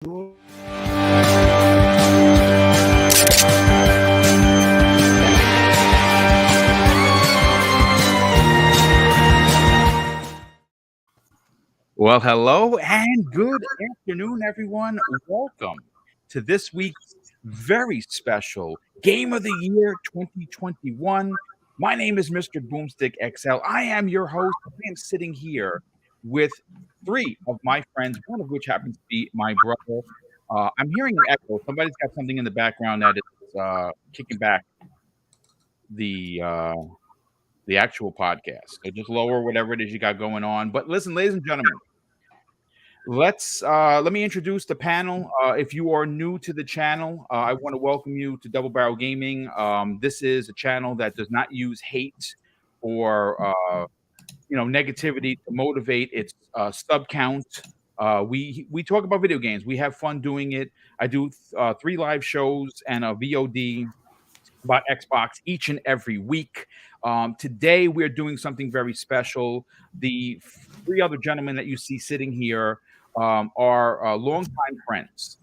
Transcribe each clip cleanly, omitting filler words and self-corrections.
Well, hello and good afternoon, everyone. Welcome to this week's very special Game of the Year 2021. My name is Mr. Boomstick XL. I am your host. I am sitting here with three of my friends, one of which happens to be my brother. I'm hearing an echo. Somebody's got something in the background that is kicking back the actual podcast. So just lower whatever it is you got going on. But listen, ladies and gentlemen. Let me introduce the panel. If you are new to the channel, I want to welcome you to Double Barrel Gaming. This is a channel that does not use hate or negativity to motivate its sub count. We talk about video games. We have fun doing it. I do 3 live shows and a VOD about Xbox each and every week. Today we're doing something very special. The 3 other gentlemen that you see sitting here are longtime friends.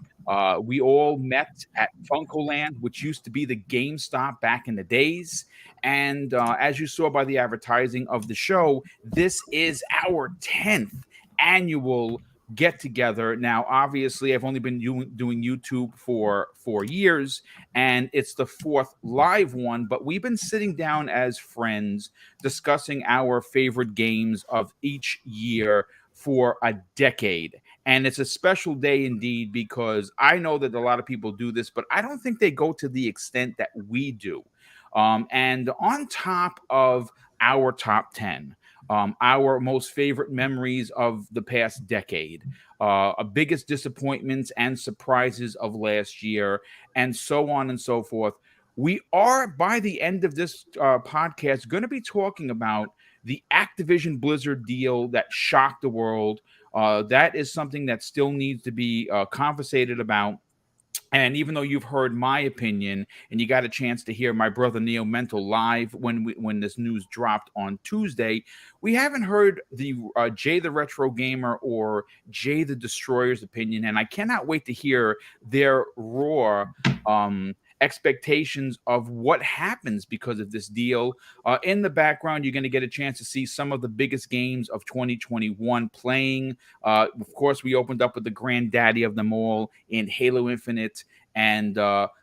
We all met at Funkoland, which used to be the GameStop back in the days. And as you saw by the advertising of the show, this is our 10th annual get together. Now, obviously, I've only been doing YouTube for 4 years, and it's the 4th live one, but we've been sitting down as friends discussing our favorite games of each year for a decade. And it's a special day indeed, because I know that a lot of people do this, but I don't think they go to the extent that we do. And on top of our top 10, our most favorite memories of the past decade, biggest disappointments and surprises of last year, and so on and so forth. We are, by the end of this podcast, going to be talking about the Activision Blizzard deal that shocked the world. That is something that still needs to be conversated about. And even though you've heard my opinion and you got a chance to hear my brother Neo Mental live when this news dropped on Tuesday, we haven't heard the Jay the Retro Gamer or Jay the Destroyer's opinion. And I cannot wait to hear their raw expectations of what happens because of this deal. In the background, you're going to get a chance to see some of the biggest games of 2021 playing. Of course, we opened up with the granddaddy of them all in Halo Infinite. And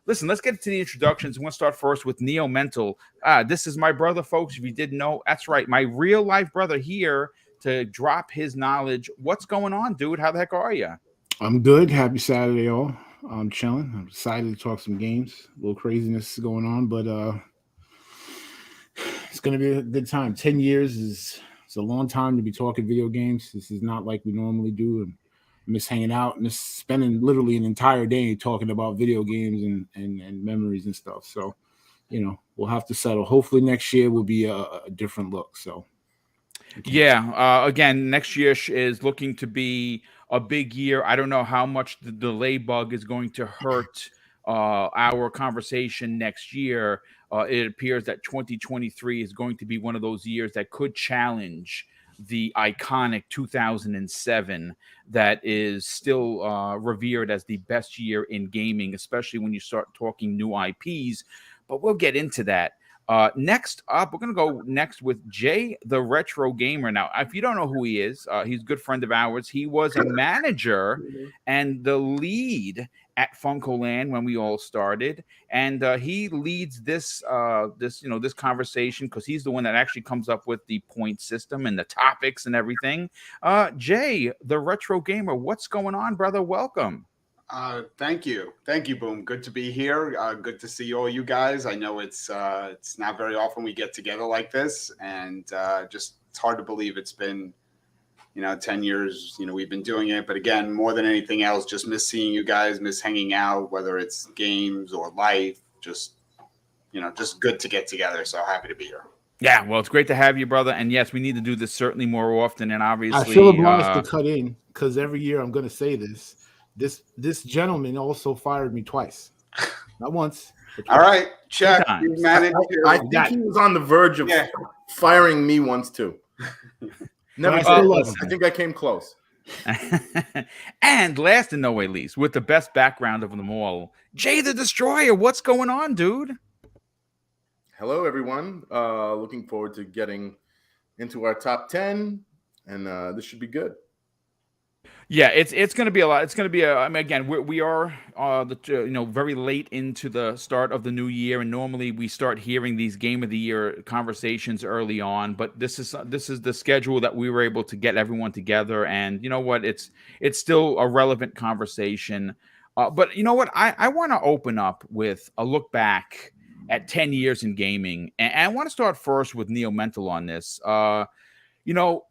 listen, let's get to the introductions. I'm going to start first with Neo Mental. This is my brother, folks. If you didn't know, that's right. My real life brother here to drop his knowledge. What's going on, dude? How the heck are you? I'm good. Happy Saturday, all. I'm chilling. I'm excited to talk some games. A little craziness going on, but it's going to be a good time. 10 years is a long time to be talking video games. This is not like we normally do. And I miss hanging out and just spending literally an entire day talking about video games and memories and stuff. So, we'll have to settle. Hopefully next year will be a different look. So, yeah. Again, next year is looking to be a big year. I don't know how much the delay bug is going to hurt our conversation next year. It appears that 2023 is going to be one of those years that could challenge the iconic 2007 that is still revered as the best year in gaming, especially when you start talking new IPs. But we'll get into that. Next up, we're going to go next with Jay the Retro Gamer. Now, if you don't know who he is, he's a good friend of ours. He was a manager and the lead at Funkoland when we all started, and he leads this conversation because he's the one that actually comes up with the point system and the topics and everything. Jay the Retro Gamer, what's going on, brother? Welcome. Thank you, Boom. Good to be here. Good to see all you guys. I know it's not very often we get together like this, and just it's hard to believe it's been 10 years. We've been doing it, but again, more than anything else, just miss seeing you guys, miss hanging out, whether it's games or life. Just good to get together. So happy to be here. Yeah, well, it's great to have you, brother. And yes, we need to do this certainly more often. And obviously, I feel obliged to cut in because every year I'm going to say this. This gentleman also fired me twice, not once. All right, check. You managed. I think he was on the verge of firing me once too. Never. I think I came close. And last and no way least, with the best background of them all, Jay the Destroyer. What's going on, dude? Hello, everyone. Looking forward to getting into our top 10, and this should be good. Yeah, it's going to be a lot. It's going to be I mean, again, we are very late into the start of the new year, and normally we start hearing these game of the year conversations early on. But this is the schedule that we were able to get everyone together, and you know what? It's still a relevant conversation. But you know what? I want to open up with a look back at 10 years in gaming, and I want to start first with Neo Mental on this. You know,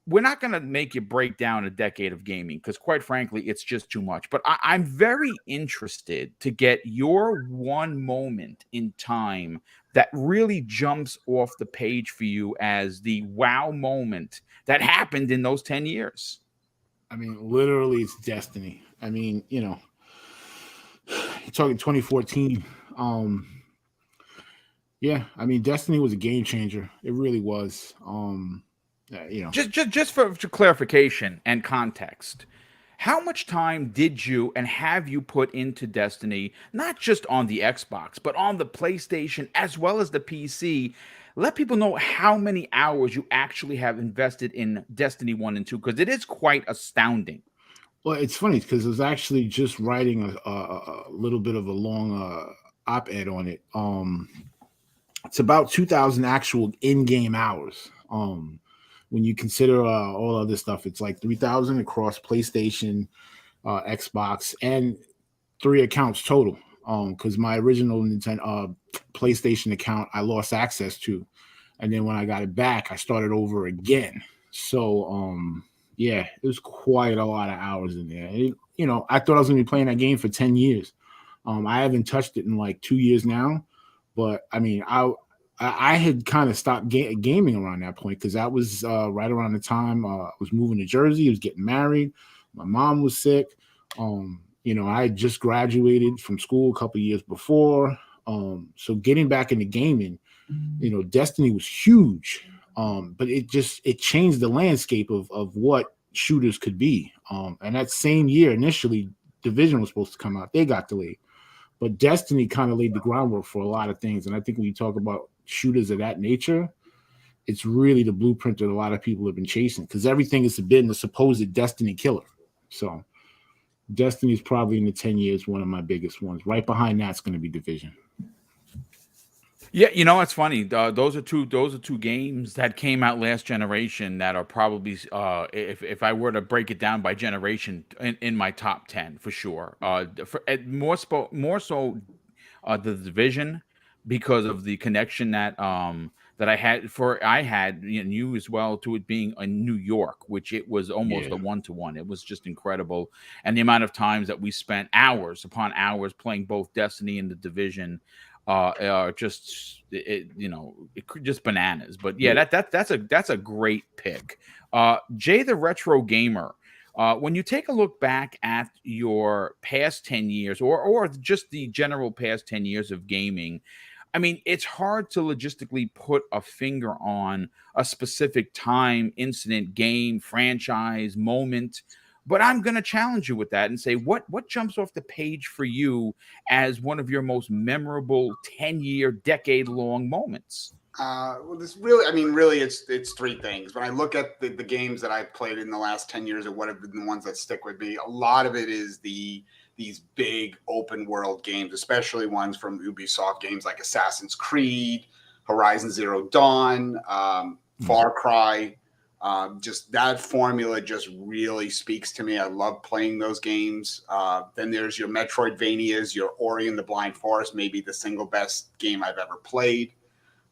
we're not going to make you break down a decade of gaming because, quite frankly, it's just too much. But I'm very interested to get your one moment in time that really jumps off the page for you as the wow moment that happened in those 10 years. I mean, literally, it's destiny. I mean, you're talking 2014. Yeah, I mean, Destiny was a game changer. It really was. Just for clarification and context, how much time did you and have you put into Destiny, not just on the Xbox, but on the PlayStation as well as the PC? Let people know how many hours you actually have invested in Destiny 1 and 2, because it is quite astounding. Well, it's funny because I was actually just writing a little bit of a long op-ed on it. It's about 2,000 actual in-game hours. When you consider all other stuff, it's like 3,000 across PlayStation, Xbox, and 3 accounts total. Because my original Nintendo PlayStation account I lost access to, and then when I got it back, I started over again. So yeah, it was quite a lot of hours in there. I thought I was gonna be playing that game for 10 years. I haven't touched it in like 2 years now, but I mean, I had kind of stopped gaming around that point because that was right around the time I was moving to Jersey. I was getting married. My mom was sick. I had just graduated from school a couple years before. So getting back into gaming, Destiny was huge. But it changed the landscape of what shooters could be. And that same year, initially, Division was supposed to come out. They got delayed. But Destiny kind of laid the groundwork for a lot of things. And I think when you talk about shooters of that nature, it's really the blueprint that a lot of people have been chasing because everything has been the supposed Destiny killer. So Destiny is probably in the 10 years one of my biggest ones. Right behind that's going to be Division. Yeah, it's funny. Those are two games that came out last generation that are probably, if I were to break it down by generation, in my top 10 for sure. More so the Division, because of the connection that I had and you as well, to it being in New York, which it was almost a 1-to-1. It was just incredible, and the amount of times that we spent hours upon hours playing both Destiny and the Division. Just just bananas. But yeah, that's a great pick. Jay the Retro Gamer. When you take a look back at your past 10 years or just the general past 10 years of gaming, I mean, it's hard to logistically put a finger on a specific time, incident, game, franchise, moment. But I'm going to challenge you with that and say, what jumps off the page for you as one of your most memorable 10-year, decade-long moments? Well, really, it's 3 things. When I look at the games that I've played in the last 10 years, or what have been the ones that stick with me, a lot of it is these big open world games, especially ones from Ubisoft, games like Assassin's Creed, Horizon Zero Dawn, Far Cry. Just that formula just really speaks to me. I love playing those games. Then there's your Metroidvanias, your Ori and the Blind Forest, maybe the single best game I've ever played.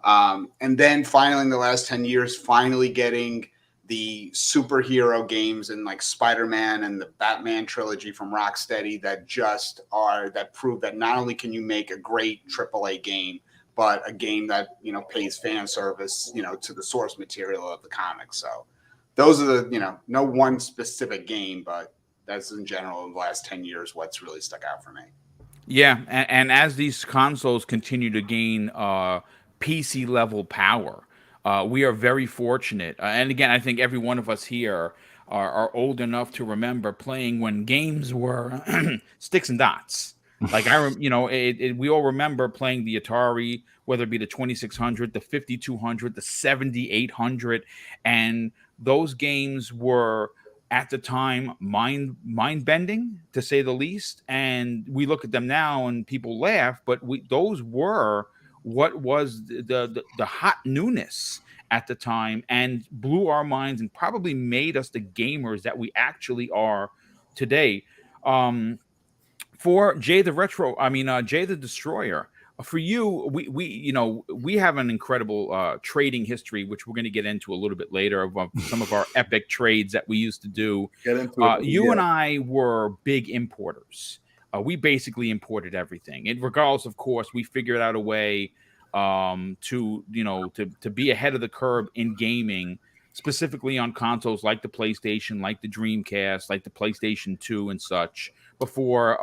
And then finally, in the last 10 years, finally getting the superhero games and like Spider-Man and the Batman trilogy from Rocksteady that prove that not only can you make a great AAA game, but a game that, pays fan service, to the source material of the comics. So those are the, no one specific game, but that's in general in the last 10 years what's really stuck out for me. Yeah, and as these consoles continue to gain PC level power, we are very fortunate. And again, I think every one of us here are old enough to remember playing when games were sticks and dots. Like we all remember playing the Atari, whether it be the 2600, the 5200, the 7800, and those games were at the time mind bending to say the least. And we look at them now and people laugh, but those were what was the hot newness at the time and blew our minds and probably made us the gamers that we actually are today. For Jay the Retro, Jay the Destroyer. For you, we have an incredible trading history, which we're going to get into a little bit later of some of our epic trades that we used to do. Get into it. You and I were big importers. We basically imported everything. And regardless, of course, we figured out a way to be ahead of the curve in gaming, specifically on consoles like the PlayStation, like the Dreamcast, like the PlayStation 2 and such, before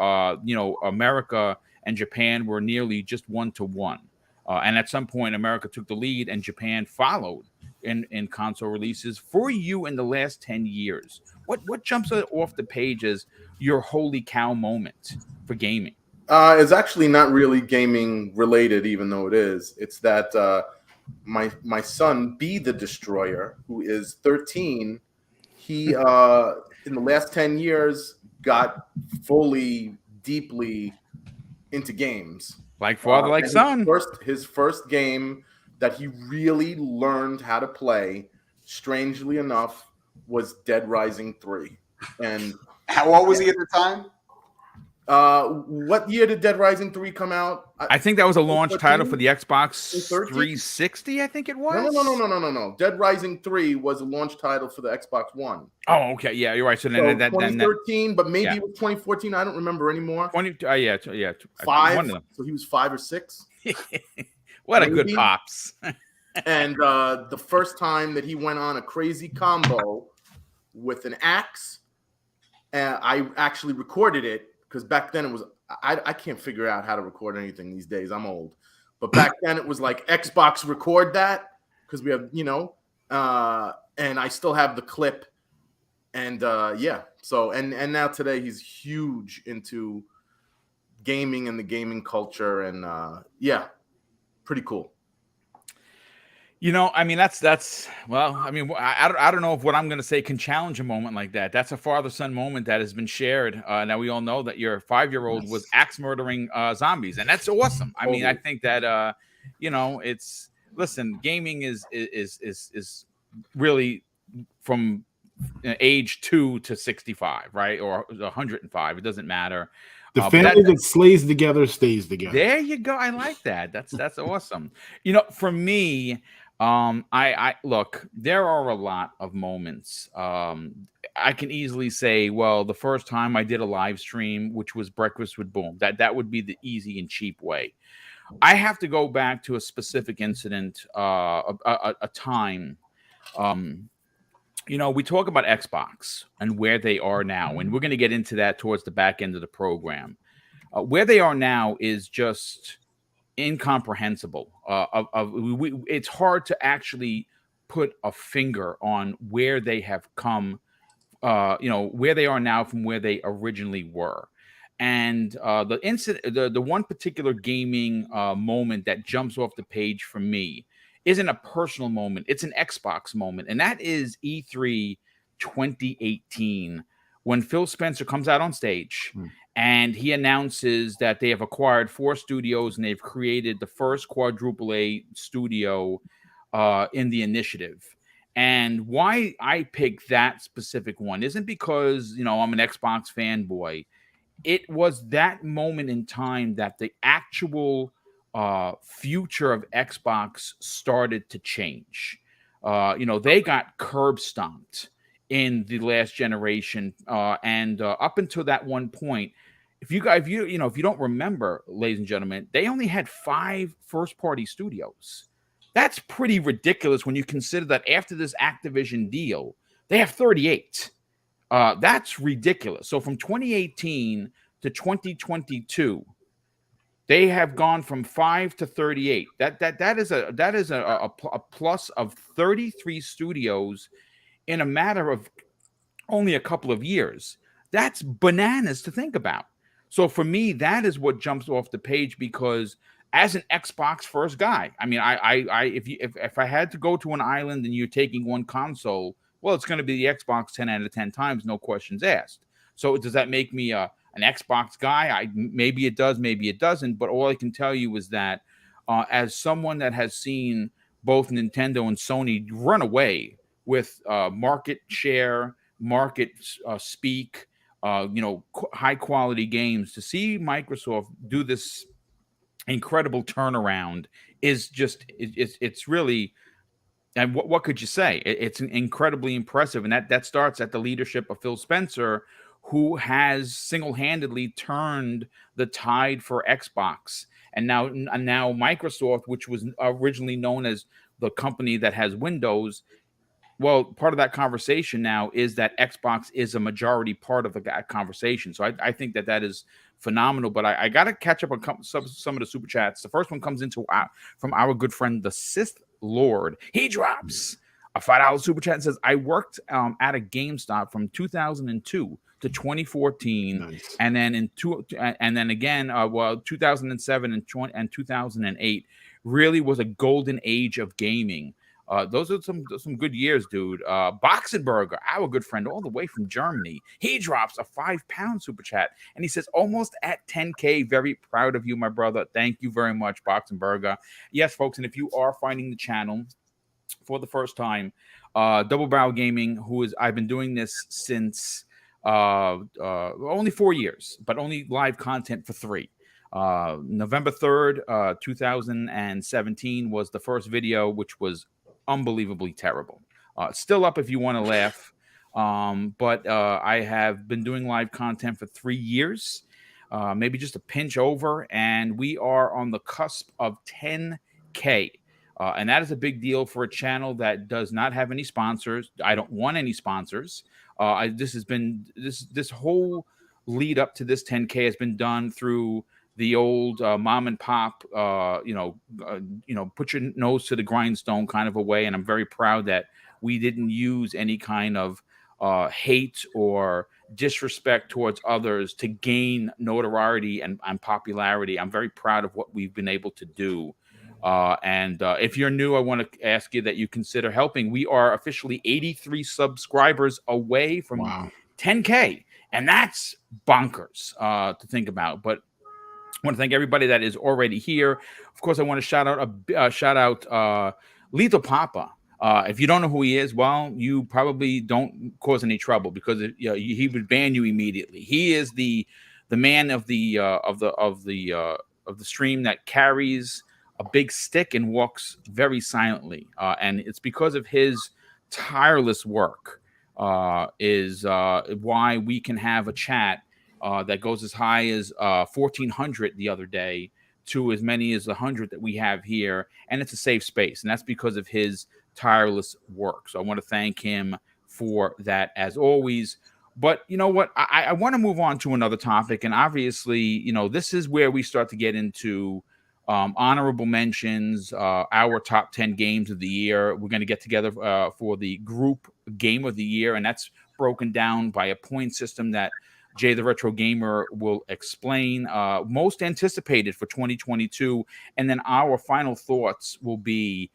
America and Japan were nearly just 1-to-1. And at some point, America took the lead and Japan followed in console releases. For you in the last 10 years, what jumps off the page as your holy cow moment for gaming? It's actually not really gaming related, even though it is. It's that my son, B the Destroyer, who is 13, he in the last 10 years got fully, deeply into games. Like father, like son. His first game that he really learned how to play, strangely enough, was Dead Rising 3. And how old was he at the time? What year did Dead Rising 3 come out? I think that was a launch title for the Xbox 360, I think it was. No. Dead Rising 3 was a launch title for the Xbox One. Oh, okay. Yeah, you're right. So then 2013, but maybe it was 2014. I don't remember anymore. 20, yeah. 5. So he was 5 or 6. What maybe. A good pops. And the first time that he went on a crazy combo with an axe, I actually recorded it. Because back then it was, I can't figure out how to record anything these days. I'm old. But back then it was like Xbox record that because we have, and I still have the clip. And yeah. So, and now today he's huge into gaming and the gaming culture. And yeah, pretty cool. That's well, I don't know if what I'm going to say can challenge a moment like that. That's a father-son moment that has been shared. Now we all know that your 5-year-old was axe murdering zombies, and that's awesome. I mean, I think that it's gaming is really from age 2 to 65, right, or 105. It doesn't matter. The family that slays together stays together. There you go. I like that. That's awesome. For me, I look, there are a lot of moments. I can easily say, well, the first time I did a live stream, which was Breakfast with Boom, that would be the easy and cheap way. I have to go back to a specific incident, a time. We talk about Xbox and where they are now, and we're going to get into that towards the back end of the program. Where they are now is just incomprehensible. It's hard to actually put a finger on where they have come, where they are now from where they originally were. And the incident, the one particular gaming moment that jumps off the page for me isn't a personal moment. It's an Xbox moment. And that is E3 2018, when Phil Spencer comes out on stage and he announces that they have acquired 4 studios and they've created the first quadruple A studio in the initiative. And why I picked that specific one isn't because, I'm an Xbox fanboy. It was that moment in time that the actual future of Xbox started to change. They got curb stomped in the last generation, and up until that one point, if you don't remember, ladies and gentlemen, they only had 5 first-party studios. That's pretty ridiculous when you consider that after this Activision deal, they have 38. That's ridiculous. So from 2018 to 2022. They have gone from 5 to 38. That is a plus of 33 studios in a matter of only a couple of years. That's bananas to think about. So for me, that is what jumps off the page, because as an Xbox first guy, I mean, if I had to go to an island and you're taking one console, well, it's going to be the Xbox 10 out of 10 times, no questions asked. So does that make me an Xbox guy? Maybe it does, maybe it doesn't. But all I can tell you is that as someone that has seen both Nintendo and Sony run away with market share, market speak, high quality games, to see Microsoft do this incredible turnaround is just it's really, and what could you say? It's incredibly impressive, and that starts at the leadership of Phil Spencer, who has single-handedly turned the tide for Xbox, and now Microsoft, which was originally known as the company that has Windows. Well, part of that conversation now is that Xbox is a majority part of that conversation. So I think that is phenomenal. But I got to catch up on some of the super chats. The first one comes from our good friend, the Sith Lord. He drops a $5 super chat and says, I worked at a GameStop from 2002 to 2014, Nice. and then again, 2007 and 2008 really was a golden age of gaming. Those are some good years, dude. Boxenberger, our good friend, all the way from Germany, he drops a £5 super chat, and he says, almost at 10K. Very proud of you, my brother. Thank you very much, Boxenberger. Yes, folks, and if you are finding the channel for the first time, Double Barrel Gaming, I've been doing this since only 4 years, but only live content for 3. November 3rd, 2017 was the first video, which was unbelievably terrible. Still up if you want to laugh. But I have been doing live content for 3 years, maybe just a pinch over, and we are on the cusp of 10K. And that is a big deal for a channel that does not have any sponsors. I don't want any sponsors. This whole lead up to this 10K has been done through the old mom and pop, put your nose to the grindstone kind of a way. And I'm very proud that we didn't use any kind of hate or disrespect towards others to gain notoriety and popularity. I'm very proud of what we've been able to do. And if you're new, I want to ask you that you consider helping. We are officially 83 subscribers away from 10K. And that's bonkers to think about. But I want to thank everybody that is already here. Of course, I want to shout out Lethal Papa. If you don't know who he is, well, you probably don't cause any trouble, because he would ban you immediately. He is the man of the stream that carries a big stick and walks very silently, and it's because of his tireless work is why we can have a chat that goes as high as 1,400 the other day to as many as 100 that we have here, and it's a safe space, and that's because of his tireless work. So I want to thank him for that, as always. But you know what? I want to move on to another topic, and obviously, this is where we start to get into honorable mentions, our top 10 games of the year. We're going to get together for the group game of the year, and that's broken down by a point system that Jay the Retro Gamer will explain. Most anticipated for 2022, and then our final thoughts will be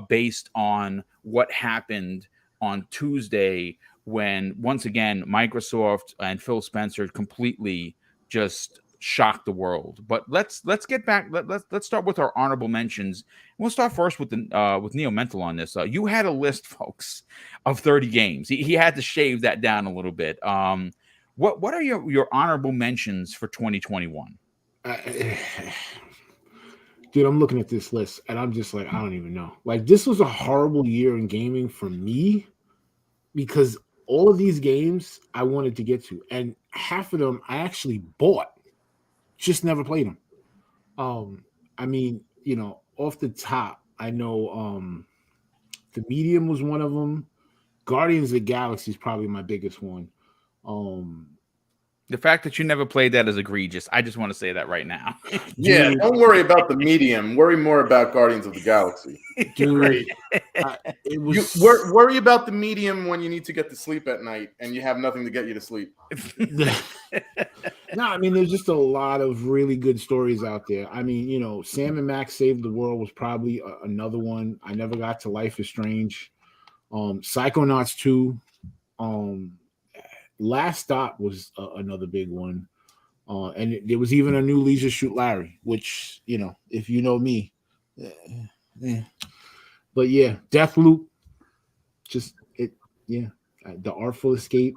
based on what happened on Tuesday, when once again Microsoft and Phil Spencer completely just shocked the world. But let's get back. Let's start with our honorable mentions. We'll start first with Neo Mental on this. You had a list, folks, of 30 games. He had to shave that down a little bit. What are your honorable mentions for 2021? Dude, I'm looking at this list and I'm just like, I don't even know. Like, this was a horrible year in gaming for me, because all of these games I wanted to get to, and half of them I actually bought, just never played them. I mean, off the top, I know The Medium was one of them. Guardians of the Galaxy is probably my biggest one. The fact that you never played that is egregious. I just want to say that right now. Yeah, Dude. don't worry about the medium. Worry more about Guardians of the Galaxy. Dude, it You was worry about the medium when you need to get to sleep at night and you have nothing to get you to sleep. No, I mean, there's just a lot of really good stories out there. I mean, you know, Sam and Max Saved the World was probably another one. I never got to Life is Strange. Psychonauts 2. Last Stop was another big one. And there was even a new Leisure Shoot Larry, which, you know, if you know me. Eh. But yeah, Deathloop. Just it, yeah. The Artful Escape.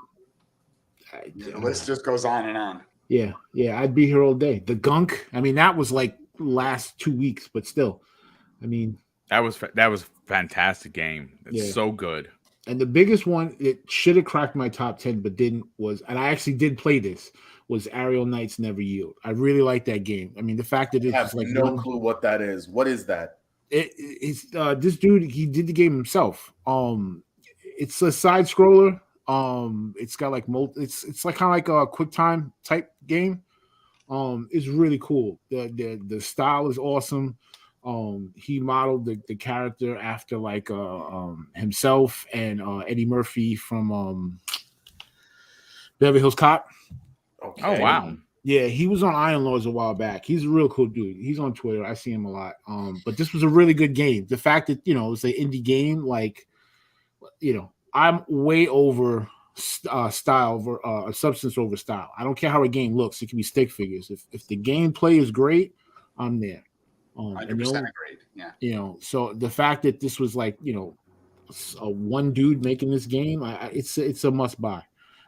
The list just goes on and on. Yeah, I'd be here all day. The Gunk, I mean, that was like last 2 weeks, but still, I mean, that was fantastic game. It's so good. And the biggest one, it should have cracked my top 10, but didn't, was, and I actually did play this, was Aerial Knights Never Yield. I really like that game. I mean, the fact that it's I have like no clue what that is. What is that? It's this dude, he did the game himself. It's a side scroller. It's got like it's like kind of like a quick time type game. It's really cool. The style is awesome. He modeled the character after like himself and Eddie Murphy from Beverly Hills Cop. Okay. Oh wow. Yeah, he was on Iron Lords a while back. He's a real cool dude. He's on Twitter. I see him a lot. But this was a really good game. The fact that, you know, it's an indie game, like, you know, I'm way over style over substance over style. I don't care how a game looks. It can be stick figures. If the gameplay is great, I'm there. 100% agreed. Yeah. You know, so the fact that this was like, you know, a one dude making this game, it's a must buy.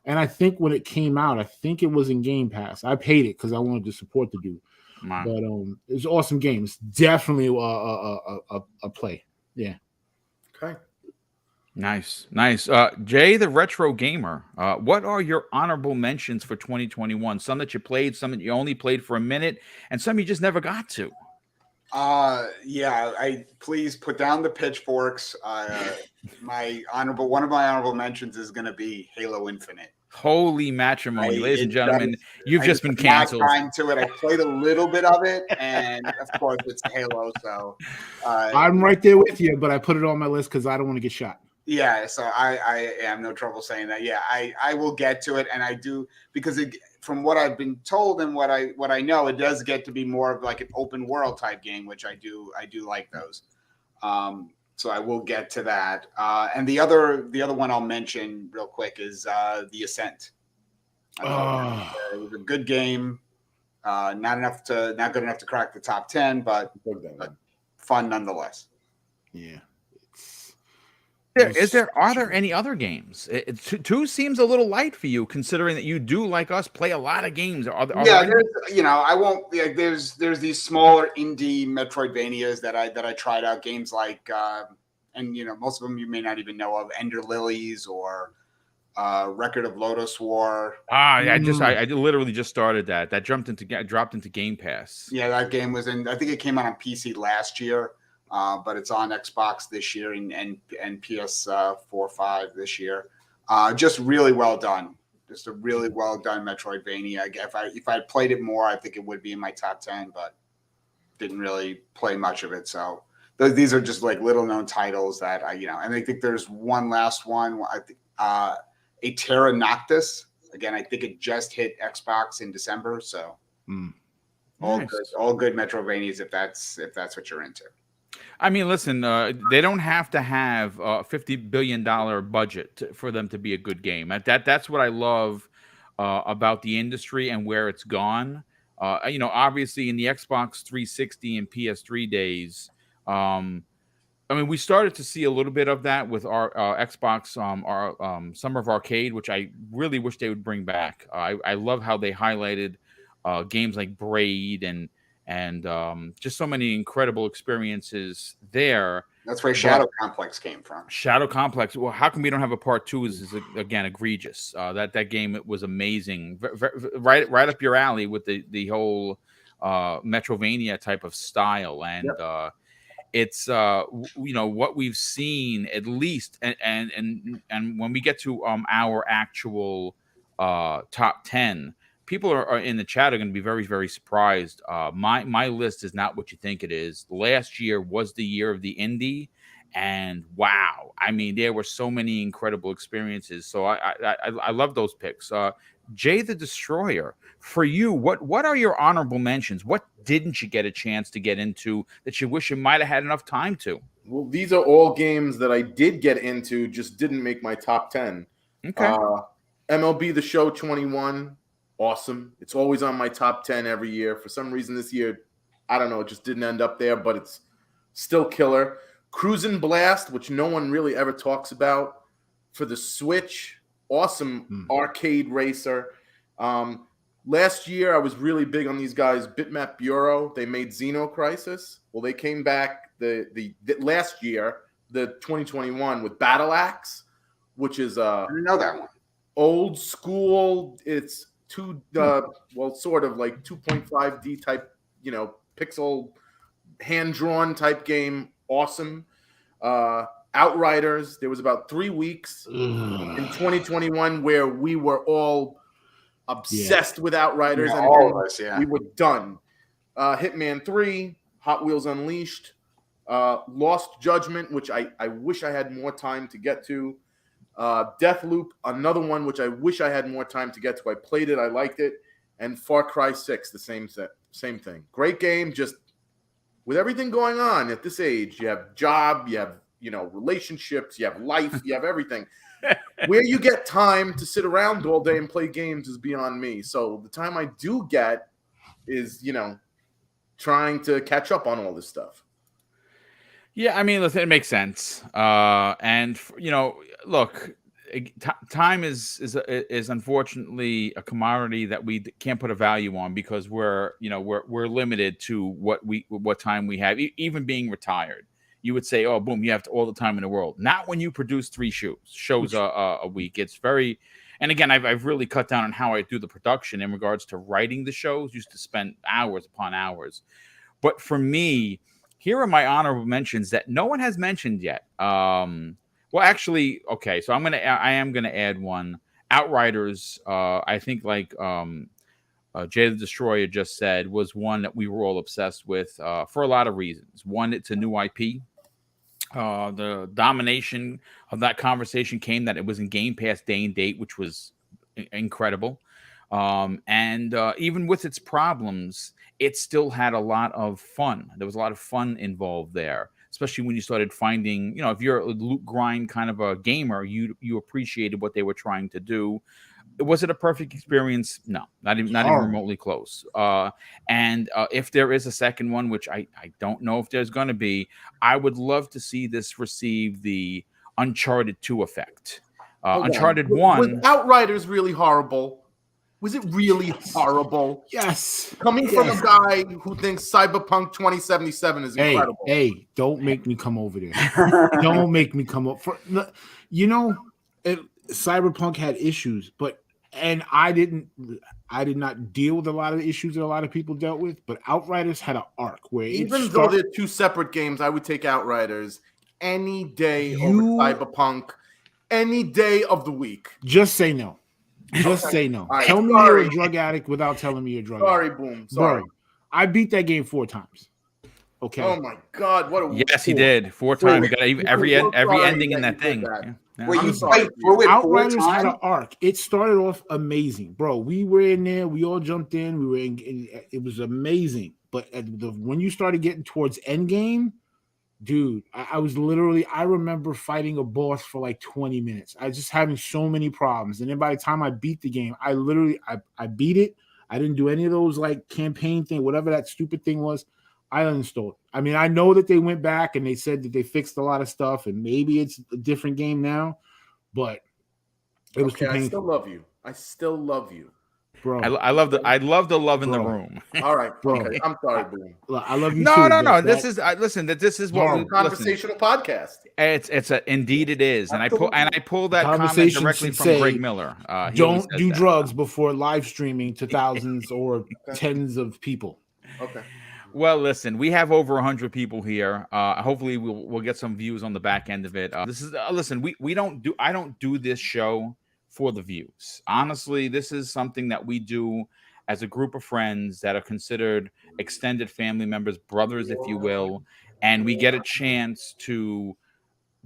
And I think when it came out, I think it was in Game Pass. I paid it because I wanted to support the dude. Wow. But it was an awesome game. It's definitely a play. Yeah. Okay. Nice. Jay the Retro Gamer, what are your honorable mentions for 2021? Some that you played, some that you only played for a minute, and some you just never got to. Yeah, I please put down the pitchforks. One of my honorable mentions is going to be Halo Infinite. Holy matrimony, ladies and gentlemen, you've just been canceled. Time to it. I played a little bit of it, and of course it's Halo. So I'm right there with you, but I put it on my list because I don't want to get shot. Yeah, so I have no trouble saying that. Yeah, I will get to it, and I do, because from what I've been told and what I know, it does get to be more of like an open world type game, which I do like those. So I will get to that. And the other one I'll mention real quick is The Ascent. It was a good game. Not good enough to crack the top 10, but fun nonetheless. Yeah. Are there any other games? Two seems a little light for you, considering that you do, like us, play a lot of games. I won't. There's these smaller indie Metroidvanias that I tried out. Games like, and most of them you may not even know of, Ender Lilies or Record of Lodoss War. I literally just started that. That dropped into Game Pass. Yeah, that game was in. I think it came out on PC last year. But it's on Xbox this year and PS4, 5 this year. Just really well done. Just a really well done Metroidvania. If I played it more, I think it would be in my top 10, but didn't really play much of it. So these are just like little known titles that and I think there's one last one. I think a Terra Noctis. Again, I think it just hit Xbox in December. So all good Metroidvanias if that's what you're into. I mean, listen, they don't have to have a $50 billion budget for them to be a good game. That's what I love about the industry and where it's gone. Obviously in the Xbox 360 and PS3 days, we started to see a little bit of that with our Xbox, our Summer of Arcade, which I really wish they would bring back. I love how they highlighted games like Braid and just so many incredible experiences there. That's where Shadow Complex came from. Shadow Complex. Well, how come we don't have a part 2? Is again egregious. That game, it was amazing, right up your alley with the whole Metrovania type of style, and it's what we've seen at least, and when we get to our actual top 10. people are in the chat are going to be very, very surprised. My list is not what you think it is. Last year was the year of the indie, and wow, I mean, there were so many incredible experiences. So I love those picks. Jay the Destroyer, for you, what are your honorable mentions? What didn't you get a chance to get into that you wish you might have had enough time to? Well, these are all games that I did get into, just didn't make my top 10. Okay. MLB The Show 21, awesome. It's always on my top 10 every year. For some reason this year, I don't know, it just didn't end up there, but it's still killer. Cruisin' Blast, which no one really ever talks about, for the Switch, awesome arcade racer. Last year, I was really big on these guys, Bitmap Bureau. They made Xeno Crisis. Well, they came back the last year, the 2021, with Battle Axe, which is I didn't know that one. Old school. It's sort of like 2.5D type, pixel hand-drawn type game. Awesome. Outriders. There was about 3 weeks in 2021 where we were all obsessed with Outriders, and all of us, we were done. Hitman 3, Hot Wheels Unleashed, Lost Judgment, which I wish I had more time to get to. Deathloop, another one which I wish I had more time to get to. I played it, I liked it, and Far Cry 6, the same thing. Great game, just with everything going on at this age. You have job, you have relationships, you have life, you have everything. Where you get time to sit around all day and play games is beyond me. So the time I do get is, trying to catch up on all this stuff. Yeah, I mean, listen, it makes sense. And look, time is unfortunately a commodity that we can't put a value on because we're limited to what time we have. Even being retired, you would say, "Oh, boom, you have all the time in the world." Not when you produce 3 shows a week. It's very, and again, I've really cut down on how I do the production in regards to writing the shows. Used to spend hours upon hours, but for me, here are my honorable mentions that no one has mentioned yet. Well, actually, okay, so I am gonna add one. Outriders, I think, like Jay the Destroyer just said, was one that we were all obsessed with for a lot of reasons. One, it's a new IP. The domination of that conversation came that it was in Game Pass day and date, which was incredible. And even with its problems, it still had a lot of fun. There was a lot of fun involved there, especially when you started finding, if you're a loot grind kind of a gamer, you appreciated what they were trying to do. Was it a perfect experience? No, not even remotely close. And if there is a second one, which I don't know if there's going to be, I would love to see this receive the Uncharted 2 effect. Uncharted 1. Was Outriders really horrible? Was it really horrible? Yes. Coming from a guy who thinks Cyberpunk 2077 is incredible. Hey, don't make me come over there. Don't make me come up. Cyberpunk had issues, and I did not deal with a lot of the issues that a lot of people dealt with, but Outriders had an arc where even though they're 2 separate games, I would take Outriders any day over Cyberpunk, any day of the week. Just say no. Just say no. Right, tell me you're a drug addict without telling me you're a drug addict. Boom. Sorry. Bro, I beat that game 4 times. Okay. Oh my God! What a yes, he did 4 times. He got every ending in that thing. Yeah. Wait, you played through it 4 Outriders times? had an arc. It started off amazing, bro. We were in there. We all jumped in. We were in. It was amazing. But when you started getting towards Endgame, dude, I was literally. I remember fighting a boss for like 20 minutes. I was just having so many problems. And then by the time I beat the game, I beat it. I didn't do any of those like campaign thing, whatever that stupid thing was. I uninstalled it. I mean, I know that they went back and they said that they fixed a lot of stuff and maybe it's a different game now, but it was too painful. I still love you. Bro. I love the love in the room. All right, bro. Okay. I'm sorry, Boom. I love you no, too. No. This is what conversational podcast. Indeed it is. And I pull that comment directly from Greg Miller. Don't do drugs before live streaming to thousands or tens of people. Okay. Well, listen, we have over 100 people here. Hopefully we'll get some views on the back end of it. This is listen, I don't do this show for the views. Honestly, this is something that we do as a group of friends that are considered extended family members, brothers, if you will, and we get a chance to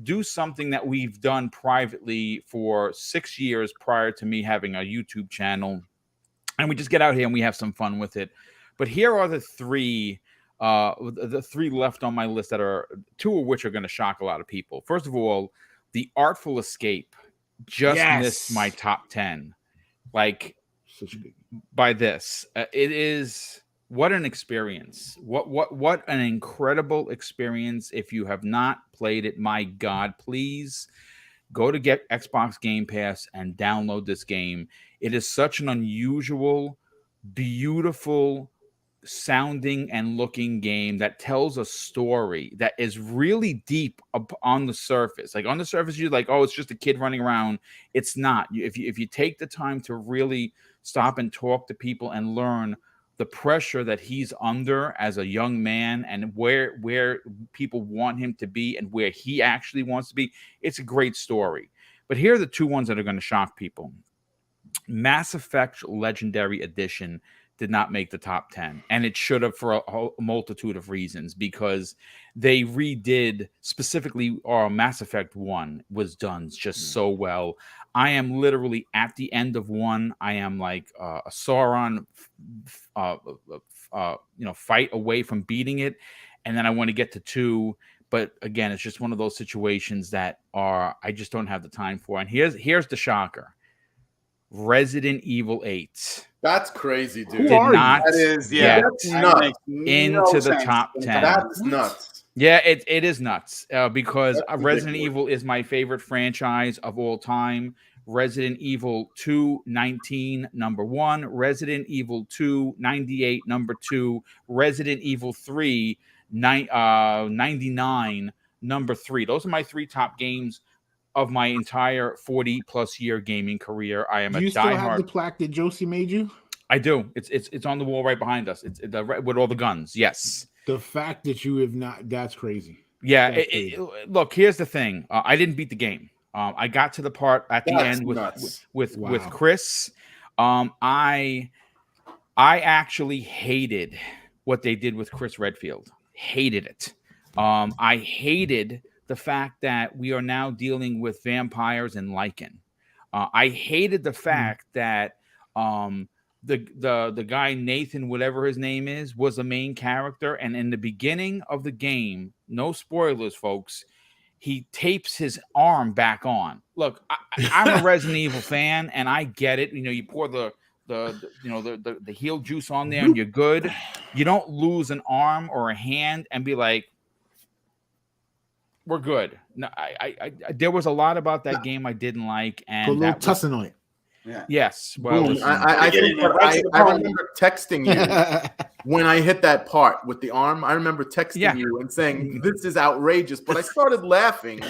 do something that we've done privately for 6 years prior to me having a YouTube channel, and we just get out here and we have some fun with it. But here are the three left on my list that are two of which are going to shock a lot of people. First of all, The Artful Escape just missed my top 10. Like, by this, it is, what an experience. What an incredible experience. If you have not played it, my God, please go to get Xbox Game Pass and download this game. It is such an unusual, beautiful sounding and looking game that tells a story that is really deep up on the surface. Like, on the surface, you're like, oh, it's just a kid running around. It's not. If you take the time to really stop and talk to people and learn the pressure that he's under as a young man and where people want him to be and where he actually wants to be, it's a great story. But here are the two ones that are going to shock people. Mass Effect Legendary Edition did not make the top 10, and it should have for a multitude of reasons, because they redid specifically, Mass Effect 1 was done just so well. I am literally at the end of 1. I am like a Sauron fight away from beating it, and then I want to get to 2. But again, it's just one of those situations that I just don't have the time for. And here's the shocker. Resident Evil 8. That's crazy, dude. Did not that's nuts. Into the top 10. That's nuts. Yeah, it is nuts because Resident Evil is my favorite franchise of all time. Resident Evil 2, 19, number 1. Resident Evil 2, 98, number 2. Resident Evil 3, 99, number 3. Those are my 3 top games of my entire 40-plus year gaming career. I am Do a you still have diehard. the plaque that Josie made you? I do. It's on the wall right behind us. It's with all the guns. Yes. The fact that you have not, that's crazy. Yeah. Look, here's the thing. I didn't beat the game. I got to the part at the end with Chris. I actually hated what they did with Chris Redfield. Hated it. I hated the fact that we are now dealing with vampires and Lycan. I hated the fact that the guy Nathan, whatever his name is, was the main character, and in the beginning of the game, no spoilers, folks, he tapes his arm back on. Look, I'm a Resident Evil fan, and I get it. You pour the heal juice on there, and you're good. You don't lose an arm or a hand and be like, we're good. No, I there was a lot about that game I didn't like, and put a little tussin on it. Yeah. Yes. Well, I remember texting you when I hit that part with the arm. I remember texting you and saying, "This is outrageous," but I started laughing.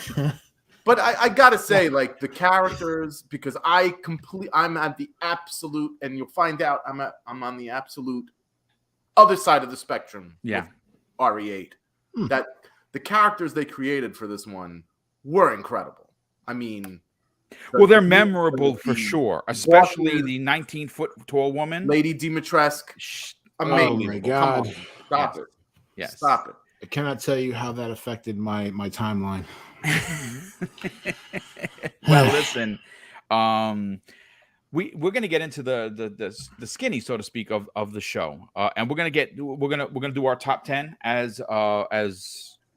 But I gotta say, like, the characters, because I'm at the absolute, and you'll find out I'm on the absolute other side of the spectrum. Yeah. RE8. That the characters they created for this one were incredible. I mean, well, they're memorable for sure, especially the 19-foot tall woman, Lady Dimitrescu. Amazing. Oh my God! Stop it! Yes, stop it! I cannot tell you how that affected my timeline. Well, listen, we're gonna get into the skinny, so to speak, of the show, and we're gonna do our top 10 as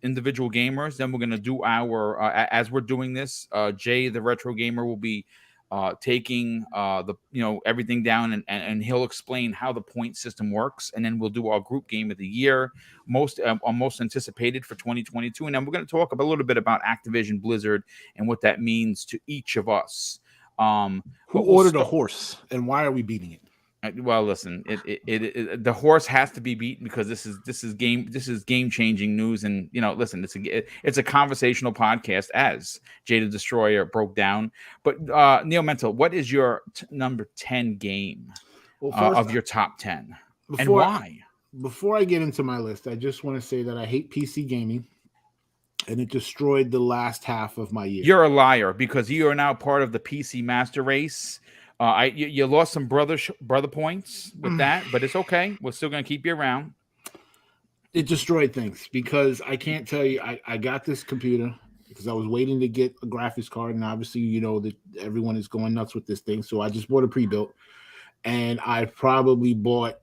individual gamers. Then we're gonna do our as we're doing this. Jay, the retro gamer, will be taking everything down, and he'll explain how the point system works, and then we'll do our group game of the year, most anticipated for 2022, and then we're going to talk a little bit about Activision Blizzard and what that means to each of us. Who ordered a horse, and why are we beating it? Well, listen, the horse has to be beaten because this is game changing news, and listen, it's a conversational podcast, as Jay the Destroyer broke down. But Neil Mental, what is your number 10 game of your top 10, and why? Before I get into my list, I just want to say that I hate PC gaming, and it destroyed the last half of my year. You're a liar because you are now part of the PC Master Race. You lost some brother points with that, but it's okay. We're still gonna keep you around. It destroyed things because I can't tell you. I got this computer because I was waiting to get a graphics card, and obviously, you know that everyone is going nuts with this thing. So I just bought a pre-built, and I probably bought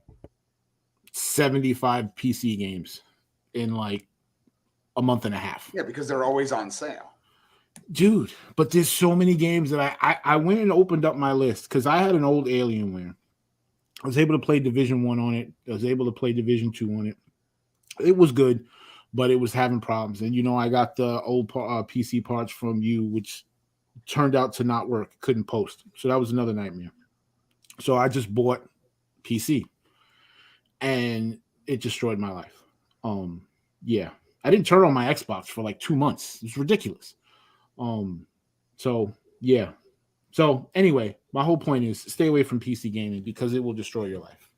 75 PC games in like a month and a half. Yeah, because they're always on sale. Dude, but there's so many games that I went and opened up my list because I had an old Alienware. I was able to play Division 1 on it. I was able to play Division 2 on it. It was good, but it was having problems. And, you know, I got the old PC parts from you, which turned out to not work. Couldn't post. So that was another nightmare. So I just bought PC, and it destroyed my life. Yeah. I didn't turn on my Xbox for like 2 months. It's ridiculous. So yeah. So anyway, my whole point is stay away from PC gaming because it will destroy your life.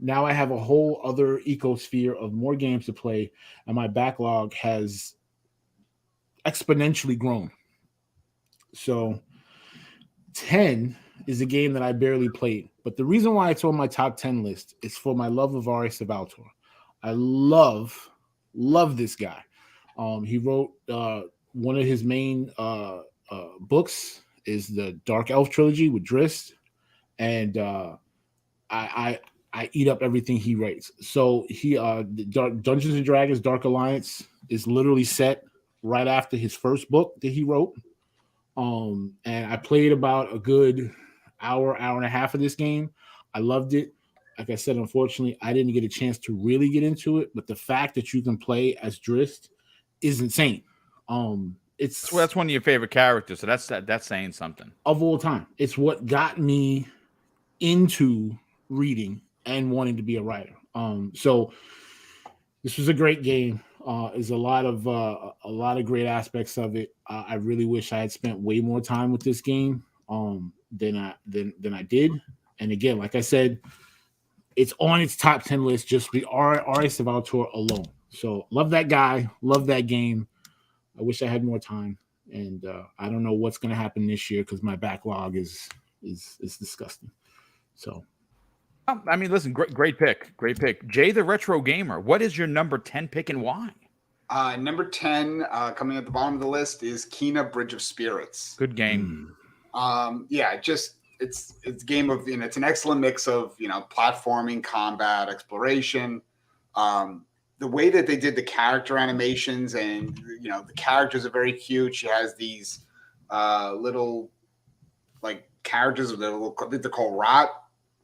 Now I have a whole other ecosphere of more games to play, and my backlog has exponentially grown. So 10 is a game that I barely played, but the reason why it's on my top 10 list is for my love of R.A. Salvatore. I love this guy. He wrote one of his main books is the Dark Elf trilogy with Drizzt, and I eat up everything he writes. So he Dungeons and Dragons Dark Alliance is literally set right after his first book that he wrote. And I played about a good hour and a half of this game. I loved it. Like I said, unfortunately, I didn't get a chance to really get into it, but the fact that you can play as Drizzt is insane. That's one of your favorite characters, so that's saying something. Of all time. It's what got me into reading and wanting to be a writer. So this was a great game. There's a lot of great aspects of it. I really wish I had spent way more time with this game than I did. And again, like I said, it's on its top 10 list just be R.A. Salvatore alone. So love that guy, love that game. I wish I had more time, and I don't know what's going to happen this year because my backlog is disgusting. So, I mean, listen, great pick. Jay the Retro Gamer, what is your number 10 pick and why? Number 10, coming at the bottom of the list, is Kena Bridge of Spirits. Good game. Yeah, just it's a game of, you know, it's an excellent mix of, you know, platforming, combat, exploration. The way that they did the character animations, and, you know, the characters are very cute. She has these little like characters that they're called Rot.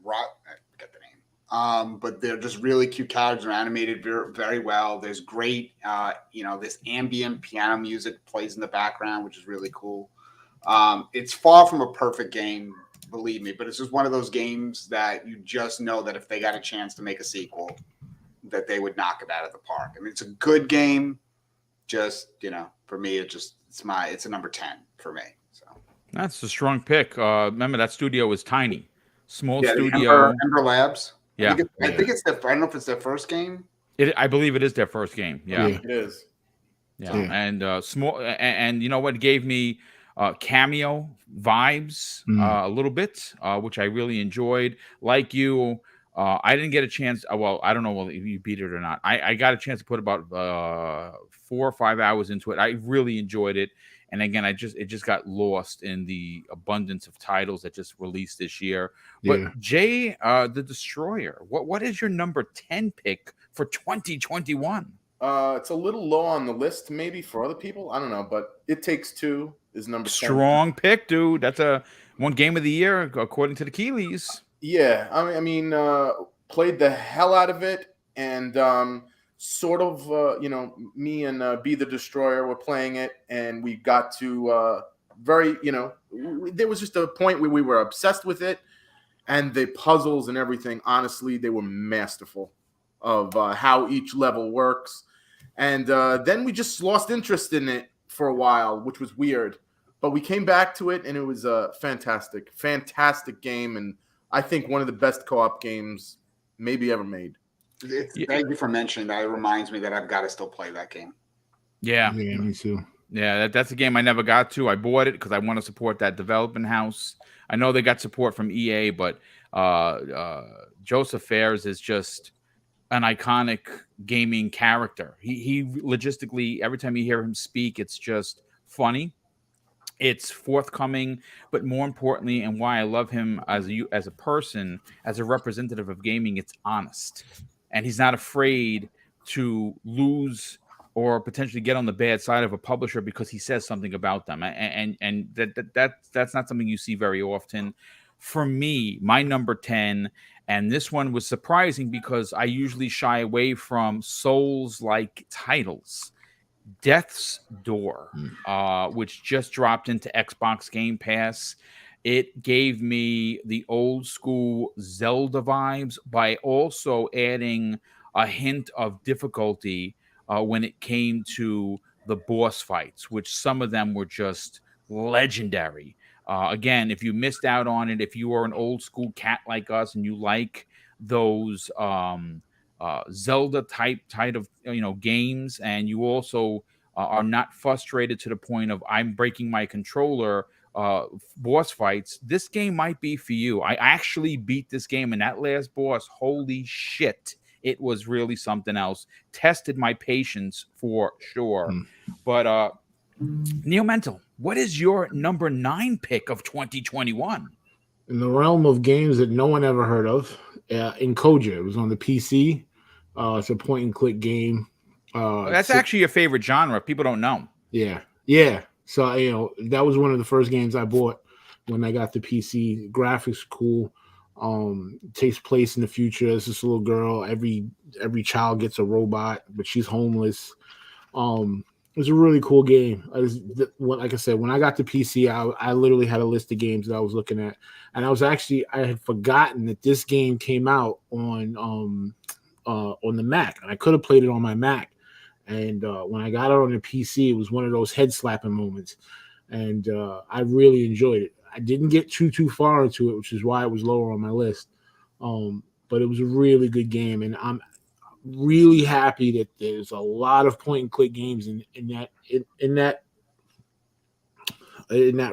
I forget the name. But they're just really cute characters. They're animated very, very well. There's great, you know, this ambient piano music plays in the background, which is really cool. It's far from a perfect game, believe me, but it's just one of those games that you just know that if they got a chance to make a sequel, that they would knock it out of the park. I mean, it's a good game. Just, you know, for me, it's a number 10 for me. So that's a strong pick. Remember that studio was tiny, small studio. Ember Labs. Yeah, I think it's I don't know if it's their first game. I believe it is their first game. Yeah. It is. Yeah, and small, and you know what, it gave me cameo vibes a little bit, which I really enjoyed. Like you, I didn't get a chance. Well, I don't know if you beat it or not. I got a chance to put about 4 or 5 hours into it. I really enjoyed it, and again, it just got lost in the abundance of titles that just released this year. But Jay, the Destroyer, what is your number 10 pick for 2021? It's a little low on the list, maybe for other people. I don't know, but It Takes Two is number 10. Strong pick, dude. That's one game of the year according to the Keeleys. Yeah, I mean, played the hell out of it, and sort of, you know, me and Be the Destroyer were playing it, and we got to you know, there was just a point where we were obsessed with it, and the puzzles and everything. Honestly, they were masterful of how each level works. And then we just lost interest in it for a while, which was weird. But we came back to it, and it was a fantastic game. And I think one of the best co-op games maybe ever made. Thank you for mentioning that. It reminds me that I've got to still play that game. Yeah. me too. Yeah, that's a game I never got to. I bought it because I want to support that development house. I know they got support from EA, but Joseph Fares is just an iconic gaming character. He logistically, every time you hear him speak, it's just funny. It's forthcoming, but more importantly, and why I love him as a person, as a representative of gaming, it's honest, and he's not afraid to lose or potentially get on the bad side of a publisher because he says something about them, and that's not something you see very often. For me, my number 10, and this one was surprising because I usually shy away from Souls-like titles. Death's Door, which just dropped into Xbox Game Pass. It gave me the old school Zelda vibes by also adding a hint of difficulty when it came to the boss fights, which some of them were just legendary. Again, if you missed out on it, if you are an old school cat like us and you like those Zelda type of games, and you also are not frustrated to the point of I'm breaking my controller boss fights, this game might be for you. I actually beat this game, and that last boss, holy shit, it was really something else. Tested my patience for sure. But Neil Mental, what is your number 9 pick of 2021? In the realm of games that no one ever heard of, in Koja, it was on the PC. It's a point and click game. That's actually your favorite genre. People don't know. Yeah. So that was one of the first games I bought when I got the PC. Graphics cool. Takes place in the future. It's this little girl. Every child gets a robot, but she's homeless. It was a really cool game. Like I said, when I got the PC, I literally had a list of games that I was looking at, and I had forgotten that this game came out on the Mac, and I could have played it on my Mac. And when I got it on the PC, it was one of those head slapping moments, and I really enjoyed it. I didn't get too far into it, which is why it was lower on my list. But it was a really good game, and I'm really happy that there's a lot of point and click games in that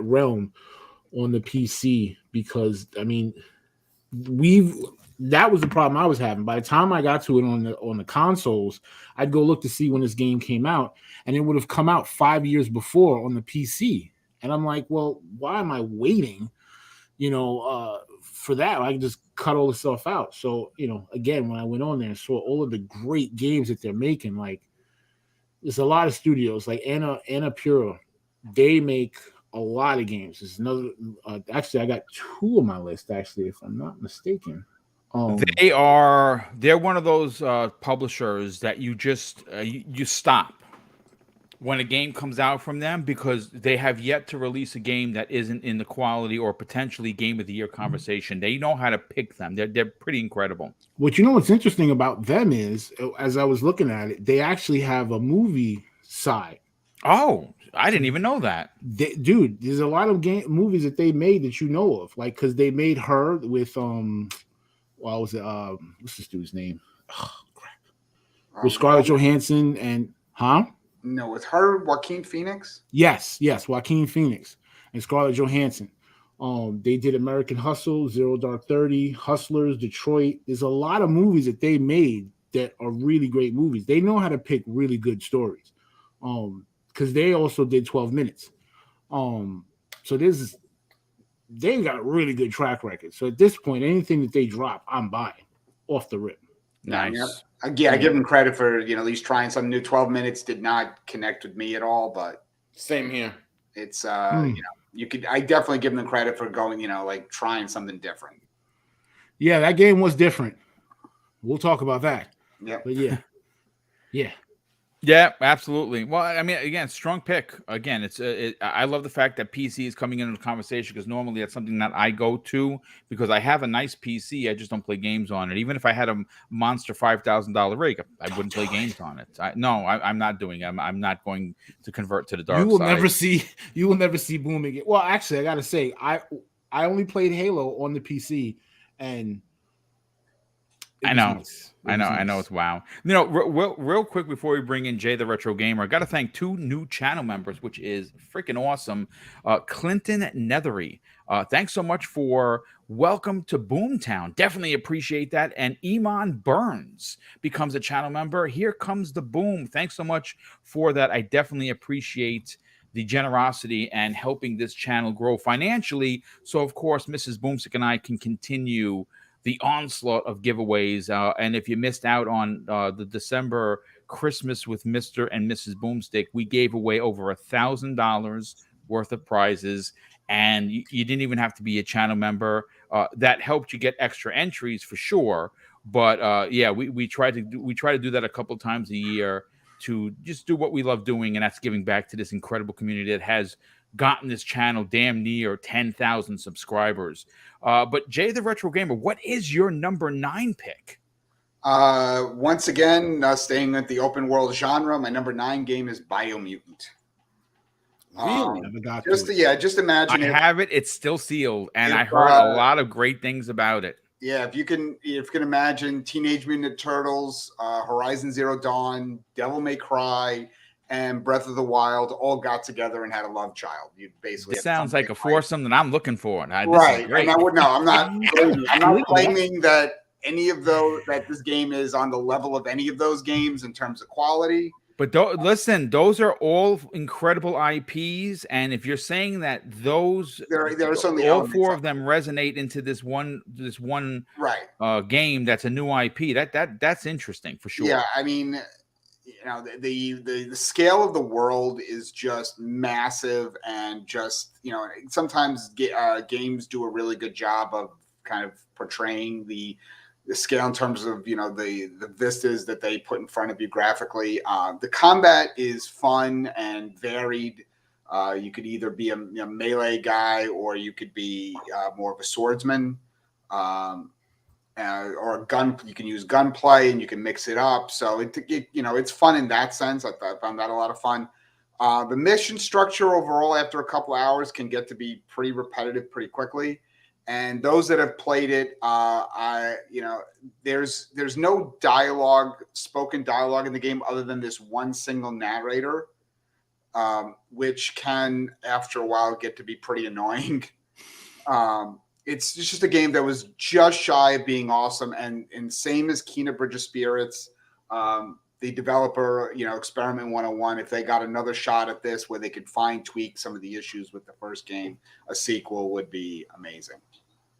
realm on the PC, because I mean that was the problem I was having. By the time I got to it on the consoles, I'd go look to see when this game came out, and it would have come out 5 years before on the PC. And I'm like, well, why am I waiting, for that? I can just cut all the stuff out. So, again, when I went on there and saw all of the great games that they're making, like there's a lot of studios like Annapurna. They make a lot of games. There's another, actually, I got 2 on my list, actually, if I'm not mistaken. They're one of those publishers that you just you stop when a game comes out from them, because they have yet to release a game that isn't in the quality or potentially game of the year conversation. They know how to pick them. They're pretty incredible. What's interesting about them is, as I was looking at it, they actually have a movie side. Oh, I didn't even know that. Dude, there's a lot of movies that they made that you know of, like, because they made Her with what's this dude's name? Oh, crap. With Scarlett Johansson and No, with her, Joaquin Phoenix. Yes, Joaquin Phoenix and Scarlett Johansson. They did American Hustle, Zero Dark 30, Hustlers, Detroit. There's a lot of movies that they made that are really great movies. They know how to pick really good stories. Because they also did 12 Minutes. So they've got a really good track record. So at this point, anything that they drop, I'm buying off the rip. Nice. I give them credit for at least trying something new. 12 Minutes did not connect with me at all, but same here. It's I definitely give them credit for going, like trying something different. Yeah, that game was different. We'll talk about that. Yeah, but yeah. Yeah, absolutely. Well, I mean, again, strong pick. Again, I love the fact that PC is coming into the conversation, because normally that's something that I go to, because I have a nice PC. I just don't play games on it. Even if I had a monster $5,000 rig, I wouldn't play games on it. I'm not doing it. I'm not going to convert to the dark side. You will never see Boom again. Well, actually, I got to say, I only played Halo on the PC, and It I was know. nice. I know. I know. It's wow. You know, real quick before we bring in Jay the Retro Gamer, I got to thank 2 new channel members, which is freaking awesome. Clinton Nethery, thanks so much for welcome to Boomtown. Definitely appreciate that. And Iman Burns becomes a channel member. Here comes the boom. Thanks so much for that. I definitely appreciate the generosity and helping this channel grow financially. So, of course, Mrs. Boomstick and I can continue the onslaught of giveaways. And if you missed out on the December Christmas with Mr. and Mrs. Boomstick, we gave away over $1,000 worth of prizes. And you didn't even have to be a channel member. That helped you get extra entries for sure. But yeah, we try to do that a couple times a year to just do what we love doing, and that's giving back to this incredible community that has gotten this channel damn near 10,000 subscribers. But Jay the Retro Gamer, what is your number 9 pick? Once again, staying with the open world genre, my number 9 game is Biomutant. Really? Just imagine. I have it. It's still sealed, and I heard a lot of great things about it. Yeah, if you can imagine Teenage Mutant Ninja Turtles, Horizon Zero Dawn, Devil May Cry, and Breath of the Wild all got together and had a love child. You basically it sounds like a foursome that I'm looking for. Right, and I would know. I'm not claiming that any of those that this game is on the level of any of those games in terms of quality. But listen, those are all incredible IPs, and if you're saying that those there are certainly all 4 of them resonate into this one right game that's a new IP, that's interesting for sure. Yeah, I mean, you know, the scale of the world is just massive, and just, you know, sometimes games do a really good job of kind of portraying the scale in terms of, you know, the vistas that they put in front of you graphically. The combat is fun and varied. You could either be a melee guy, or you could be more of a swordsman, or a gun. You can use gunplay, and you can mix it up. So you know, it's fun in that sense. I found that a lot of fun. The mission structure overall, after a couple hours, can get to be pretty repetitive pretty quickly. And those that have played it, you know, there's no spoken dialogue in the game other than this one single narrator, which can, after a while, get to be pretty annoying. It's just a game that was just shy of being awesome, and same as Kena Bridge of Spirits, the developer, you know, Experiment 101, if they got another shot at this where they could fine tweak some of the issues with the first game, a sequel would be amazing.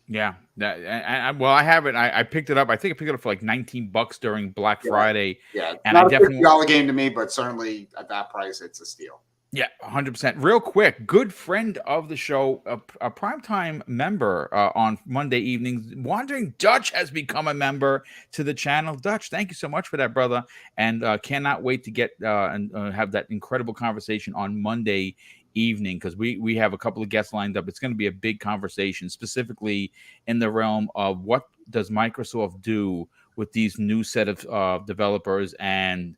Yeah, well, I have it. I picked it up. I think I picked it up for like $19 during Black Friday. Yeah, and not a $50 game to me, but certainly at that price, it's a steal. Yeah, 100%. Real quick, good friend of the show, a primetime member on Monday evenings, Wandering Dutch has become a member to the channel. Dutch, thank you so much for that, brother, and cannot wait to get and have that incredible conversation on Monday evening, because we have a couple of guests lined up. It's going to be a big conversation, specifically in the realm of what does Microsoft do with these new set of developers. And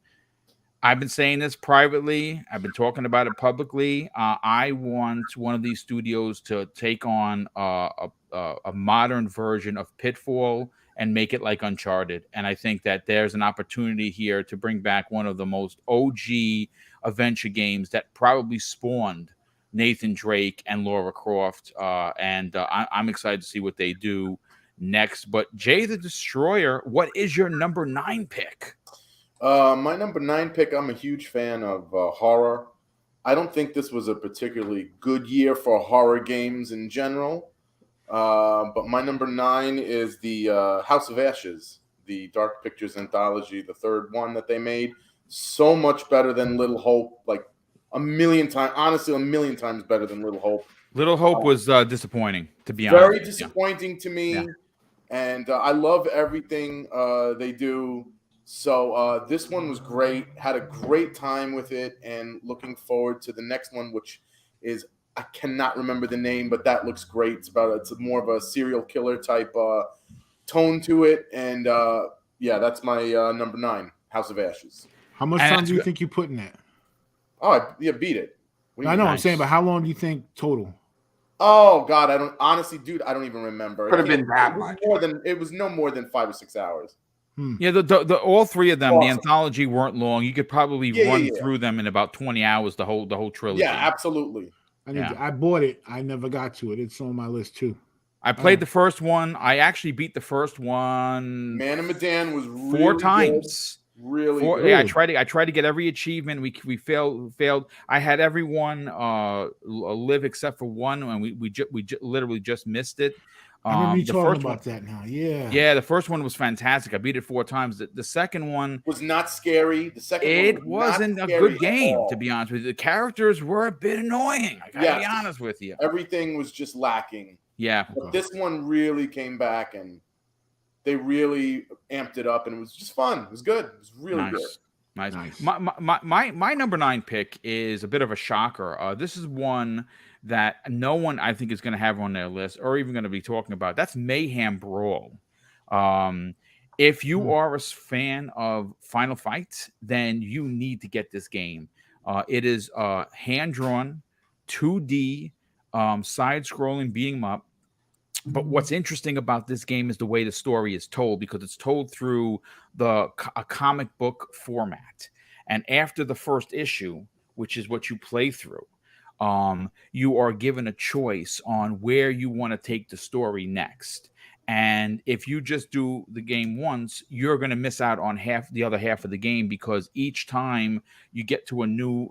I've been saying this privately. I've been talking about it publicly. I want one of these studios to take on a modern version of Pitfall and make it like Uncharted. And I think that there's an opportunity here to bring back one of the most OG adventure games that probably spawned Nathan Drake and Lara Croft. I'm excited to see what they do next. But Jay the Destroyer, what is your number 9 pick? My number 9 pick, I'm a huge fan of horror. I don't think this was a particularly good year for horror games in general. But my number 9 is the House of Ashes, the Dark Pictures anthology, the 3rd one that they made. So much better than Little Hope, like a million times, honestly, a million times better than Little Hope. Little Hope was disappointing, to be honest. Very disappointing to me. Yeah. And I love everything they do. So this one was great. Had a great time with it, and looking forward to the next one, which is, I cannot remember the name, but that looks great. It's more of a serial killer type tone to it. And yeah, that's my number 9, House of Ashes. How much time do you think you put in that? Oh, yeah, beat it. I know, I'm saying, but how long do you think total? Oh God, I don't honestly, dude. I don't even remember. Could have been that much. It was no more than 5 or 6 hours. Yeah, the all three of them, the Awesome. anthology weren't long. You could probably run through them in about 20 hours, the whole trilogy. Yeah, absolutely. I bought it. I never got to it. It's on my list too. I played the first one. I actually beat the first one. Man of Medan was really 4 times. Good. Really good. Yeah, I tried to get every achievement. We failed. I had everyone live except for one, and we literally just missed it. I remember you talking about that now. Yeah. Yeah, the first one was fantastic. I beat it 4 times. The second one was not scary. The second it one wasn't a good game, to be honest with you. The characters were a bit annoying. I gotta be honest with you. Everything was just lacking. Yeah. But this one really came back and they really amped it up, and it was just fun. It was good. It was really good. Nice. My number 9 pick is a bit of a shocker. This is one that no one I think is going to have on their list or even going to be talking about. That's Mayhem Brawl. If you are a fan of Final Fight, then you need to get this game. It is hand-drawn, 2D, side-scrolling beat 'em up. But what's interesting about this game is the way the story is told, because it's told through a comic book format. And after the first issue, which is what you play through, you are given a choice on where you want to take the story next. And if you just do the game once, you're going to miss out on the other half of the game, because each time you get to a new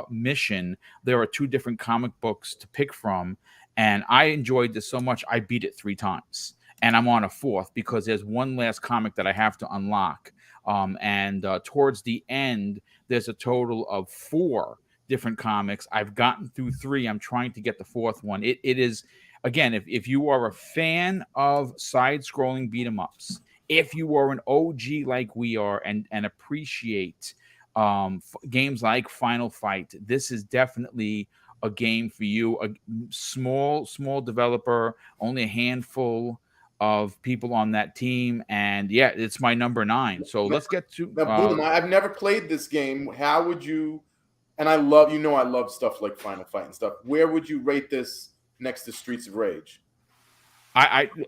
mission, there are 2 different comic books to pick from. And I enjoyed this so much, I beat it 3 times. And I'm on a 4th because there's one last comic that I have to unlock. And towards the end, there's a total of 4 different comics. I've gotten through 3. I'm trying to get the 4th one. It is, again, if you are a fan of side-scrolling beat-em-ups, if you are an OG like we are and appreciate games like Final Fight, this is definitely a game for you. A small developer, only a handful of people on that team, and yeah, it's my number 9. So let's get to Boom. I've never played this game. How would you? And I love stuff like Final Fight and stuff. Where would you rate this next to Streets of Rage? I mean,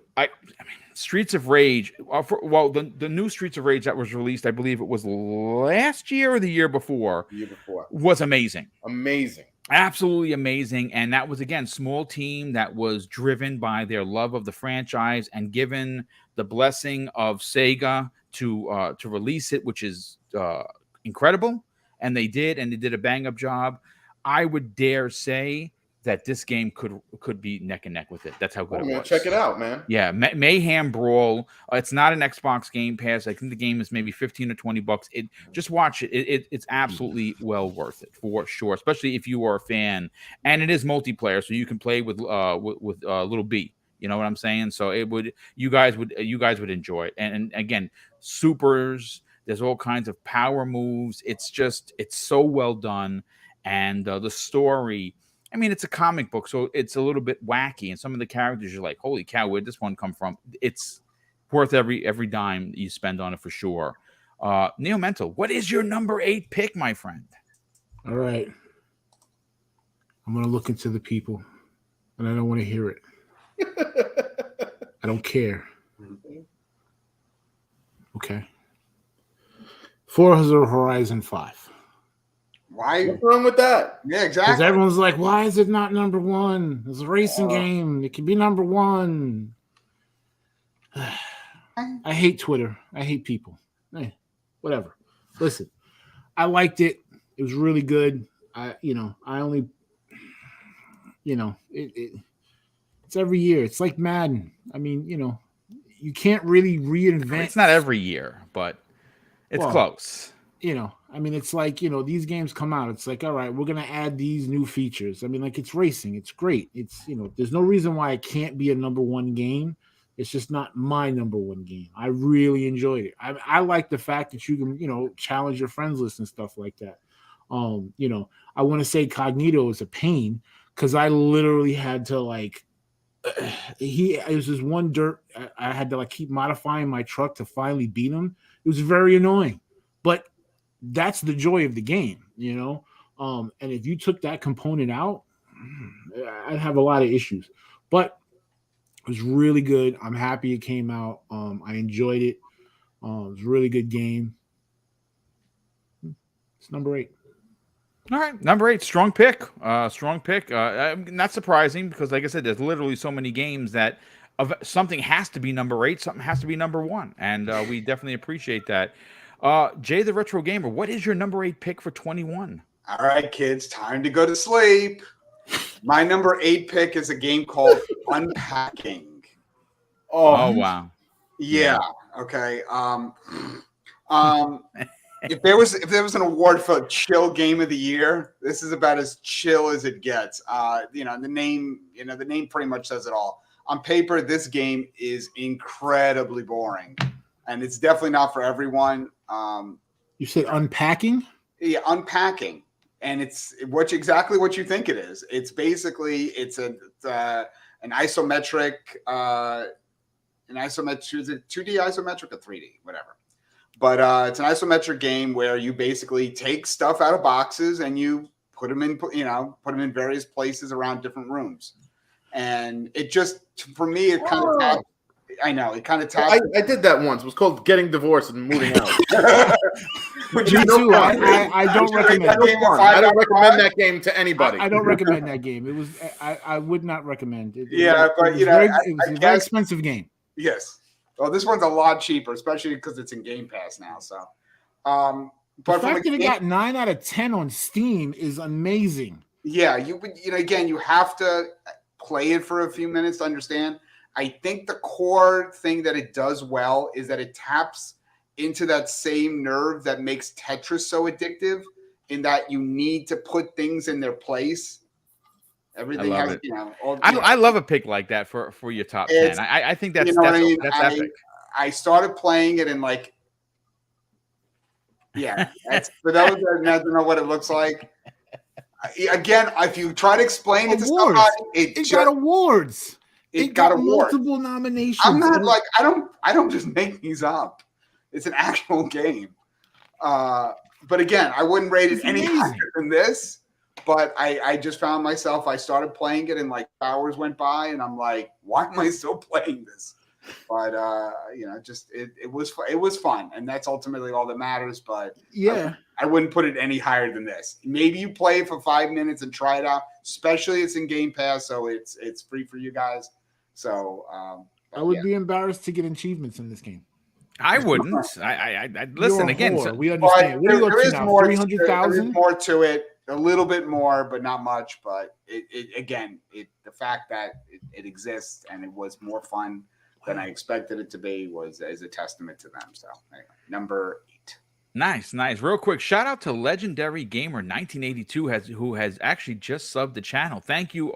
Streets of Rage. The new Streets of Rage that was released, I believe it was last year or the year before. Was amazing. Absolutely amazing. And that was, again, small team that was driven by their love of the franchise and given the blessing of Sega to release it, which is incredible. And they did a bang up job. I would dare say that this game could be neck and neck with it. That's how good it was. Check it out, man. Yeah, Mayhem Brawl. It's not an Xbox Game Pass. I think the game is maybe $15 or $20. Just watch it. It's absolutely well worth it for sure, especially if you are a fan. And it is multiplayer, so you can play with Little B. You know what I'm saying? So you guys would enjoy it. And again, supers. There's all kinds of power moves. It's so well done, and the story. I mean, it's a comic book, so it's a little bit wacky, and some of the characters you're like, "Holy cow, where'd this one come from?" It's worth every dime you spend on it for sure. Neo Mental, what is your number 8 pick, my friend? All right, I'm gonna look into the people, and I don't want to hear it. I don't care. Okay. Forza Horizon 5. Why? What's wrong with that? Yeah, exactly. Because everyone's like, why is it not number 1? It's a racing game. It can be number 1. I hate Twitter. I hate people. Whatever. Listen, I liked it. It was really good. It's every year. It's like Madden. I mean, you can't really reinvent. It's not every year, but it's close. I mean, it's like, these games come out. It's like, all right, we're going to add these new features. I mean, like, it's racing. It's great. It's, there's no reason why it can't be a number 1 game. It's just not my number 1 game. I really enjoyed it. I like the fact that you can, challenge your friends list and stuff like that. I want to say Cognito is a pain because I literally had to it was this one dirt. I had to keep modifying my truck to finally beat him. It was very annoying, but that's the joy of the game, and if you took that component out, I'd have a lot of issues, but it was really good. I'm happy it came out. I enjoyed it. It's a really good game. It's number 8. All right, number 8, strong pick. Strong pick. Not surprising because, like I said, there's literally so many games that something has to be number 8, something has to be number 1, and we definitely appreciate that. Jay the Retro Gamer, what is your number 8 pick for 21? All right, kids, time to go to sleep. My number 8 pick is a game called Unpacking. Oh wow. Yeah. Okay. If there was an award for chill game of the year, this is about as chill as it gets. The name pretty much says it all. On paper, this game is incredibly boring, and it's definitely not for everyone. You said Unpacking? Yeah, Unpacking, and it's exactly what you think it is. It's basically an isometric, is it 2D isometric or 3D, whatever. But it's an isometric game where you basically take stuff out of boxes and you put them in various places around different rooms. And it just, for me, it kind of taps. I know, it kind of taps. I did that once. It was called Getting Divorced and Moving Out. Me too. I don't recommend it. I don't recommend that game to anybody. I don't recommend that game. It was I would not recommend it. It was a very expensive game. Yes. Well, this one's a lot cheaper, especially because it's in Game Pass now. So, but the fact that it got 9 out of 10 on Steam is amazing. Yeah, again, you have to play it for a few minutes to understand. I think the core thing that it does well is that it taps into that same nerve that makes Tetris so addictive, in that you need to put things in their place. Everything I love has, it. I love a pick like that for your top 10. I think that's that's epic. I started playing it and for those that don't know what it looks like. Again, if you try to explain it to somebody, it got awards. It got awards. Multiple nominations. I'm not I don't just make these up. It's an actual game. But again, I wouldn't rate it any higher than this. But I just found myself, I started playing it and hours went by and I'm like, why am I still playing this? But it was fun, and that's ultimately all that matters. But yeah, I wouldn't put it any higher than this. Maybe you play it for 5 minutes and try it out. Especially it's in Game Pass, so it's free for you guys. So I would be embarrassed to get achievements in this game. I wouldn't. I listen again. So, we understand. What are you up to now? 300,000. There's more to it. A little bit more, but not much. But the fact that it exists and it was more fun than I expected it to be is a testament to them. So anyway, number 8. Nice. Real quick, shout out to Legendary Gamer 1982 who has actually just subbed the channel. Thank you,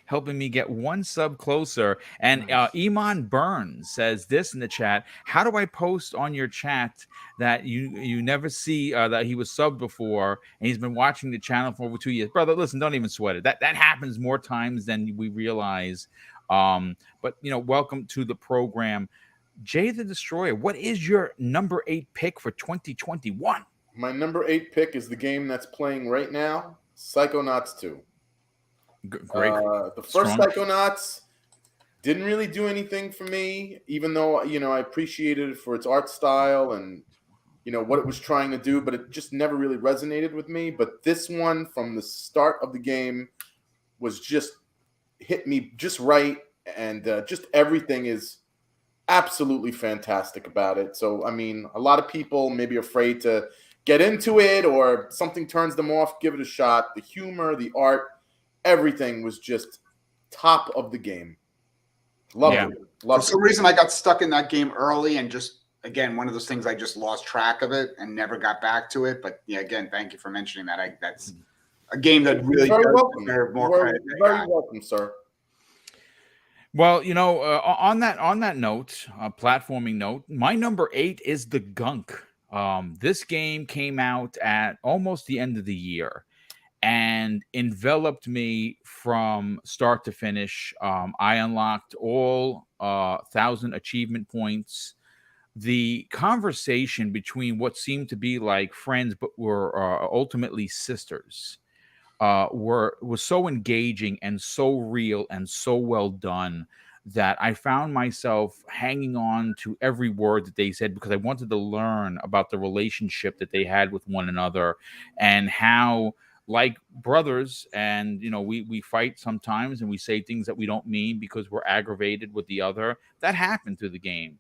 helping me get one sub closer. And Iman Burns says this in the chat: how do I post on your chat that you never see that he was subbed before and he's been watching the channel for over 2 years? Brother, listen, don't even sweat it. That happens more times than we realize. But welcome to the program. Jay the Destroyer, what is your number 8 pick for 2021? My number 8 pick is the game that's playing right now, Psychonauts 2. Great. The first Psychonauts didn't really do anything for me, even though I appreciated it for its art style and what it was trying to do, but it just never really resonated with me. But this one, from the start of the game, was just hit me just right, and just everything is absolutely fantastic about it. So, I mean, a lot of people may be afraid to get into it or something turns them off. Give it a shot. The humor, the art, everything was just top of the game. Loved it. For some reason, I got stuck in that game early and just, again, one of those things, I just lost track of it and never got back to it. But yeah, again, thank you for mentioning that. That's a game that really very does welcome. deserve more credit. Very welcome, sir. Well, on that note, platforming note, my number 8 is The Gunk. This game came out at almost the end of the year and enveloped me from start to finish. I unlocked all 1,000 achievement points. The conversation between what seemed to be like friends but were ultimately sisters was so engaging and so real and so well done that I found myself hanging on to every word that they said because I wanted to learn about the relationship that they had with one another and how, like brothers, and we fight sometimes and we say things that we don't mean because we're aggravated with the other. That happened through the game.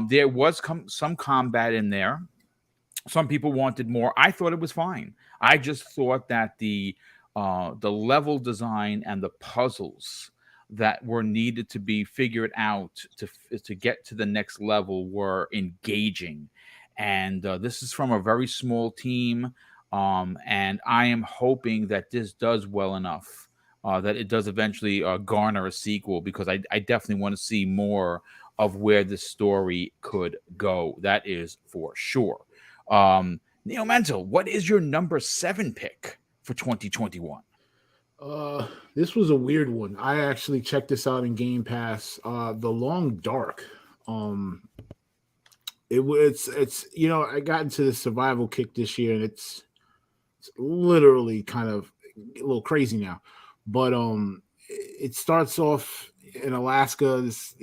There was some combat in there. Some people wanted more. I thought it was fine. I just thought that the level design and the puzzles that were needed to be figured out to get to the next level were engaging. And this is from a very small team, and I am hoping that this does well enough that it does eventually garner a sequel, because I definitely want to see more of where this story could go. That is for sure. Neo Mental, what is your number 7 pick for 2021? This was a weird one. I actually checked this out in Game Pass. The Long Dark. It's I got into the survival kick this year, and it's literally kind of a little crazy now. But it starts off in Alaska. This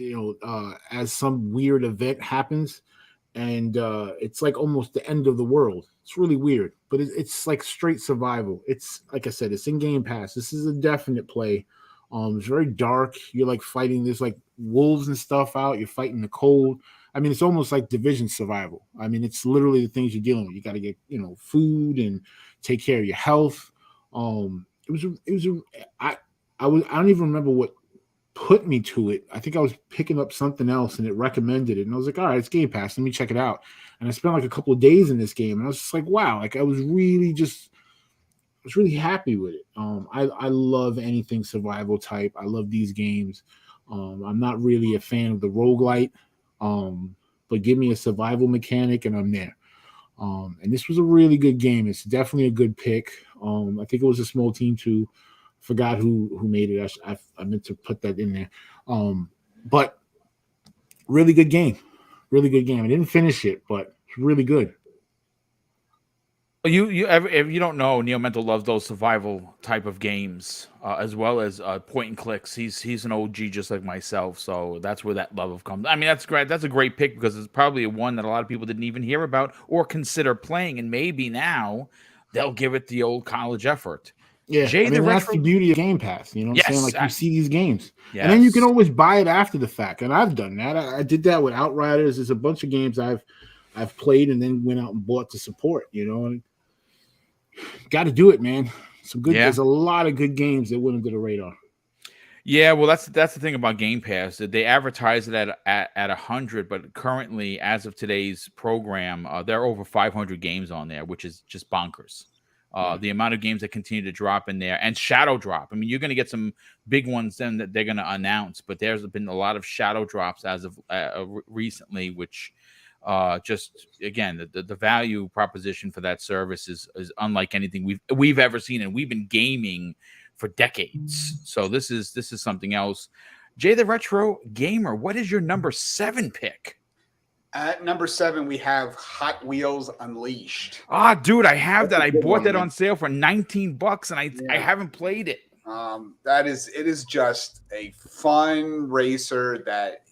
as some weird event happens, and it's like almost the end of the world. It's really weird, but it's like straight survival. It's like I said, it's in Game Pass. This is a definite play. It's very dark. You're like fighting. There's like wolves and stuff out. You're fighting the cold. I mean, it's almost like Division survival. I mean, it's literally the things you're dealing with. You got to get food and take care of your health. I don't even remember what put me to it. I think I was picking up something else and it recommended it, and I was like, all right, it's Game Pass, let me check it out. And I spent like a couple of days in this game, and I was just like, wow, like I was really happy with it. I love anything survival type. I love these games. I'm not really a fan of the roguelite, but give me a survival mechanic and I'm there. And this was a really good game. It's definitely a good pick. I think it was a small team too. Forgot who made it. I meant to put that in there. But really good game. Really good game. I didn't finish it, but it's really good. If you don't know, Neo Mental loves those survival type of games, as well as point and clicks. He's an OG just like myself, so that's where that love comes. I mean, that's great. That's a great pick because it's probably one that a lot of people didn't even hear about or consider playing, and maybe now they'll give it the old college effort. Yeah, Jay, the that's Retro. the beauty of Game Pass. You know what I'm saying? Yes, Like you see these games, yes. and then you can always buy it after the fact. And I've done that. I did that with Outriders. There's a bunch of games I've played and then went out and bought to support. And got to do it, man. There's a lot of good games that went under the radar. Yeah, well, that's the thing about Game Pass. They advertise it at 100, but currently, as of today's program, there are over 500 games on there, which is just bonkers. The amount of games that continue to drop in there and shadow drop. I mean, you're going to get some big ones then that they're going to announce, but there's been a lot of shadow drops as of recently, which just again the value proposition for that service is unlike anything we've ever seen, and we've been gaming for decades. So this is something else. Jay the Retro Gamer, what is your number 7 pick? At number 7, we have Hot Wheels Unleashed. Ah, dude, I have that. I bought that on sale for $19, and I haven't played it. It is just a fun racer that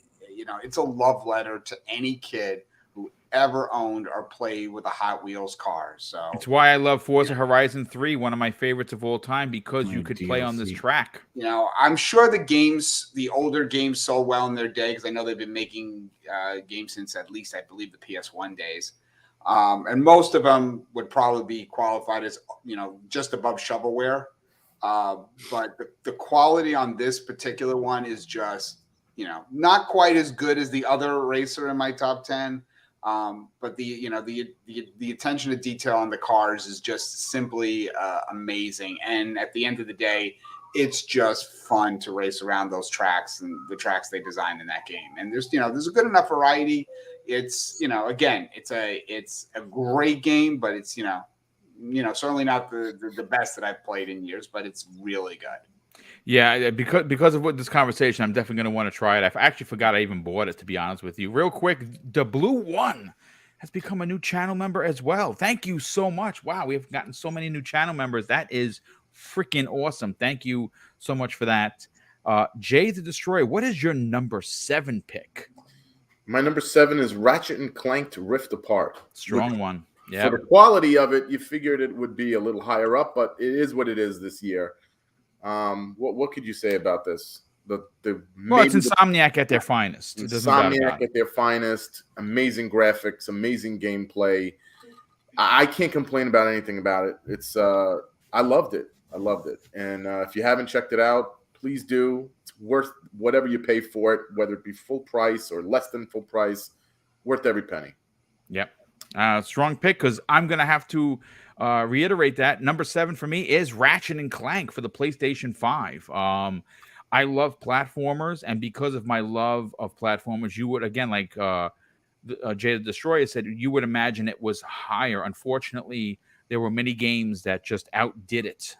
it's a love letter to any kid who ever owned or played with a Hot Wheels car. So it's why I love Forza Horizon 3, one of my favorites of all time, because you could play on this track. I'm sure the older games sold well in their day, because I know they've been making games since at least, I believe, the PS1 days. And most of them would probably be qualified as, just above shovelware. But the quality on this particular one is just, not quite as good as the other racer in my top 10. But the attention to detail on the cars is just simply amazing. And at the end of the day, it's just fun to race around those tracks and the tracks they designed in that game. And there's a good enough variety. It's, again, it's a great game, but it's, certainly not the best that I've played in years, but it's really good. Yeah, because of what this conversation, I'm definitely going to want to try it. I actually forgot I even bought it, to be honest with you. Real quick, the Blue One has become a new channel member as well. Thank you so much. Wow, we have gotten so many new channel members. That is freaking awesome. Thank you so much for that. Jay the Destroyer, what is your number 7 pick? My number 7 is Ratchet and Clank Rift Apart. Strong one. For Yeah. the quality of it, you figured it would be a little higher up, but it is what it is this year. What could you say about this? Well, it's Insomniac at their finest. Insomniac at their finest. Amazing graphics, amazing gameplay. I can't complain about anything about it. It's I loved it. And if you haven't checked it out, please do. It's worth whatever you pay for it, whether it be full price or less than full price. Worth every penny. Yep. Strong pick, because I'm going to have to reiterate that. Number 7 for me is Ratchet and Clank for the PlayStation 5. I love platformers, and because of my love of platformers, you would, again, like Jay the Destroyer said, you would imagine it was higher. Unfortunately, there were many games that just outdid it.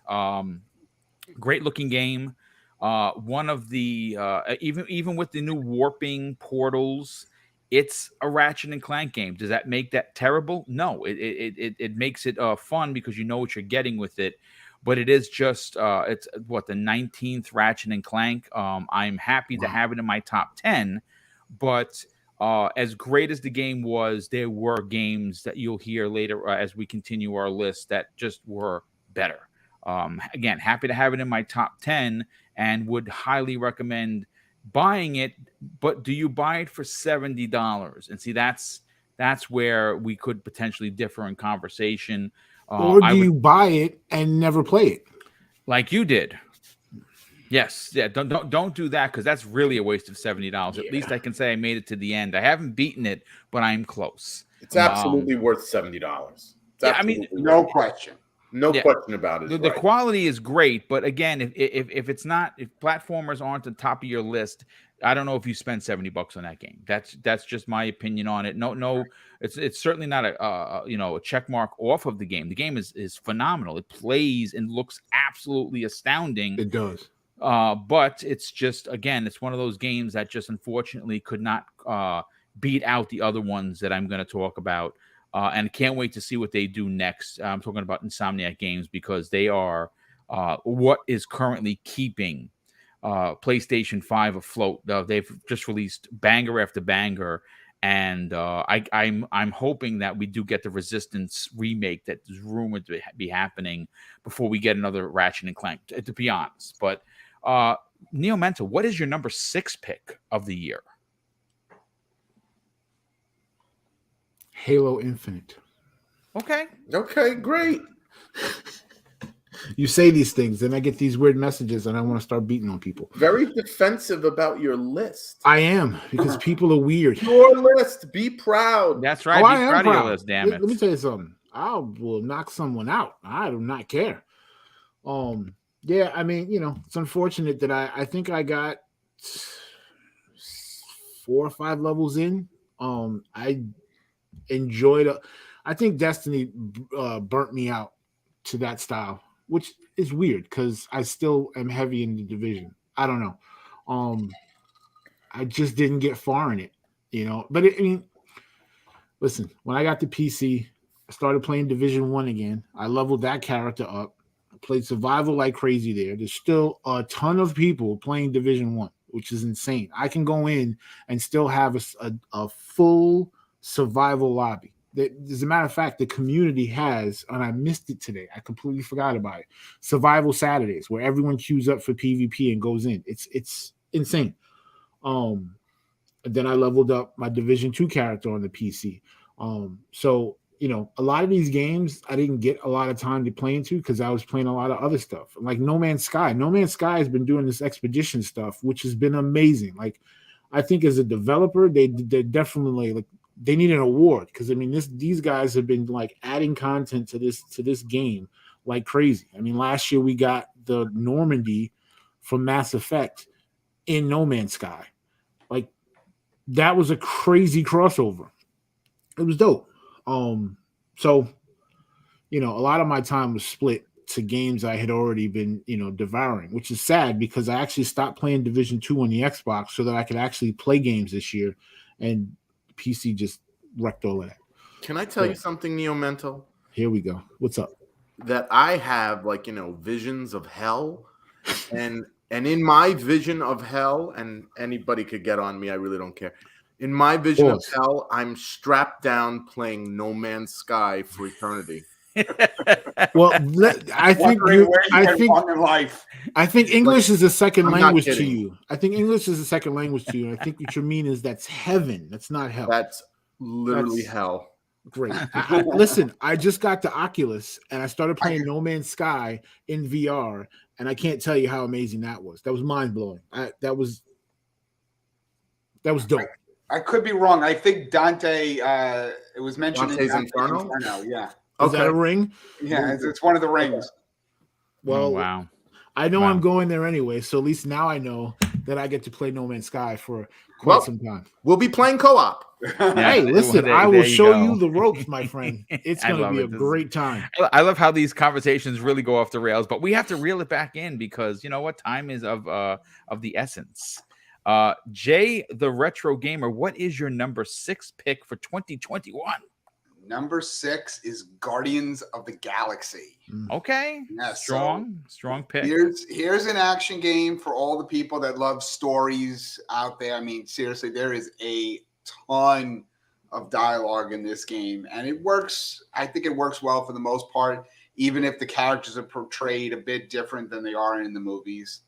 Great looking game. One of the even with the new warping portals, it's a Ratchet and Clank game. Does that make that terrible? No, it makes it fun because you know what you're getting with it. But it is just it's what, the 19th Ratchet and Clank. I'm happy to have it in my top 10, but as great as the game was, there were games that you'll hear later as we continue our list that just were better. Again, happy to have it in my top 10 and would highly recommend buying it. But do you buy it for $70? And see, that's where we could potentially differ in conversation. Or do you buy it and never play it, like you did? Yes, yeah. Don't do that, because that's really a waste of $70. Yeah. At least I can say I made it to the end. I haven't beaten it, but I'm close. It's absolutely worth $70. Yeah, I mean, no question. No question about it. The quality is great, but again, if it's not, if platformers aren't the top of your list, I don't know if you spend $70 on that game. That's just my opinion on it. No, it's certainly not a check mark off of the game. The game is phenomenal. It plays and looks absolutely astounding. It does. But it's just, again, it's one of those games that just unfortunately could not beat out the other ones that I'm going to talk about. And can't wait to see what they do next. I'm talking about Insomniac Games, because they are what is currently keeping PlayStation 5 afloat. They've just released banger after banger, and I'm hoping that we do get the Resistance remake that is rumored to be happening before we get another Ratchet and Clank, to be honest. But Neo Mental, what is your number 6 pick of the year? Halo Infinite. Okay, great. You say these things, and I get these weird messages, and I want to start beating on people. Very defensive about your list. I am, because people are weird. Your list. Be proud. That's right. Be proud of your list, damn it. Let me tell you something. I will knock someone out. I do not care. Yeah, I mean, it's unfortunate that I think I got 4 or 5 levels in. I enjoyed it. I think Destiny burnt me out to that style, which is weird because I still am heavy in the Division. I don't know. I just didn't get far in it, But listen, when I got the PC, I started playing Division 1 again. I leveled that character up. I played survival like crazy there. There's still a ton of people playing Division 1, which is insane. I can go in and still have a full survival lobby. As a matter of fact, the community has, and I missed it today, I completely forgot about it, Survival Saturdays, where everyone queues up for PvP and goes in. It's insane. Then I leveled up my Division 2 character on the PC. So, a lot of these games I didn't get a lot of time to play into because I was playing a lot of other stuff. Like No Man's Sky. No Man's Sky has been doing this expedition stuff, which has been amazing. Like, I think as a developer, they're definitely like, they need an award, because these guys have been like adding content to this game like crazy. Last year we got the Normandy from Mass Effect in No Man's Sky. Like, that was a crazy crossover. It was dope. So a lot of my time was split to games I had already been devouring, which is sad because I actually stopped playing Division 2 on the Xbox so that I could actually play games this year, and PC just wrecked all of that. Can I tell you something, Neo Mental? Here we go. What's up? That I have visions of hell, and And in my vision of hell, and anybody could get on me, I really don't care. In my vision of hell, I'm strapped down playing No Man's Sky for eternity. Well, I think Wondering where you went wrong in life. I think English is a second I'm not language to kidding. you. I think English is a second language to you. And I think what you mean is that's heaven. That's not hell. That's literally hell. Great. Listen, I just got the Oculus and I started playing No Man's Sky in VR, and I can't tell you how amazing that was. That was mind blowing. That was dope. I could be wrong. I think Dante. It was mentioned Dante's in Inferno. Yeah. Is that a ring? Yeah, it's one of the rings. Well, wow. I know I'm going there anyway, so at least now I know that I get to play No Man's Sky for quite some time. We'll be playing co-op. Hey, listen, I will show you the ropes, my friend. It's going to be a great time. I love how these conversations really go off the rails, but we have to reel it back in because you know what? Time is of the essence. Jay, the retro gamer, what is your number 6 pick for 2021? Number 6 is Guardians of the Galaxy. Okay. Yeah, strong pick. Here's an action game for all the people that love stories out there. I mean, seriously, there is a ton of dialogue in this game, and it works. I think it works well for the most part, even if the characters are portrayed a bit different than they are in the movies.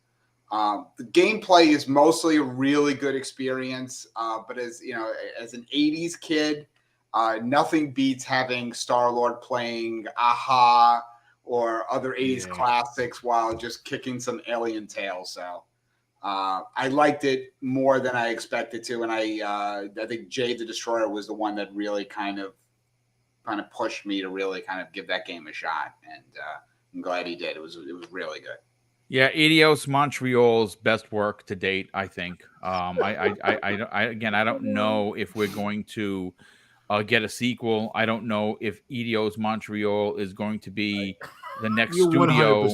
The gameplay is mostly a really good experience, but as you know, as an 80s kid, nothing beats having Star-Lord playing Aha or other 80s classics while just kicking some alien tail. So I liked it more than I expected to, and I think Jay the Destroyer was the one that really kind of pushed me to really kind of give that game a shot, and I'm glad he did. It was really good. Yeah, Eidos Montreal's best work to date, I think. I don't know if we're going to get a sequel. I don't know if Eidos Montreal is going to be the next studio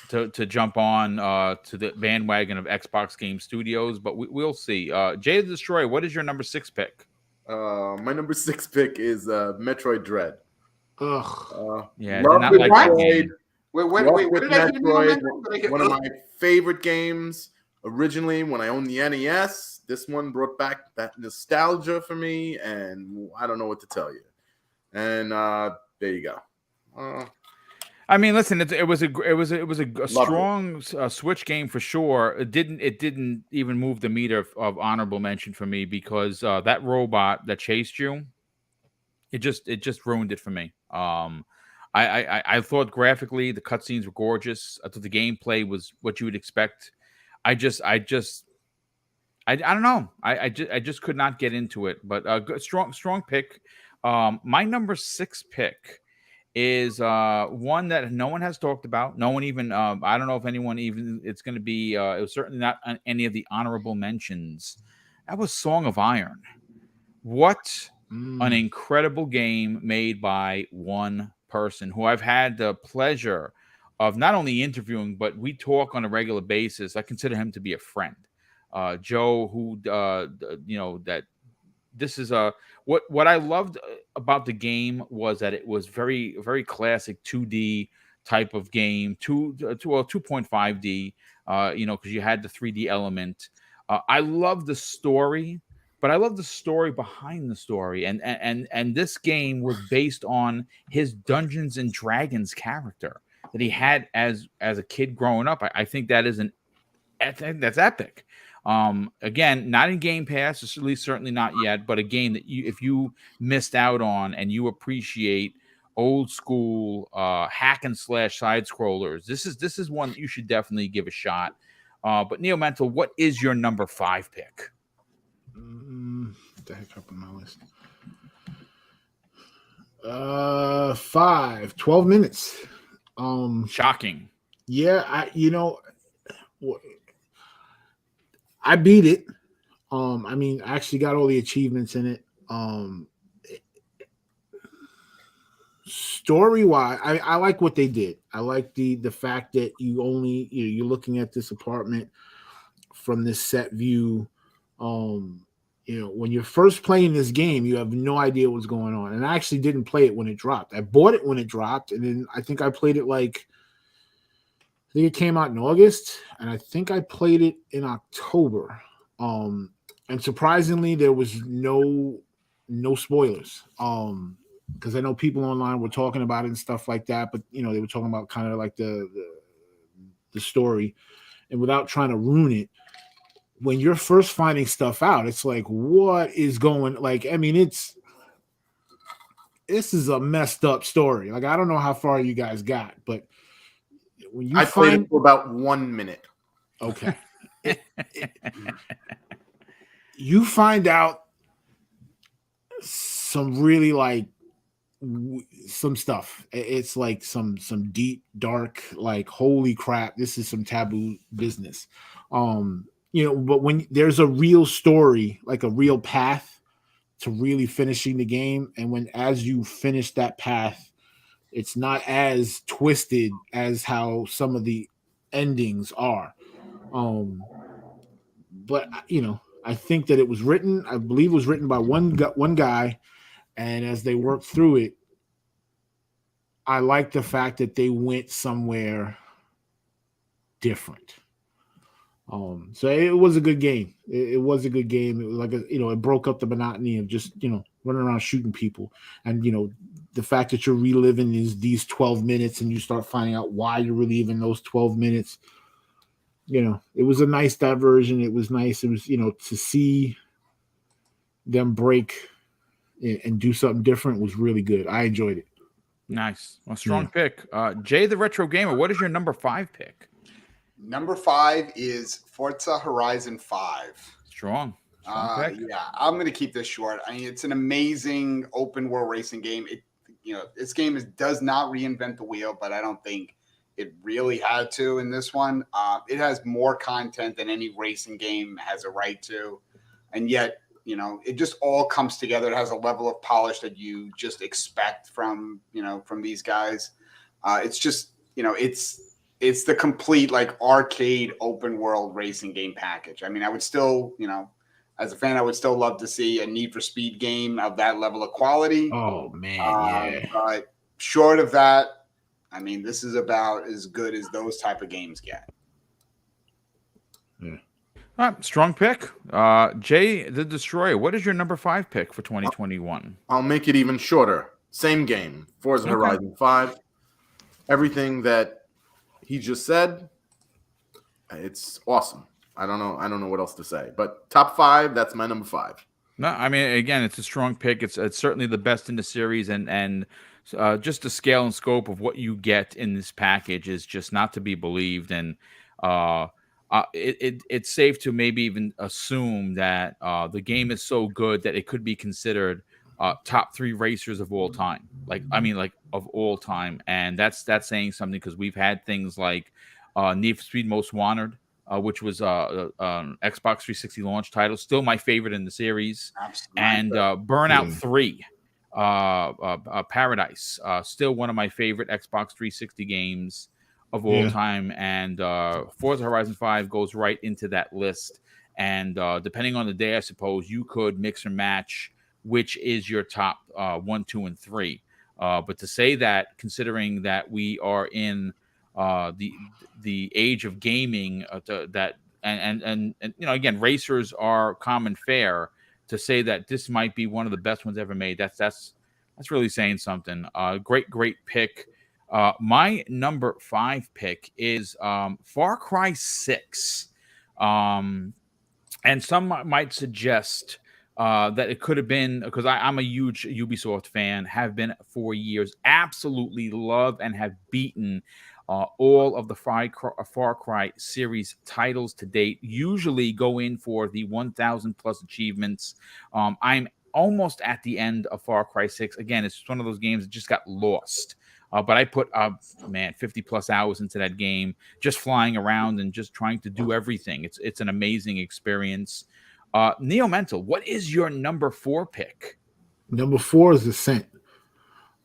to jump on to the bandwagon of Xbox Game Studios, but we'll see. Jay the Destroyer, what is your number 6 pick? My number 6 pick is Metroid Dread. Yeah, did not like that game. Wait, what did I give you? One of my favorite games originally when I owned the NES. This one brought back that nostalgia for me, and I don't know what to tell you. And there you go. I mean, listen, it was a strong Switch game for sure. It didn't even move the meter of honorable mention for me because that robot that chased you, it just ruined it for me. I thought graphically the cutscenes were gorgeous. I thought the gameplay was what you would expect. I don't know. I just could not get into it. But strong pick. My number 6 pick is one that no one has talked about. No one even. I don't know if anyone even. It's going to be. It was certainly not on any of the honorable mentions. That was Song of Iron. What an incredible game made by one person who I've had the pleasure of not only interviewing, but we talk on a regular basis. I consider him to be a friend. Joe, who that this is what I loved about the game was that it was very, very classic 2D type of game, 2.5D, because you had the 3D element. I love the story, but I love the story behind the story. And this game was based on his Dungeons and Dragons character that he had as a kid growing up. I think that's epic. Again, not in Game Pass, at least certainly not yet, but a game that if you missed out on and you appreciate old school hack and slash side scrollers, this is one that you should definitely give a shot. But Neo Mental, what is your number 5 pick? What the heck up on my list? 12 minutes. Shocking. Yeah, I beat it. I mean, I actually got all the achievements in it. Story-wise, I like what they did. I like the fact that you're looking at this apartment from this set view. When you're first playing this game, you have no idea what's going on. And I actually didn't play it when it dropped. I bought it when it dropped, and then I think I played it like I think it came out in August, and I think I played it in October. And surprisingly, there was no spoilers. Because I know people online were talking about it and stuff like that, but you know, they were talking about kind of like the story, and without trying to ruin it. When you're first finding stuff out, it's like, what is going? Like, I mean, this is a messed up story. Like, I don't know how far you guys got, but when you played it for about 1 minute. Okay. You find out some really like some stuff. It's like some deep, dark, like, holy crap, this is some taboo business. You know, but when there's a real story, like a real path to really finishing the game, and when as you finish that path, it's not as twisted as how some of the endings are. But you know, I think that it was written. I believe it was written by one guy, and as they worked through it, I like the fact that they went somewhere different. So it was a good game. It was a good game. It was like it broke up the monotony of just running around shooting people, and the fact that you're reliving these 12 minutes, and you start finding out why you're reliving those 12 minutes. It was a nice diversion. It was nice. It was, to see them break and do something different was really good. I enjoyed it. Nice. Well, strong pick. Jay the Retro Gamer, what is your number 5 pick? Number 5 is Forza Horizon 5. Strong pick. Yeah, I'm going to keep this short. I mean, it's an amazing open world racing game. This game does not reinvent the wheel, but I don't think it really had to in this one. It has more content than any racing game has a right to. And yet, it just all comes together. It has a level of polish that you just expect from these guys. It's just, it's the complete like arcade open world racing game package. I mean, I would still, as a fan, I would still love to see a Need for Speed game of that level of quality. Oh man, yeah. But short of that, I mean, this is about as good as those type of games get. Yeah. All right, strong pick. Jay the Destroyer, what is your number 5 pick for 2021? I'll make it even shorter. Same game, Forza Horizon 5. Everything that he just said, it's awesome. I don't know what else to say. But top 5, that's my number 5. No, I mean, again, it's a strong pick. It's certainly the best in the series, and just the scale and scope of what you get in this package is just not to be believed. And it's safe to maybe even assume that the game is so good that it could be considered top 3 racers of all time. Like of all time, and that's saying something, because we've had things like Need for Speed Most Wanted, which was Xbox 360 launch title, still my favorite in the series. Absolutely. And Burnout 3, Paradise, still one of my favorite Xbox 360 games of all time. And Forza Horizon 5 goes right into that list. And depending on the day, I suppose you could mix and match which is your top 1, 2, and 3. But to say that, considering that we are in the age of gaming, and again, racers are common fare, to say that this might be one of the best ones ever made, that's really saying something. Great pick. My number 5 pick is Far Cry 6. And some might suggest that it could have been, because I'm a huge Ubisoft fan, have been for years, absolutely love and have beaten all of the Far Cry series titles to date, usually go in for the 1,000 plus achievements. I'm almost at the end of Far Cry 6. Again, it's one of those games that just got lost. But I put, 50 plus hours into that game, just flying around and just trying to do everything. It's an amazing experience. Neo Mental, what is your number 4 pick? Number 4 is Ascent.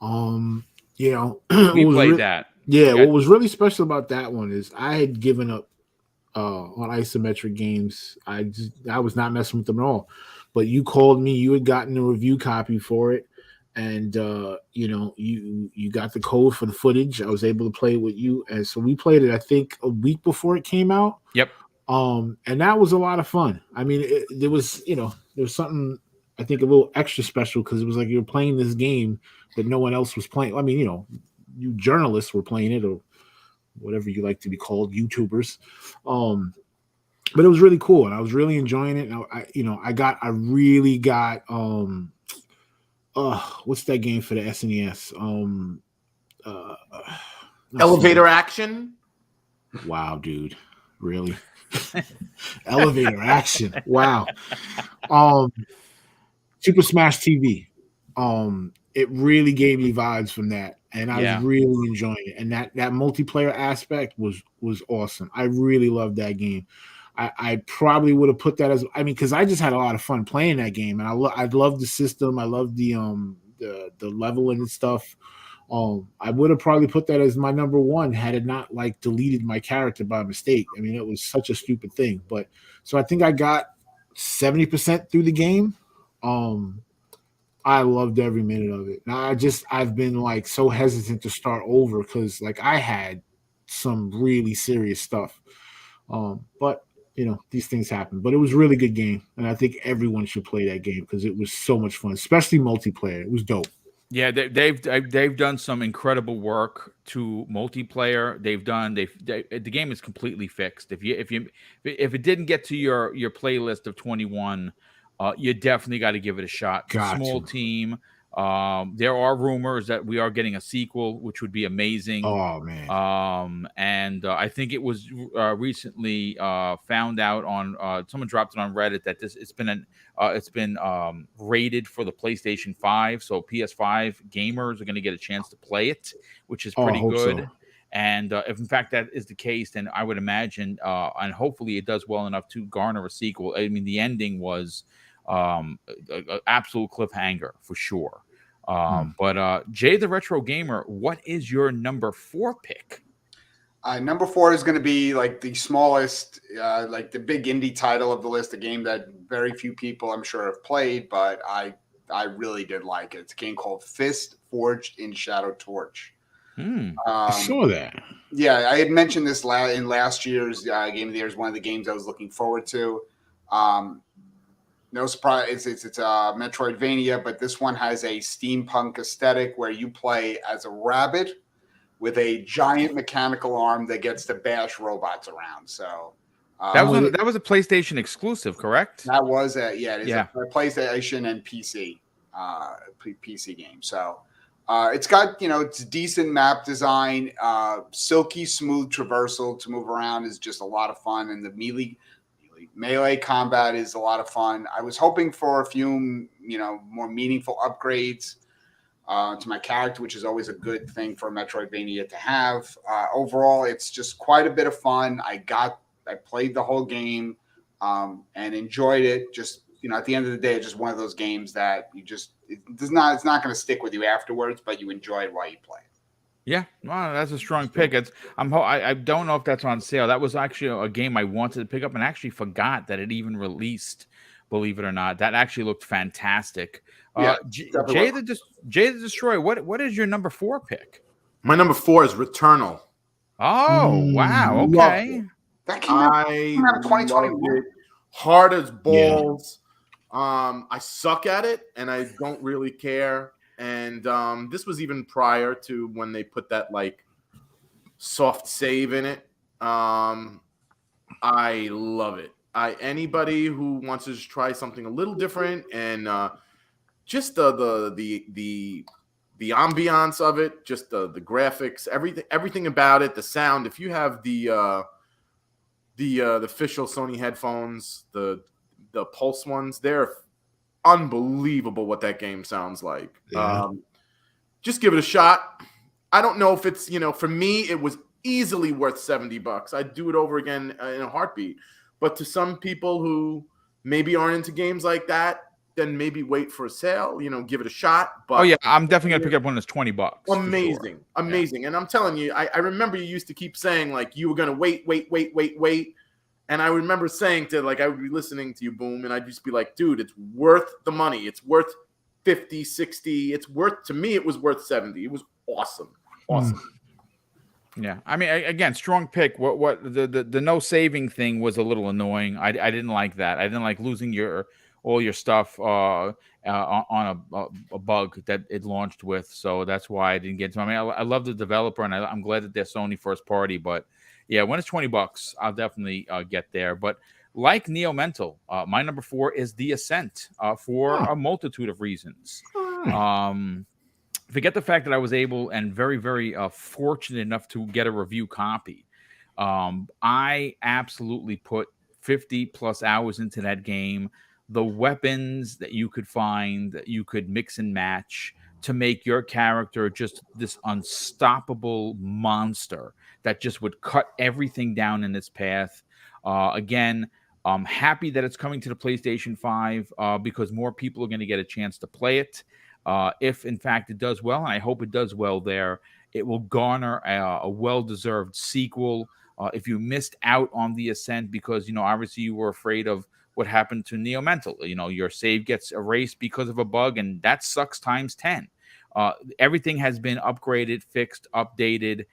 We played that. Yeah, what was really special about that one is I had given up on isometric games. I was not messing with them at all. But you called me, you had gotten a review copy for it, and you know, you got the code for the footage. I was able to play with you, and so we played it, I think, a week before it came out. Yep. And that was a lot of fun. I mean, there was, you know, there was something, I think, a little extra special because it was like you were playing this game that no one else was playing. I mean, you know, you journalists were playing it, or whatever you like to be called, YouTubers. But it was really cool, and I was really enjoying it. And I really got what's that game for the SNES? Uh, Elevator Action. Wow, dude, really? Elevator Action. Wow. Super Smash TV. It really gave me vibes from that, and I was really enjoying it. And that multiplayer aspect was awesome. I really loved that game. I probably would have put that as, I mean, because I just had a lot of fun playing that game, and I love the system. I love the leveling and stuff. I would have probably put that as my number one had it not like deleted my character by mistake. I mean, it was such a stupid thing. But so I think I got 70% through the game. I loved every minute of it. Now I've been like so hesitant to start over because like I had some really serious stuff. But you know, these things happen. But it was a really good game, and I think everyone should play that game because it was so much fun, especially multiplayer. It was dope. Yeah, they've done some incredible work to multiplayer. The game is completely fixed. If it didn't get to your playlist of 21, you definitely got to give it a shot. It's a small team. There are rumors that we are getting a sequel, which would be amazing. Oh man! And I think it was recently found out on someone dropped it on Reddit that it's been rated for the PlayStation 5, so PS5 gamers are going to get a chance to play it, which is pretty good. So. And if in fact that is the case, then I would imagine, and hopefully it does well enough to garner a sequel. I mean, the ending was an absolute cliffhanger for sure. But Jay the Retro Gamer, what is your number 4 pick? Number 4 is going to be like the smallest, like the big indie title of the list, a game that very few people I'm sure have played, but I really did like it. It's a game called Fist Forged in Shadow Torch. I saw that. Yeah, I had mentioned this in last year's Game of the Year is one of the games I was looking forward to. No surprise, it's a Metroidvania, but this one has a steampunk aesthetic where you play as a rabbit with a giant mechanical arm that gets to bash robots around. So that was a PlayStation exclusive, correct? That was a PlayStation and PC PC game. So it's got, you know, it's decent map design, silky smooth traversal to move around is just a lot of fun, and the melee combat is a lot of fun. I was hoping for a few, you know, more meaningful upgrades to my character, which is always a good thing for a Metroidvania to have. Overall, it's just quite a bit of fun. I played the whole game and enjoyed it. Just, you know, at the end of the day, it's just one of those games that it's not going to stick with you afterwards, but you enjoy it while you play it. Yeah, well, that's a strong pick. I don't know if that's on sale. That was actually a game I wanted to pick up and actually forgot that it even released. Believe it or not, that actually looked fantastic. Yeah, Jay the Destroyer. What is your number 4 pick? My number 4 is Returnal. Oh wow! Okay, that came out in 2021. Hard as balls. Yeah. I suck at it, and I don't really care. And this was even prior to when they put that like soft save in it. I love it. Anybody who wants to just try something a little different and just the ambiance of it, just the graphics, everything about it, the sound. If you have the official Sony headphones, the Pulse ones, they're unbelievable what that game sounds like. Yeah. Just give it a shot. I don't know if it's, you know, for me, it was easily worth $70. I'd do it over again in a heartbeat. But to some people who maybe aren't into games like that, then maybe wait for a sale, you know, give it a shot. But yeah, I'm definitely going to pick up one that's $20. Amazing. Sure. Amazing. Yeah. And I'm telling you, I remember you used to keep saying like you were going to wait. And I remember saying to, like, I would be listening to you, Boom, and I'd just be like, dude, it's worth the money. It's worth 50, 60. It's worth, to me, it was worth 70. It was awesome. Awesome. Yeah, I mean, again, strong pick. What the no saving thing was a little annoying. I didn't like that. I didn't like losing all your stuff on a bug that it launched with. So that's why I didn't get to. I mean, I love the developer, and I'm glad that they're Sony first party. But yeah, when it's $20, I'll definitely get there. But like Neo Mental, my number 4 is The Ascent for a multitude of reasons. Forget the fact that I was able and very, very fortunate enough to get a review copy. I absolutely put 50 plus hours into that game. The weapons that you could find, that you could mix and match to make your character just this unstoppable monster that just would cut everything down in its path. Again, I'm happy that it's coming to the PlayStation 5 because more people are going to get a chance to play it. If in fact it does well, and I hope it does well there, it will garner a well-deserved sequel. If you missed out on The Ascent because, obviously you were afraid of what happened to Neo Mental, your save gets erased because of a bug, and that sucks times 10. Everything has been upgraded, fixed, updated.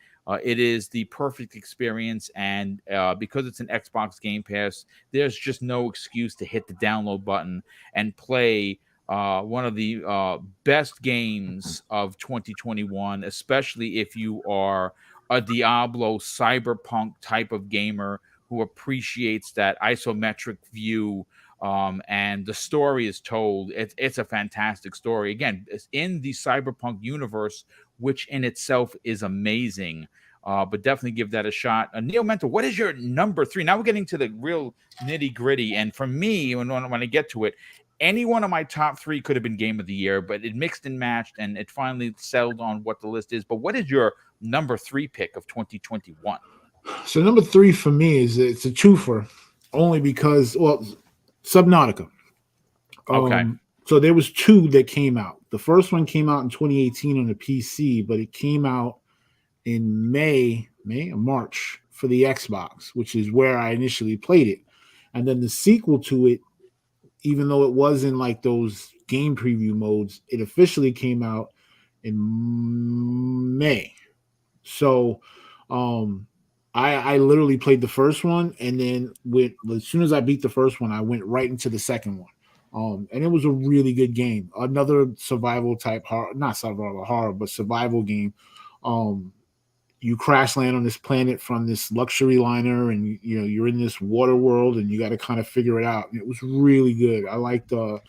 It is the perfect experience, and because it's an Xbox Game Pass, there's just no excuse to hit the download button and play one of the best games of 2021, especially if you are a Diablo cyberpunk type of gamer who appreciates that isometric view. And the story is told. It's a fantastic story. Again, it's in the cyberpunk universe, which in itself is amazing. But definitely give that a shot. Neo Mental, what is your number 3? Now we're getting to the real nitty gritty. And for me, when I get to it, any one of my top 3 could have been game of the year, but it mixed and matched, and it finally settled on what the list is. But what is your number 3 pick of 2021? So number 3 for me it's a twofer, only because Subnautica. Okay. So there was 2 that came out. The first one came out in 2018 on the PC, but it came out in May or March for the Xbox, which is where I initially played it. And then the sequel to it, even though it was in like those game preview modes, it officially came out in May. So I literally played the first one, and then as soon as I beat the first one, I went right into the second one. And it was a really good game. Another survival type horror, not survival horror, but survival game. You crash land on this planet from this luxury liner, and you're in this water world, and you got to kind of figure it out. And it was really good. I liked the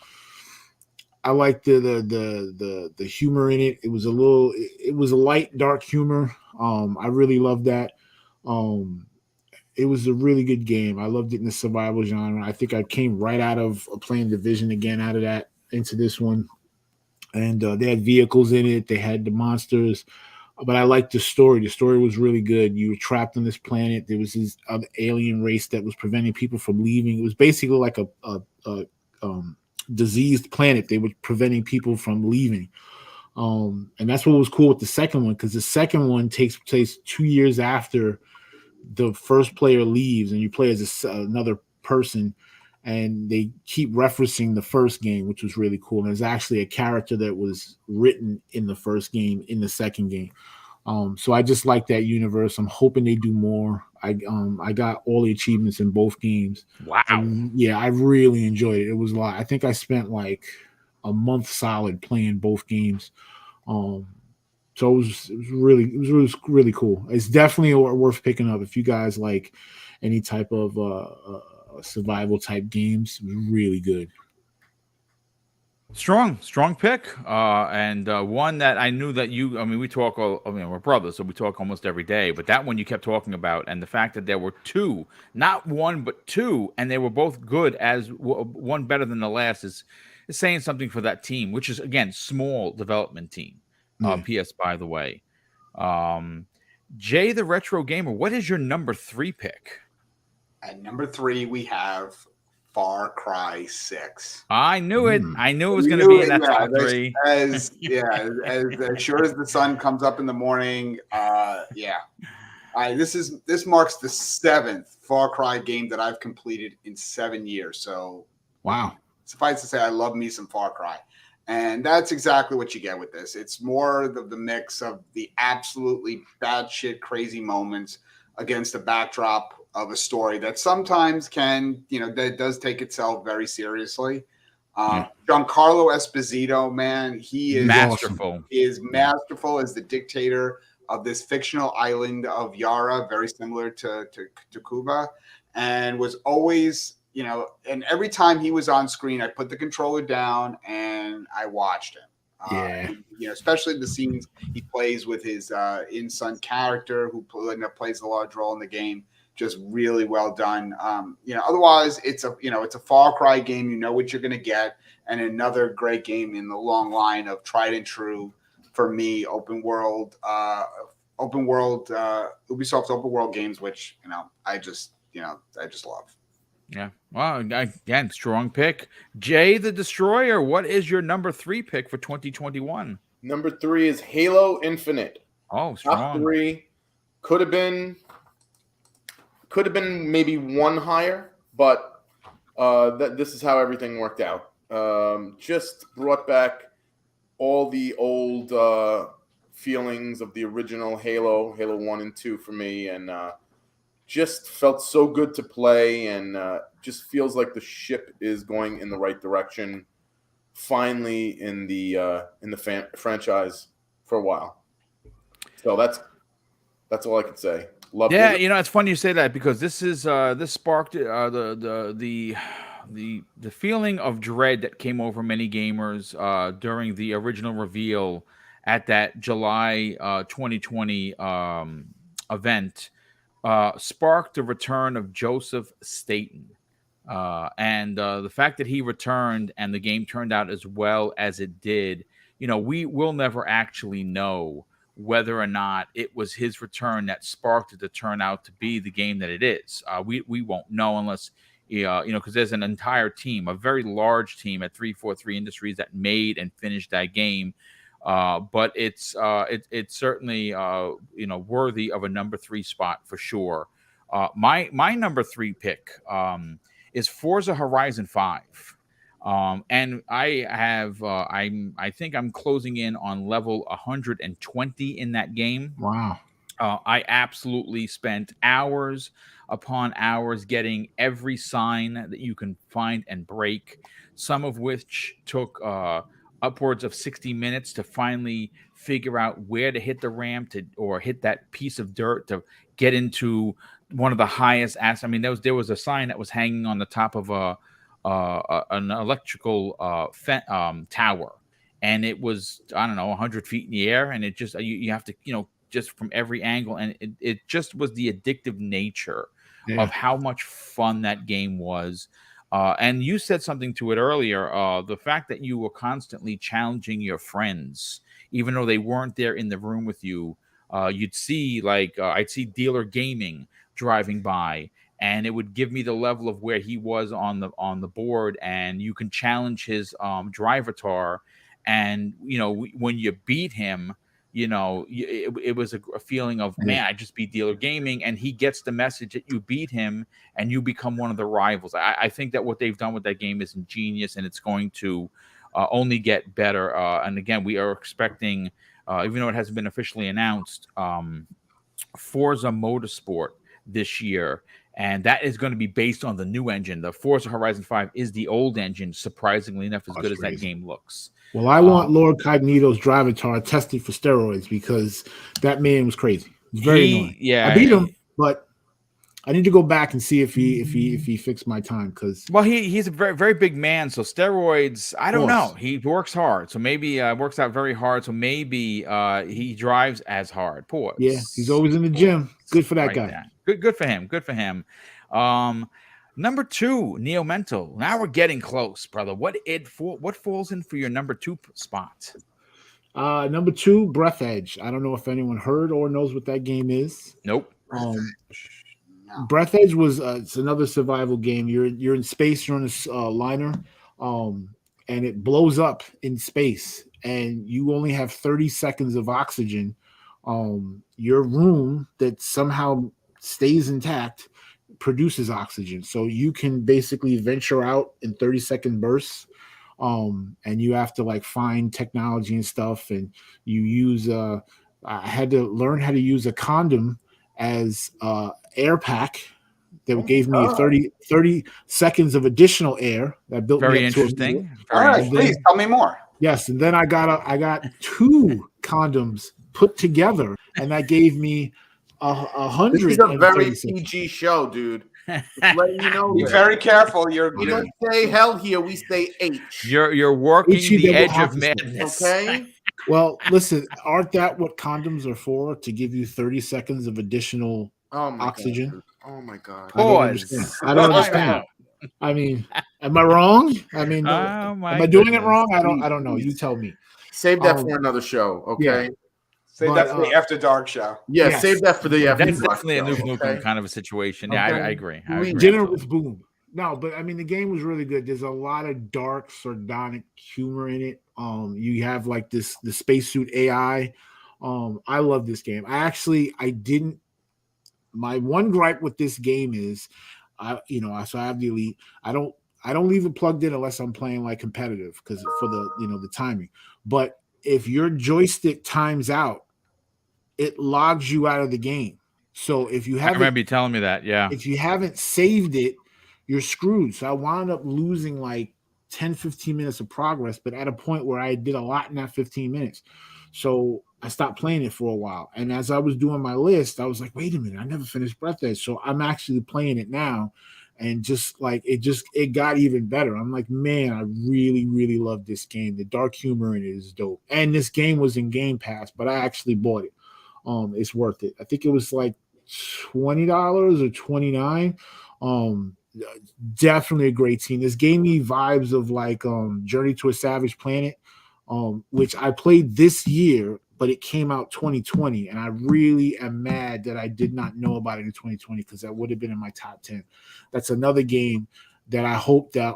humor in it. It was a light, dark humor. I really loved that. It was a really good game. I loved it in the survival genre. I think I came right out of playing Division again, out of that into this one. And they had vehicles in it. They had the monsters. But I liked the story. The story was really good. You were trapped on this planet. There was this other alien race that was preventing people from leaving. It was basically like a diseased planet. They were preventing people from leaving. And that's what was cool with the second one, because the second one takes place 2 years after the first player leaves, and you play as another person, and they keep referencing the first game, which was really cool. And there's actually a character that was written in the first game in the second game. So I just like that universe. I'm hoping they do more. I got all the achievements in both games. Wow. Yeah, I really enjoyed it. It was a lot. I think I spent like a month solid playing both games. So it was really cool. It's definitely worth picking up if you guys like any type of survival type games. It was really good. Strong pick. And one that I knew that we talk, we're brothers, so we talk almost every day, but that one you kept talking about, and the fact that there were 2, not 1, but 2, and they were both good, as one better than the last is saying something for that team, which is, again, small development team. PS, by the way. Jay the Retro Gamer, what is your number 3 pick? At number 3, we have Far Cry 6. I knew it. I knew it was going to be in that top 3. As sure as the sun comes up in the morning. This marks the 7th Far Cry game that I've completed in 7 years. So wow. Suffice to say, I love me some Far Cry. And that's exactly what you get with this. It's more the mix of the absolutely batshit crazy moments against the backdrop of a story that sometimes can, that does take itself very seriously. Giancarlo Esposito, man, He's masterful. He is masterful as the dictator of this fictional island of Yara, very similar to Cuba, and was always, and every time he was on screen, I put the controller down and I watched him. Especially the scenes he plays with his in-son character, who plays a large role in the game. Just really well done. Otherwise it's a Far Cry game. You know what you're going to get, and another great game in the long line of tried and true for me open world Ubisoft open world games, which I just love. Yeah. Well, again, strong pick. Jay the Destroyer, what is your number 3 pick for 2021? Number 3 is Halo Infinite. Oh, strong. Top 3 could have been maybe one higher, but this is how everything worked out. Just brought back all the old feelings of the original Halo 1 and 2 for me, and just felt so good to play, and just feels like the ship is going in the right direction finally in the franchise for a while. So that's all I can say. Love Yeah, it. it's funny you say that, because this sparked the feeling of dread that came over many gamers during the original reveal at that July 2020 event. Sparked the return of Joseph Staten. And the fact that he returned and the game turned out as well as it did, we will never actually know whether or not it was his return that sparked it to turn out to be the game that it is. We won't know unless, because there's an entire team, a very large team at 343 Industries that made and finished that game. But it's certainly worthy of a number 3 spot for sure. My number 3 pick is Forza Horizon 5. And I think I'm closing in on level 120 in that game. Wow. I absolutely spent hours upon hours getting every sign that you can find and break, some of which took upwards of 60 minutes to finally figure out where to hit the ramp or hit that piece of dirt to get into one of the highest assets. I mean, there was a sign that was hanging on the top of an electrical tower, and it was, I don't know, 100 feet in the air, and it just you have to just from every angle, and it just was the addictive nature of how much fun that game was. And you said something to it earlier, the fact that you were constantly challenging your friends, even though they weren't there in the room with you. You'd see, I'd see Dealer Gaming driving by, and it would give me the level of where he was on the board, and you can challenge his drivatar, and when you beat him, it was a feeling of, man, I just beat Dealer Gaming, and he gets the message that you beat him and you become one of the rivals. I think that what they've done with that game is ingenious, and it's going to only get better. And again, we are expecting, even though it hasn't been officially announced, Forza Motorsport this year, and that is going to be based on the new engine. The Forza Horizon 5 is the old engine, surprisingly enough, as good as that game looks. Well, I want Lord Cognito's drivatar tested for steroids, because that man was crazy. It's very annoying. Yeah, I beat him, but I need to go back and see if he fixed my time, because he's a very, very big man, so steroids, I don't know. He works hard, so maybe works out very hard, so maybe he drives as hard. Pause. Yeah, he's always in the gym. Good for that guy. Good for him. Good for him. Number 2, Neo Mental. Now we're getting close, brother. What falls in for your number 2 spot? Number 2, Breath Edge. I don't know if anyone heard or knows what that game is. Nope. Breath Edge was it's another survival game. You're in space. You're on a liner, and it blows up in space, and you only have 30 seconds of oxygen. Your room that somehow stays intact produces oxygen, so you can basically venture out in 30-second bursts. and you have to like find technology and stuff, and you use I had to learn how to use a condom as air pack that gave me 30 seconds of additional air that built me Very up to a minute. interesting. All Very right, interesting. please tell me more. Yes, and then I got 2 condoms put together, and that gave me 100. This is a very PG show, dude. Just letting you know. Be very careful. We don't say hell here. We say H. You're working H-E the double edge of hockey stick. madness. Okay. Well, listen, aren't that what condoms are for? To give you 30 seconds of additional oxygen? God. Oh my God. I don't understand. I don't understand. I mean, am I wrong? I mean, am I doing it wrong? I don't know. You tell me. Save that for another show, okay? Yeah. Save that for the After Dark show. Yeah, yes. Save that for the After That's Dark definitely show, a Nuke Nukem kind of a situation. Yeah, I agree. Dinner with Boom. No, but I mean, the game was really good. There's a lot of dark, sardonic humor in it. You have like the spacesuit AI. I love this game. My one gripe with this game is, so I have the Elite. I don't leave it plugged in unless I'm playing like competitive because for the the timing. But if your joystick times out, it logs you out of the game. So if you haven't, I remember you telling me that. Yeah. If you haven't saved it, you're screwed. So I wound up losing like 10, 15 minutes of progress, but at a point where I did a lot in that 15 minutes. So I stopped playing it for a while. And as I was doing my list, I was like, wait a minute, I never finished Breath Edge. So I'm actually playing it now. And just like it got even better. I'm like, man, I really, really love this game. The dark humor in it is dope. And this game was in Game Pass, but I actually bought it. It's worth it. I think it was like $20 or $29. Definitely a great team. This gave me vibes of like Journey to a Savage Planet, which I played this year, but it came out 2020, and I really am mad that I did not know about it in 2020 because that would have been in my top 10. That's another game that I hope that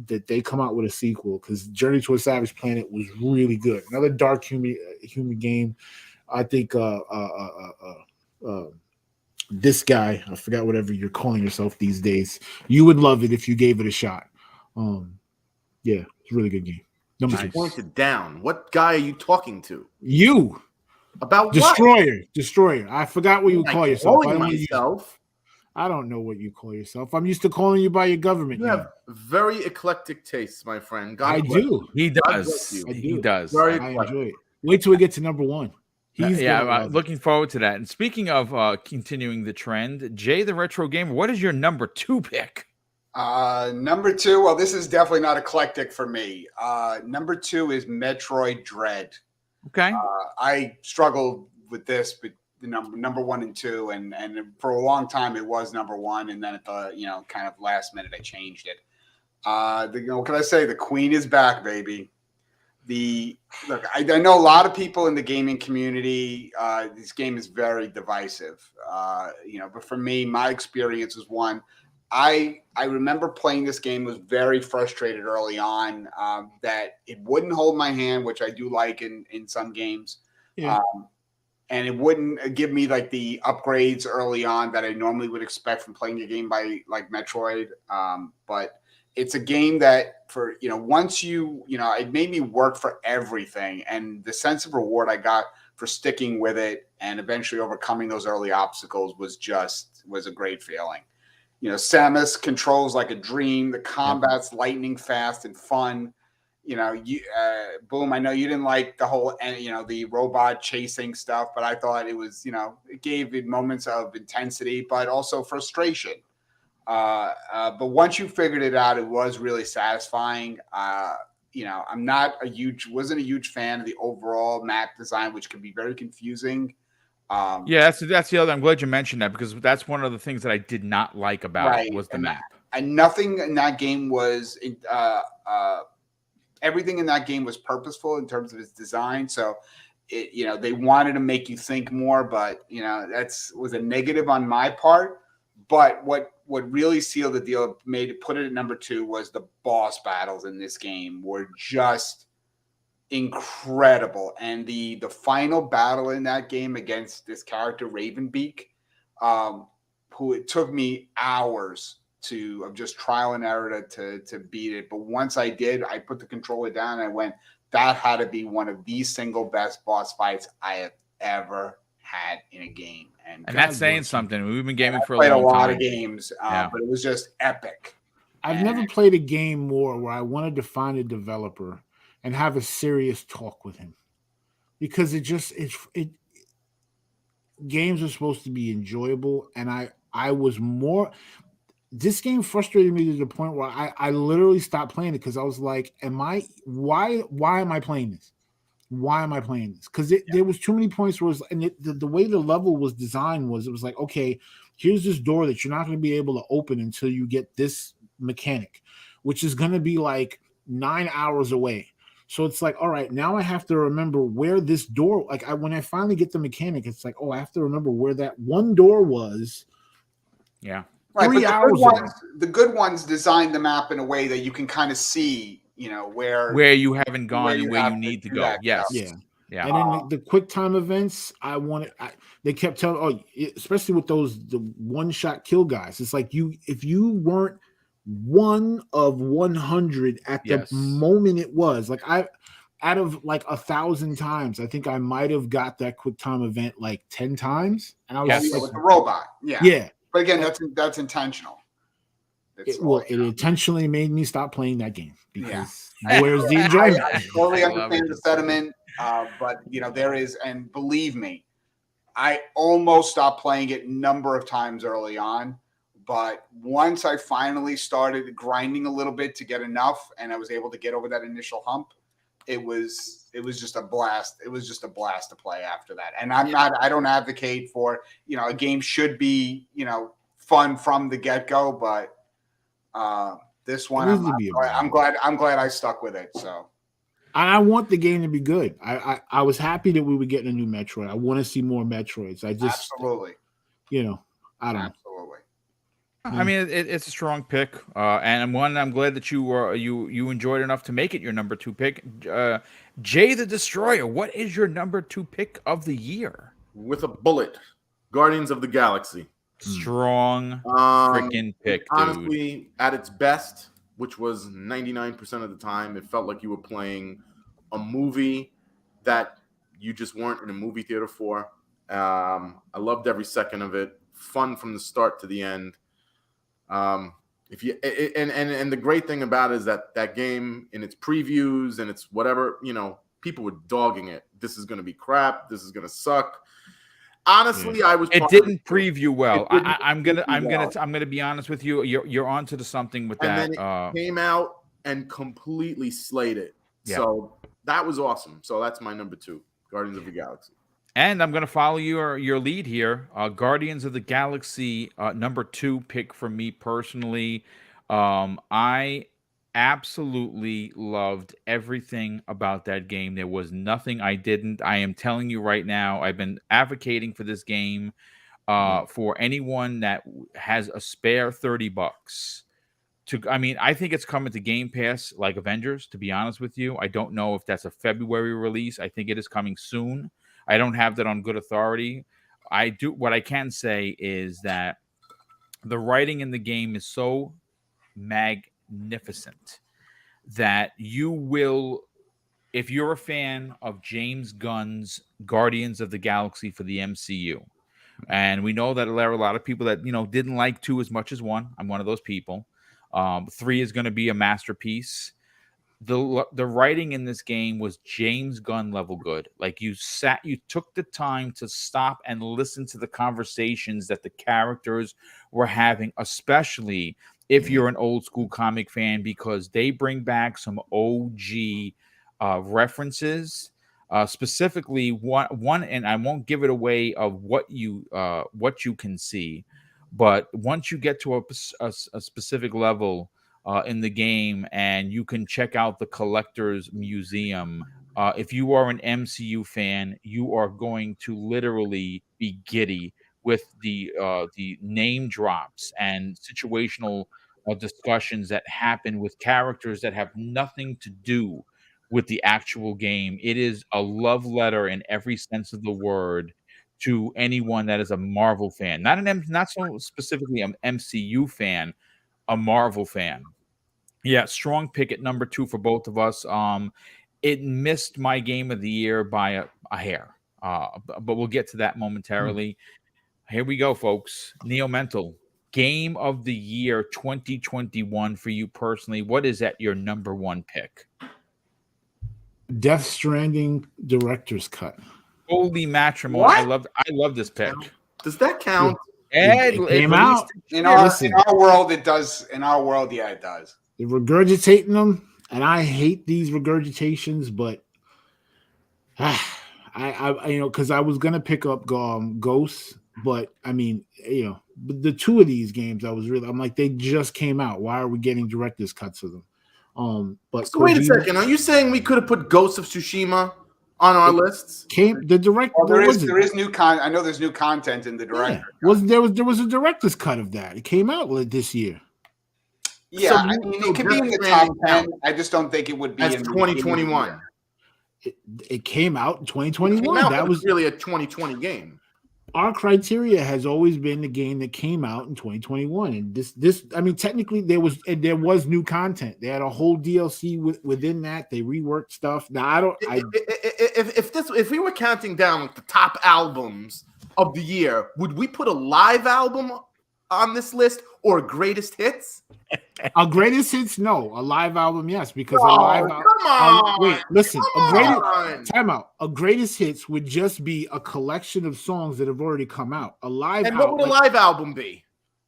that they come out with a sequel because Journey to a Savage Planet was really good. Another dark human game. I think this guy, I forgot whatever you're calling yourself these days, you would love it if you gave it a shot. Yeah, it's a really good game. Just pointed down. What guy are you talking to? You. About Destroyer. what? Destroyer. I forgot what you call yourself. I don't know what you call yourself. I'm used to calling you by your government name. You have very eclectic tastes, my friend. I do. He does. He does. I enjoy it. Wait till we get to number 1. Looking forward to that. And speaking of continuing the trend, Jay the Retro Gamer, what is your number 2 pick? Number 2, well, this is definitely not eclectic for me. Number 2 is Metroid Dread. Okay. I struggled with this, but the number 1 and 2, and for a long time it was number 1, and then at the kind of last minute I changed it. What can I say? The Queen is back, baby. Look, I know a lot of people in the gaming community. This game is very divisive, but for me, my experience was one. I remember playing this game, was very frustrated early on that it wouldn't hold my hand, which I do like in some games. Yeah. And it wouldn't give me like the upgrades early on that I normally would expect from playing a game by like Metroid. But it's a game that for, once it made me work for everything, and the sense of reward I got for sticking with it and eventually overcoming those early obstacles was a great feeling. Samus controls like a dream. The combat's lightning fast and fun. Boom, I know you didn't like the whole, the robot chasing stuff, but I thought it was, it gave it moments of intensity, but also frustration. But once you figured it out, it was really satisfying. I'm wasn't a huge fan of the overall map design, which can be very confusing. That's the other. I'm glad you mentioned that because that's one of the things that I did not like about it was the map. And nothing in that game was everything in that game was purposeful in terms of its design. So, they wanted to make you think more, but was a negative on my part. But what really sealed the deal, put it at number 2, was the boss battles in this game were just incredible. And the final battle in that game against this character Ravenbeak, who it took me hours of just trial and error to beat it. But once I did, I put the controller down and I went, that had to be one of the single best boss fights I have ever had in a game. And that's saying something. We've been gaming for a played long a lot time. of games, but it was just epic. I've never played a game more where I wanted to find a developer and have a serious talk with him, because games are supposed to be enjoyable, and I was more. This game frustrated me to the point where I literally stopped playing it, because I was like, why am I playing this? Why am I playing this? Because there was too many points where it was, and the way the level was designed was, it was like, okay, here's this door that you're not going to be able to open until you get this mechanic, which is going to be like 9 hours away. So it's like, all right, now I have to remember where this door, like when I finally get the mechanic, it's like, oh, I have to remember where that one door was. Yeah. Right, 3 hours ago. The good ones design the map in a way that you can kind of see, where you haven't gone and where you need to go. Yes. Yeah. Yeah. And then the quick time events, they kept telling, especially with the one-shot kill guys. It's like, if you weren't 1 of 100 at the moment it was, like out of like 1,000 times, I think I might have got that quick time event like 10 times. And I was with the robot. Yeah. Yeah. But again, that's intentional. It intentionally made me stop playing that game, because where's the enjoyment? I totally understand the sentiment, but there is, and believe me, I almost stopped playing it a number of times early on, but once I finally started grinding a little bit to get enough, and I was able to get over that initial hump, it was just a blast. It was just a blast to play after that. And I don't advocate for, a game should be, fun from the get-go, but this one, I'm glad I stuck with it. So I want the game to be good. I was happy that we were getting a new Metroid. I want to see more Metroids. I just absolutely, I don't know. Absolutely. I mean, it's a strong pick, and one I'm glad that you enjoyed enough to make it your number 2 pick. Jay the Destroyer, what is your number 2 pick of the year? With a bullet, Guardians of the Galaxy. Strong freaking pick, dude. Honestly, at its best, which was 99% of the time, it felt like you were playing a movie that you just weren't in a movie theater for. I loved every second of it. Fun from the start to the end. And the great thing about it is that game, in its previews and its whatever, people were dogging it. This is going to be crap. This is going to suck. Honestly, It didn't preview well. I'm gonna be honest with you. You're onto something with that. And then it came out and completely slayed it. Yeah. So that was awesome. So that's my number 2, Guardians of the Galaxy. And I'm gonna follow your lead here. Guardians of the Galaxy, number 2 pick for me personally. I absolutely loved everything about that game. There was nothing I didn't. I am telling you right now, I've been advocating for this game for anyone that has a spare $30 I think it's coming to Game Pass like Avengers, to be honest with you. I don't know if that's a February release. I think it is coming soon. I don't have that on good authority. What I can say is that the writing in the game is so magnificent that you will, if you're a fan of James Gunn's Guardians of the Galaxy for the MCU, and we know that there are a lot of people that didn't like 2 as much as 1. I'm one of those people. 3 is going to be a masterpiece. The writing in this game was James Gunn level good. Like, you took the time to stop and listen to the conversations that the characters were having, especially if you're an old school comic fan, because they bring back some OG references. Specifically one, and I won't give it away of what you can see, but once you get to a specific level in the game, and you can check out the Collector's Museum. If you are an MCU fan, you are going to literally be giddy with the name drops and situational discussions that happen with characters that have nothing to do with the actual game. It is a love letter in every sense of the word to anyone that is a Marvel fan, not so specifically an MCU fan, a Marvel fan. Yeah, strong pick at number 2 for both of us. It missed my game of the year by a hair, but we'll get to that momentarily. Here we go, folks. Neo Mental, game of the year 2021 for you personally. What is at your number 1 pick? Death Stranding director's cut. Holy matrimony! What? I love this pick. Does that count? It came out. In our world, it does. In our world, yeah, it does. They're regurgitating them, and I hate these regurgitations, but I you know, because I was gonna pick up Ghosts, but I mean, you know, the 2 of these games, I'm like, they just came out. Why are we getting director's cuts of them? But So wait a second. Are you saying we could have put Ghost of Tsushima on our lists? The director. Oh, there is new content. I know there's new content in the director. Yeah. There was a director's cut of that. It came out this year. Yeah, I mean, it could be in the top 10. I just don't think it would be in 2021. It came out in 2021. That was really a 2020 game. Our criteria has always been the game that came out in 2021, and this I mean, technically there was new content. They had a whole DLC within that. They reworked stuff. Now if we were counting down like the top albums of the year, would we put a live album on this list or greatest hits? A greatest hits, no. A live album, yes, because a live album. Come on. Wait, listen. Time out. A greatest hits would just be a collection of songs that have already come out. A live and what would a live album be?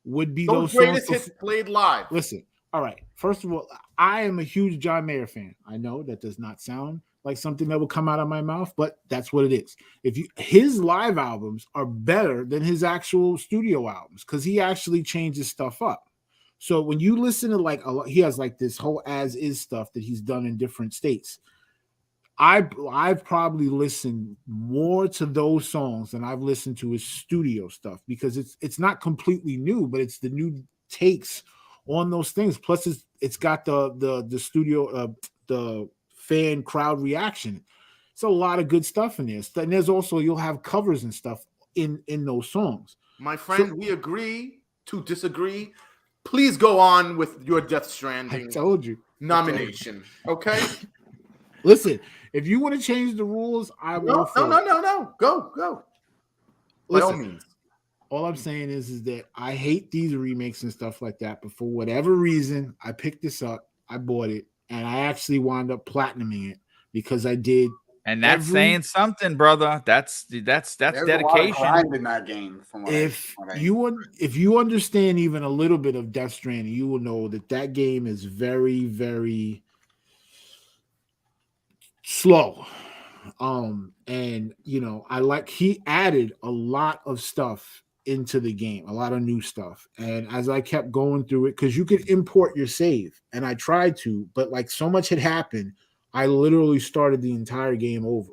Would be those greatest hits played live. Listen, all right. First of all, I am a huge John Mayer fan. I know that does not sound like something that will come out of my mouth, but that's what it is. His live albums are better than his actual studio albums because he actually changes stuff up. So when you listen to he has like this whole as is stuff that he's done in different states. I've probably listened more to those songs than I've listened to his studio stuff because it's not completely new, but it's the new takes on those things. Plus it's got the studio the fan crowd reaction. It's a lot of good stuff in there. And there's also you'll have covers and stuff in those songs. My friend, we agree to disagree. Please go on with your Death Stranding. I told you. Nomination. Okay. Listen, if you want to change the rules, I will. No. Go. By all means. All I'm saying is that I hate these remakes and stuff like that. But for whatever reason, I picked this up, I bought it, and I actually wound up platinuming it because I did. And that's saying something, brother. That's dedication. A lot of grind in that game. If you understand even a little bit of Death Stranding, you will know that game is very, very slow. And you know, he added a lot of stuff into the game, a lot of new stuff. And as I kept going through it, because you could import your save, and I tried to, but like so much had happened. I literally started the entire game over.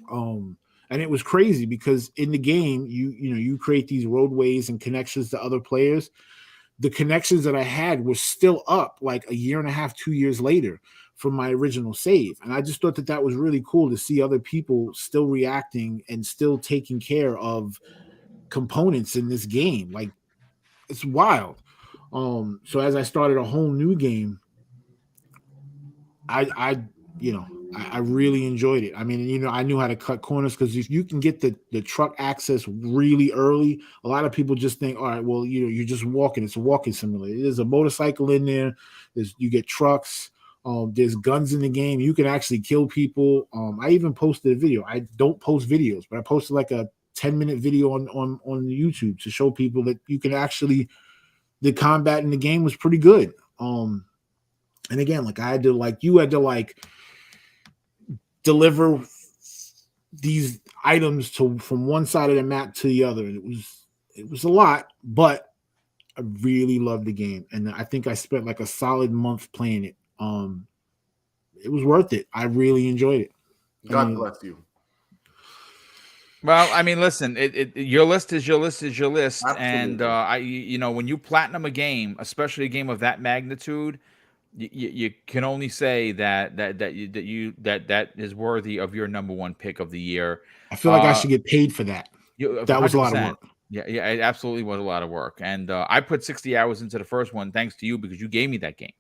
And it was crazy because in the game, you create these roadways and connections to other players. The connections that I had were still up like a year and a half, 2 years later from my original save. And I just thought that was really cool to see other people still reacting and still taking care of components in this game. Like, it's wild. So as I started a whole new game, I really enjoyed it. I mean, I knew how to cut corners because if you can get the truck access really early, a lot of people just think, all right, well, you're just walking. It's a walking simulator. There's a motorcycle in there. You get trucks. There's guns in the game. You can actually kill people. I even posted a video. I don't post videos, but I posted like a 10-minute video on YouTube to show people that you can actually, the combat in the game was pretty good. And again, you had to deliver these items from one side of the map to the other. It was a lot, but I really loved the game. And I think I spent like a solid month playing it. It was worth it. I really enjoyed it. God bless you. Well, I mean, listen, your list is your list is your list. Absolutely. And when you platinum a game, especially a game of that magnitude, you can only say that is worthy of your number 1 pick of the year. I feel like I should get paid for that. That was a lot of work. Yeah, yeah, it absolutely was a lot of work, and I put 60 hours into the first one thanks to you because you gave me that game,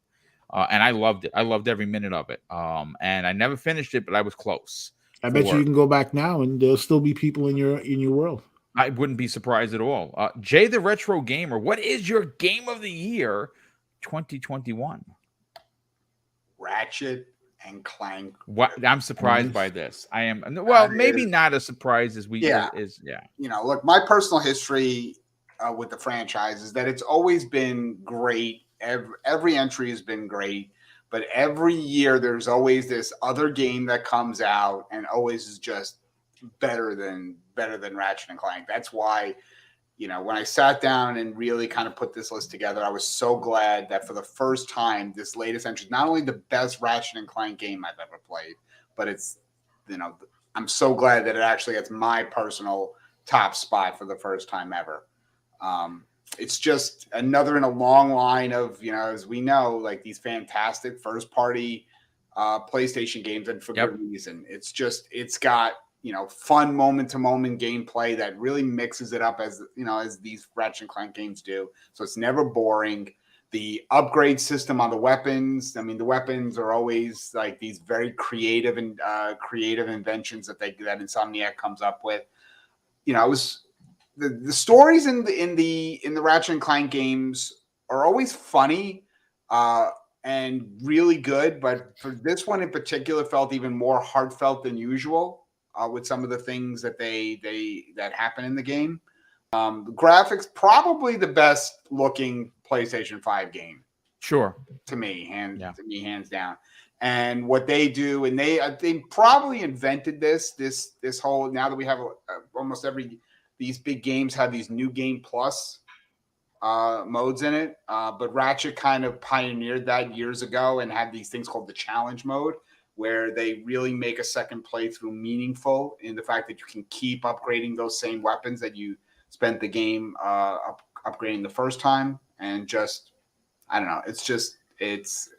and I loved it. I loved every minute of it. And I never finished it, but I was close. I bet you can go back now and there'll still be people in your world. I wouldn't be surprised at all. Jay the Retro Gamer, what is your game of the year 2021? Ratchet and Clank. What I'm surprised by this. I am well, maybe not as surprised as we is. You know, look, my personal history with the franchise is that it's always been great. Every entry has been great, but every year there's always this other game that comes out and always is just better than Ratchet and Clank. That's why, you know, when I sat down and really kind of put this list together, I was so glad that for the first time, this latest entry is not only the best Ratchet and Clank game I've ever played, but it's, you know, I'm so glad that it actually gets my personal top spot for the first time ever. It's just another in a long line of, you know, as we know, like these fantastic first party PlayStation games, and for good reason. It's just, it's got, you know, fun moment to moment gameplay that really mixes it up, as, you know, as these Ratchet and Clank games do. So it's never boring. The upgrade system on the weapons, I mean, the weapons are always like these very creative and creative inventions that Insomniac comes up with. You know, it was the stories in the Ratchet and Clank games are always funny and really good, but for this one in particular, felt even more heartfelt than usual with some of the things that that happen in the game. The graphics, probably the best looking PlayStation 5 game. Sure. To me, hands down. And what they do, and they probably invented this whole, now that we have almost these big games have these new game plus modes in it. But Ratchet kind of pioneered that years ago and had these things called the challenge mode, where they really make a second playthrough meaningful in the fact that you can keep upgrading those same weapons that you spent the game upgrading the first time. And just, I don't know, it's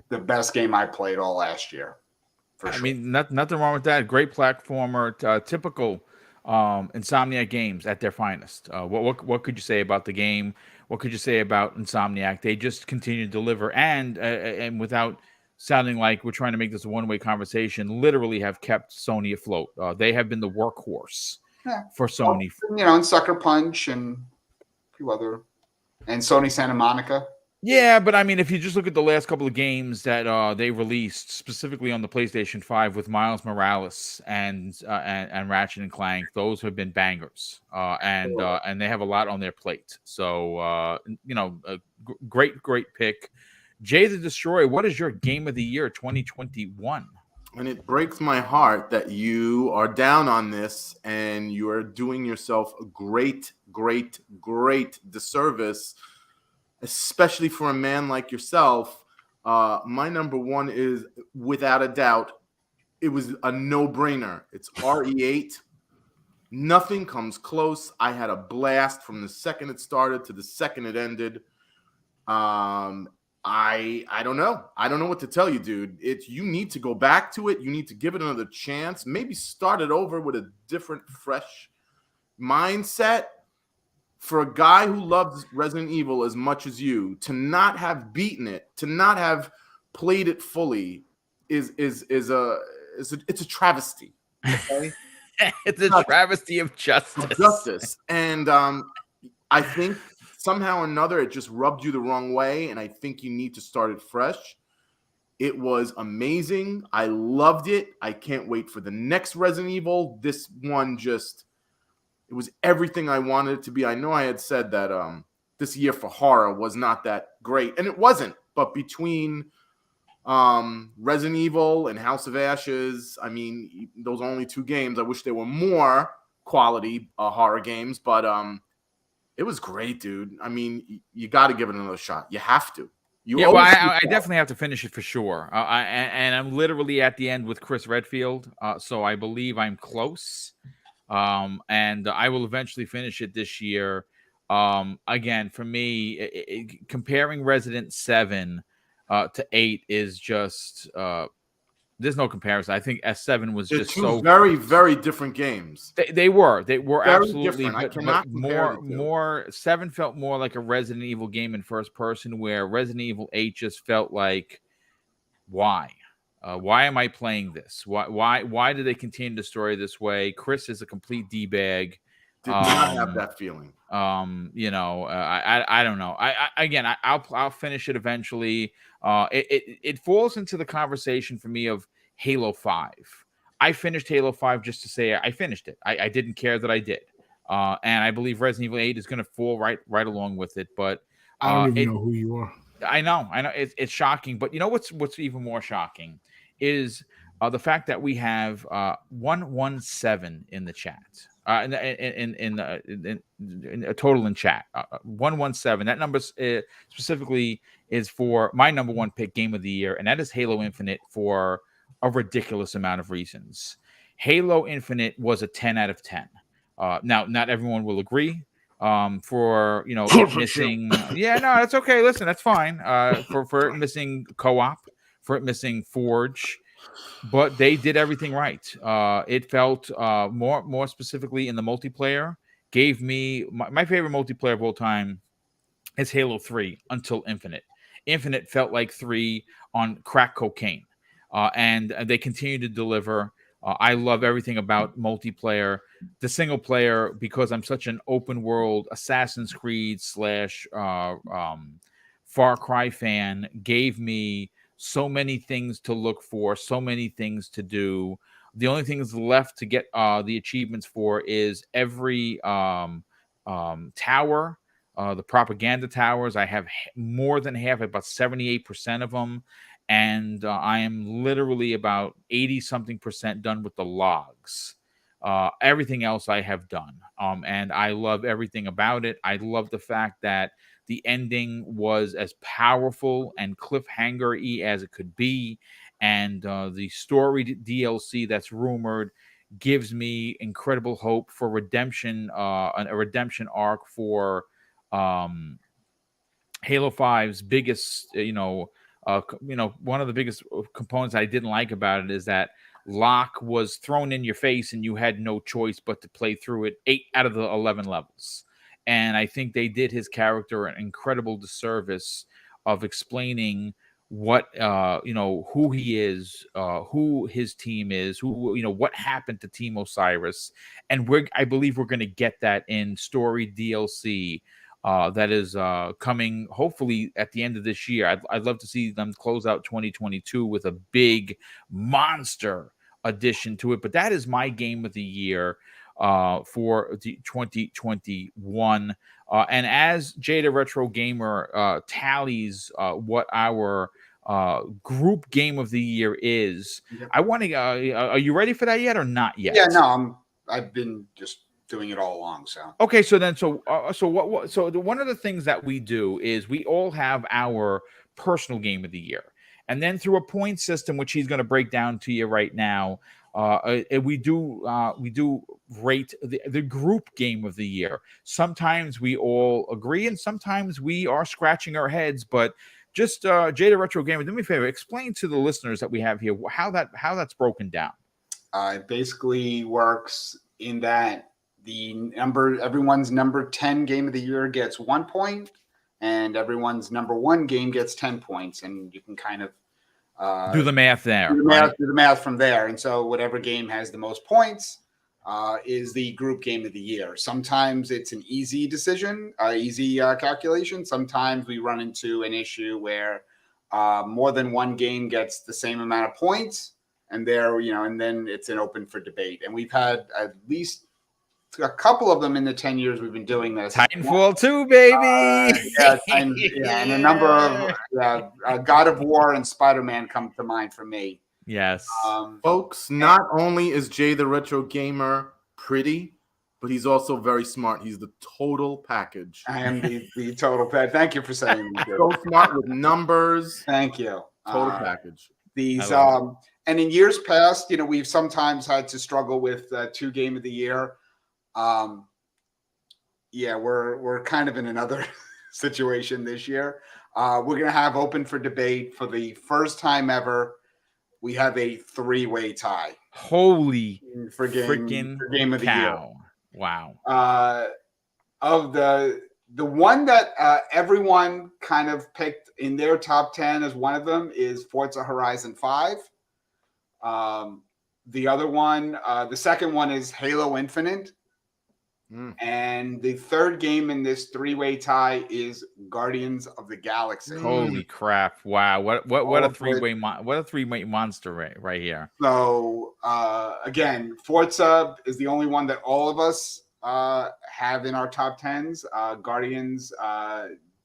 the best game I played all last year. I mean, nothing wrong with that. Great platformer, typical Insomniac games at their finest. What could you say about the game? What could you say about Insomniac? They just continue to deliver, and without sounding like we're trying to make this a one-way conversation, literally have kept Sony afloat. They have been the workhorse for Sony. Well, you know, and Sucker Punch and a few other, and Sony Santa Monica. Yeah, but I mean, if you just look at the last couple of games that they released, specifically on the PlayStation 5 with Miles Morales and Ratchet and Clank, those have been bangers, and they have a lot on their plate. So you know, great pick. Jay the Destroyer, what is your game of the year 2021? And it breaks my heart that you are down on this and you are doing yourself a great disservice, especially for a man like yourself. My number one is, without a doubt, it was a no-brainer. It's RE8. Nothing comes close. I had a blast from the second it started to the second it ended. I don't know. I don't know what to tell you, dude. You need to go back to it. You need to give it another chance. Maybe start it over with a different, fresh mindset. For a guy who loves Resident Evil as much as you, to not have beaten it, to not have played it fully, is a travesty. Okay? It's a travesty of justice. And I think somehow or another it just rubbed you the wrong way, and I think you need to start it fresh. It was amazing. I loved it. I can't wait for the next Resident Evil. This one just, it was everything I wanted it to be. I know I had said that this year for horror was not that great, and it wasn't. But between Resident Evil and House of Ashes, I mean, those are only two games. I wish there were more quality horror games, but it was great, dude. I mean, you got to give it another shot. You have to. I definitely have to finish it for sure. And I'm literally at the end with Chris Redfield, so I believe I'm close. And I will eventually finish it this year. Again, for me, comparing Resident 7 to 8 is just There's no comparison. I think S7 was They're just two so very, very different games. they were Very absolutely, different. I but cannot compare the two. more 7 felt more like a Resident Evil game in first person, where Resident Evil 8 just felt like, why? Why am I playing this? Why do they continue the story this way? Chris is a complete D-bag. Did not have that feeling. You know, I don't know. I'll finish it eventually. It falls into the conversation for me of Halo 5. I finished Halo 5 just to say I finished it. I didn't care that I did. And I believe Resident Evil 8 is going to fall right along with it. But I don't even know who you are. I know it's shocking. But you know what's even more shocking is the fact that we have 117 in the chat. In a total in chat, 117. That number specifically is for my number one pick game of the year, and that is Halo Infinite for a ridiculous amount of reasons. Halo Infinite was a 10 out of 10. Now, not everyone will agree. For it missing, yeah, no, that's okay. Listen, that's fine. For it missing co-op, for it missing Forge. But they did everything right. It felt more specifically in the multiplayer. Gave me my favorite multiplayer of all time is Halo 3 until Infinite. Infinite felt like 3 on crack cocaine, and they continue to deliver. I love everything about multiplayer. The single player, because I'm such an open world Assassin's Creed / Far Cry fan, gave me so many things to look for, so many things to do. The only things left to get the achievements for is every tower, the propaganda towers. I have more than half, about 78% of them. And I am literally about 80-something% done with the logs. Everything else I have done. And I love everything about it. I love the fact that the ending was as powerful and cliffhanger-y as it could be. And the story DLC that's rumored gives me incredible hope for redemption, a redemption arc for Halo 5's biggest, one of the biggest components I didn't like about it is that Locke was thrown in your face and you had no choice but to play through it 8 out of the 11 levels. And I think they did his character an incredible disservice of explaining what, who he is, who his team is, what happened to Team Osiris. And I believe we're going to get that in story DLC that is coming hopefully at the end of this year. I'd love to see them close out 2022 with a big monster addition to it. But that is my game of the year for the 2021. And as Jada Retro Gamer tallies what our group game of the year is, I want to. Are you ready for that yet or not yet? Yeah, no, I've been just doing it all along. So okay, so one of the things that we do is we all have our personal game of the year, and then through a point system, which he's going to break down to you right now, we do rate the group game of the year. Sometimes we all agree, and sometimes we are scratching our heads. But just Jada Retro Gamer, do me a favor, explain to the listeners that we have here how that's broken down. It basically works in that everyone's number 10 game of the year gets 1 point, and everyone's number 1 game gets 10 points, and you can kind of do the math there. Do the math from there. And so whatever game has the most points is the group game of the year. Sometimes it's an easy decision, easy calculation. Sometimes we run into an issue where more than one game gets the same amount of points, and then it's an open for debate. And we've had at least a couple of them in the 10 years we've been doing this. Titanfall 2, baby. And a number of God of War and Spider-Man come to mind for me. Yes. Folks, not only is Jay the Retro Gamer pretty, but he's also very smart. He's the total package. I am the total package. Thank you for saying that. So smart with numbers. Thank you. Total package. And in years past, we've sometimes had to struggle with 2 game of the year. We're kind of in another situation this year. We're going to have open for debate for the first time ever. we have a 3-way tie Holy for game of the year. cow. Wow. Of the one that everyone kind of picked in their top 10 as one of them is Forza Horizon 5. The other one, the second one is Halo Infinite. And the third game in this 3-way tie is Guardians of the Galaxy. Holy crap! Wow, what a three-way monster right here. So again, Forza is the only one that all of us have in our top 10s. Guardians,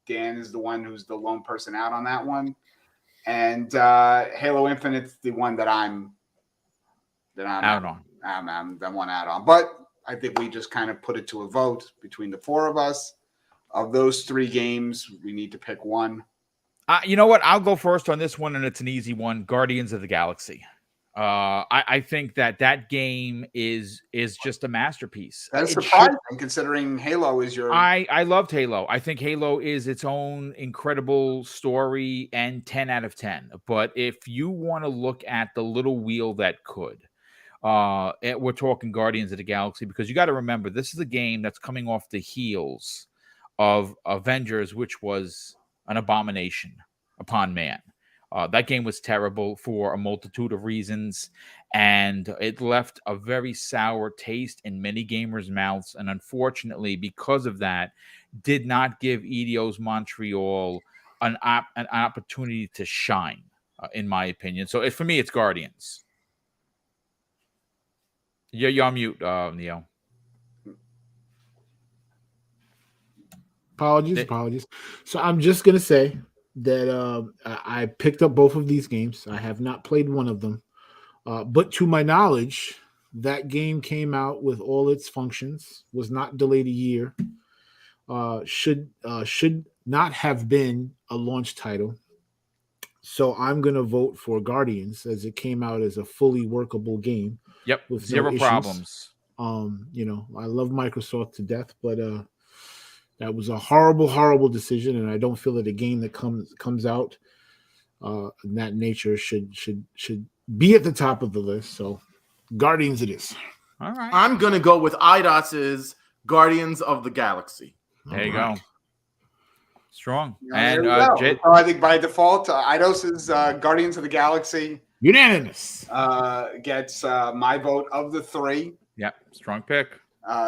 Dan is the one who's the lone person out on that one, and Halo Infinite's the one that I'm out on. I'm the one out on, but I think we just kind of put it to a vote between the four of us. Of those 3 games, we need to pick one. You know what? I'll go first on this one, and it's an easy one. Guardians of the Galaxy. I think that game is just a masterpiece. That's surprising considering Halo is your... I loved Halo. I think Halo is its own incredible story and 10 out of 10. But if you want to look at the little wheel that could, we're talking Guardians of the Galaxy, because you got to remember, this is a game that's coming off the heels of Avengers, which was an abomination upon man. That game was terrible for a multitude of reasons, and it left a very sour taste in many gamers' mouths. And unfortunately, because of that, did not give Eidos Montreal an opportunity to shine, in my opinion. So for me, it's Guardians. You're on mute, Neo. Apologies. So I'm just gonna say that I picked up both of these games. I have not played one of them, but to my knowledge, that game came out with all its functions, was not delayed a year, should not have been a launch title. So I'm gonna vote for Guardians, as it came out as a fully workable game. Yep, with zero problems. You know, I love Microsoft to death, but that was a horrible decision, and I don't feel that a game that comes out in that nature should be at the top of the list. So, Guardians it is. All right, I'm gonna go with IDOS's Guardians of the Galaxy. There you go. Strong. And Jit? I think by default, Eidos' Guardians of the Galaxy unanimous gets my vote of the 3. Yeah, strong pick.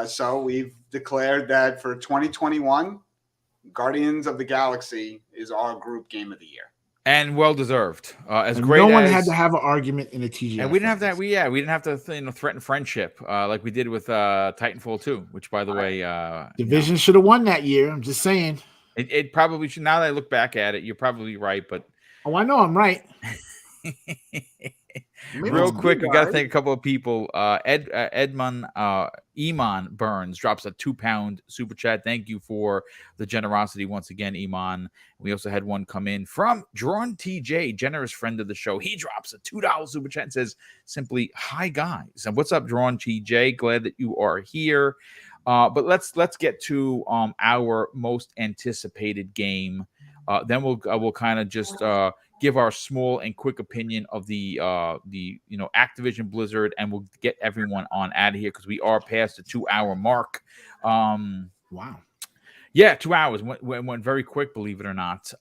So we've declared that for 2021, Guardians of the Galaxy is our group game of the year, and well deserved. As and great, no one as, had to have an argument in a TGI. And we didn't have that. We didn't have to threaten friendship like we did with Titanfall 2, which, by the way, Division should have won that year. I'm just saying. It probably should. Now that I look back at it, you're probably right. But I know I'm right. Real quick, we got to thank a couple of people. Edmund Iman Burns drops a £2 super chat. Thank you for the generosity once again, Iman. We also had one come in from Drawn TJ, generous friend of the show. He drops a $2 super chat and says simply, "Hi guys," and what's up, Drawn TJ? Glad that you are here. But let's get to our most anticipated game. Then we'll kind of just give our small and quick opinion of the Activision Blizzard, and we'll get everyone on out of here because we are past the 2-hour mark. Wow. Yeah, 2 hours went very quick, believe it or not.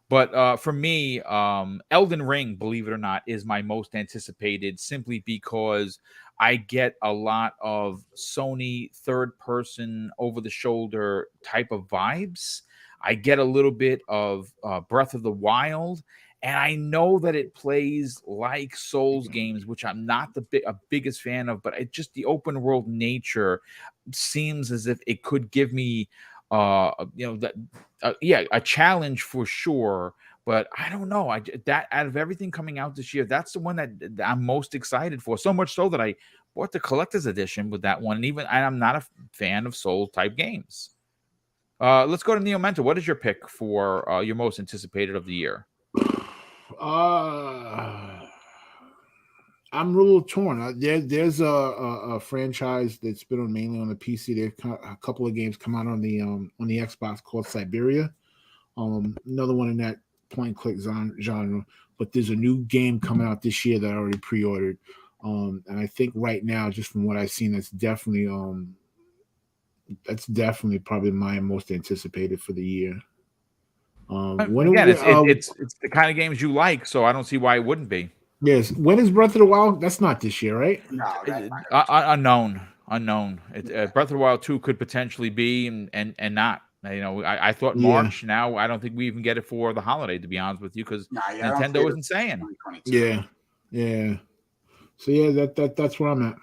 But for me, Elden Ring, believe it or not, is my most anticipated, simply because I get a lot of Sony third-person, over-the-shoulder type of vibes. I get a little bit of Breath of the Wild, and I know that it plays like Souls games, which I'm not a biggest fan of, but just the open world nature seems as if it could give me, a challenge for sure. But I don't know. That out of everything coming out this year, that's the one that I'm most excited for. So much so that I bought the collector's edition with that one. And I'm not a fan of Souls type games. Let's go to Neo Mentor. What is your pick for your most anticipated of the year? I'm a little torn. There's a franchise that's been on mainly on the PC. They've a couple of games come out on the Xbox called Siberia. Another one in that point-and-click genre. but there's a new game coming out this year that I already pre-ordered. And I think right now, just from what I've seen, that's definitely probably my most anticipated for the year. Again, it's the kind of games you like, so I don't see why it wouldn't be. Yes. When is Breath of the Wild? That's not this year, right? No, that's not Unknown. Breath of the Wild 2 could potentially be and not. You know, I thought March. Now I don't think we even get it for the holiday, to be honest with you, because Nintendo isn't saying. Yeah. So yeah, that's where I'm at.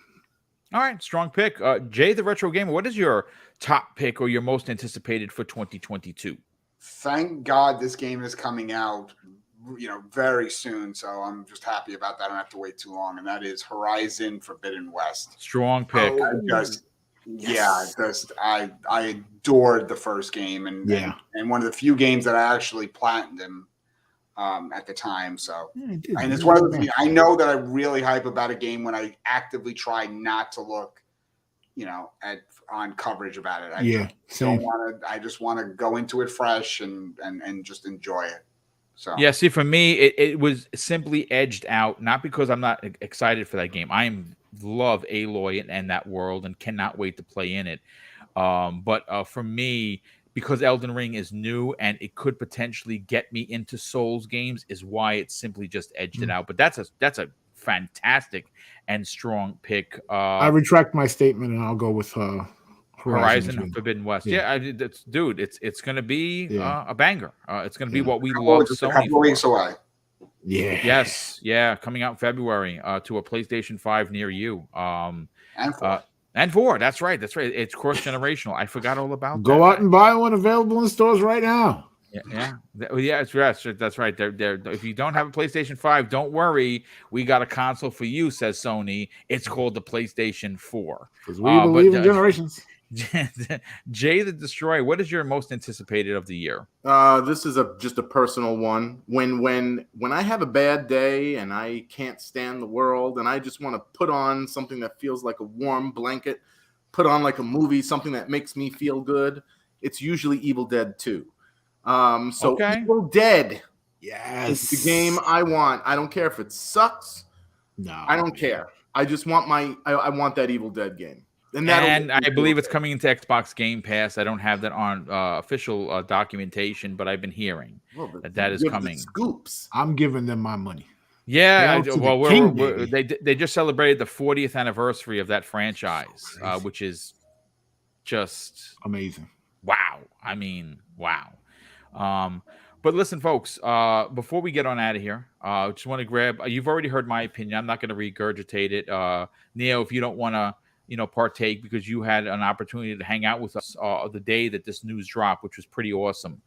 All right, strong pick. Jay the Retro Gamer, what is your top pick or your most anticipated for 2022? Thank God this game is coming out, very soon. So I'm just happy about that. I don't have to wait too long. And that is Horizon Forbidden West. Strong pick. I adored the first game and one of the few games that I actually platinumed at the time. So, and it's one of the things I know that I really hype about a game when I actively try not to look, on coverage about it. I just want to go into it fresh and just enjoy it. So yeah, see, for me, it was simply edged out, not because I'm not excited for that game. I love Aloy and that world and cannot wait to play in it. But for me, because Elden Ring is new and it could potentially get me into Souls games, is why it simply just edged it out. But that's a fantastic and strong pick. I retract my statement and I'll go with Horizon Forbidden West. Dude, it's going to be a banger. It's going to be what we love Sony a couple weeks away. Yeah. Yes. Yeah. Coming out in February to a PlayStation 5 near you. And 4. That's right. It's cross-generational. I forgot all about that. Go out and buy one, available in stores right now. Yeah. That's right. They're, if you don't have a PlayStation 5, don't worry. We got a console for you, says Sony. It's called the PlayStation 4. Because we believe in generations. Jay the Destroyer, what is your most anticipated of the year? This is just a personal one. When I have a bad day and I can't stand the world and I just want to put on something that feels like a warm blanket, put on like a movie, something that makes me feel good, it's usually Evil Dead 2. Evil Dead, is the game I want. I don't care if it sucks. No, I don't care. I just want I want that Evil Dead game. And I believe it's coming into Xbox Game Pass. I don't have that on official documentation, but I've been hearing that is coming. Scoops. I'm giving them my money. Yeah, they just celebrated the 40th anniversary of that franchise, which is just amazing. Wow. I mean, wow. But listen, folks, before we get on out of here, I just want to grab, you've already heard my opinion. I'm not going to regurgitate it. Neo, if you don't want to, partake, because you had an opportunity to hang out with us the day that this news dropped, which was pretty awesome.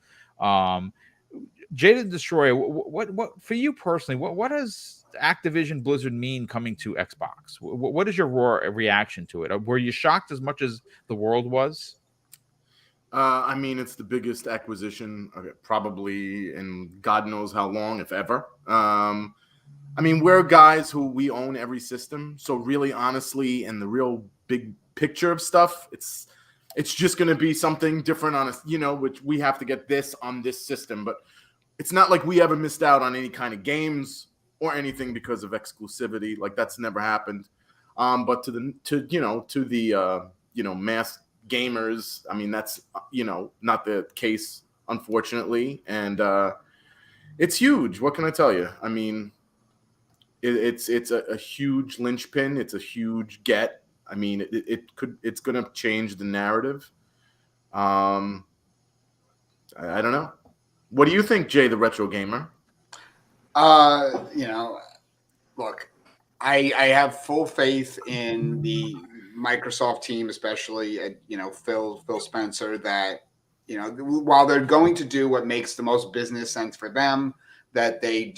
Jay the Destroyer, what for you personally, what does Activision Blizzard mean coming to Xbox? What is your raw reaction to it? Were you shocked as much as the world was? I mean, it's the biggest acquisition probably in God knows how long, if ever. I mean, we're guys who we own every system. So really, honestly, in the real big picture of stuff, it's just going to be something different on us, which we have to get this on this system. But it's not like we ever missed out on any kind of games or anything because of exclusivity. Like that's never happened. But to the mass gamers, I mean, that's, not the case, unfortunately. And it's huge. What can I tell you? I mean, it's a huge linchpin. It's a huge get. I mean, it's going to change the narrative. I don't know. What do you think, Jay, the Retro Gamer? Look, I have full faith in the Microsoft team, especially Phil Spencer, that while they're going to do what makes the most business sense for them, that they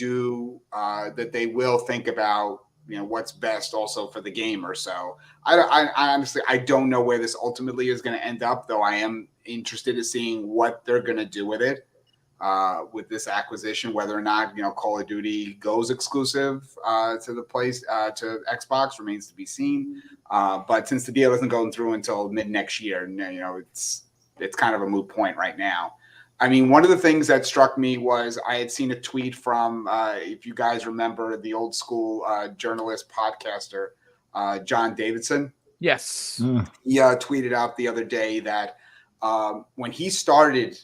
will think about what's best also for the gamer. So I honestly don't know where this ultimately is going to end up, though I am interested in seeing what they're going to do with it, with this acquisition, whether or not Call of Duty goes exclusive to the place to Xbox remains to be seen. But since the deal isn't going through until mid next year, it's kind of a moot point right now. I mean, one of the things that struck me was I had seen a tweet from, if you guys remember, the old school journalist podcaster, John Davidson. Yes. He tweeted out the other day that when he started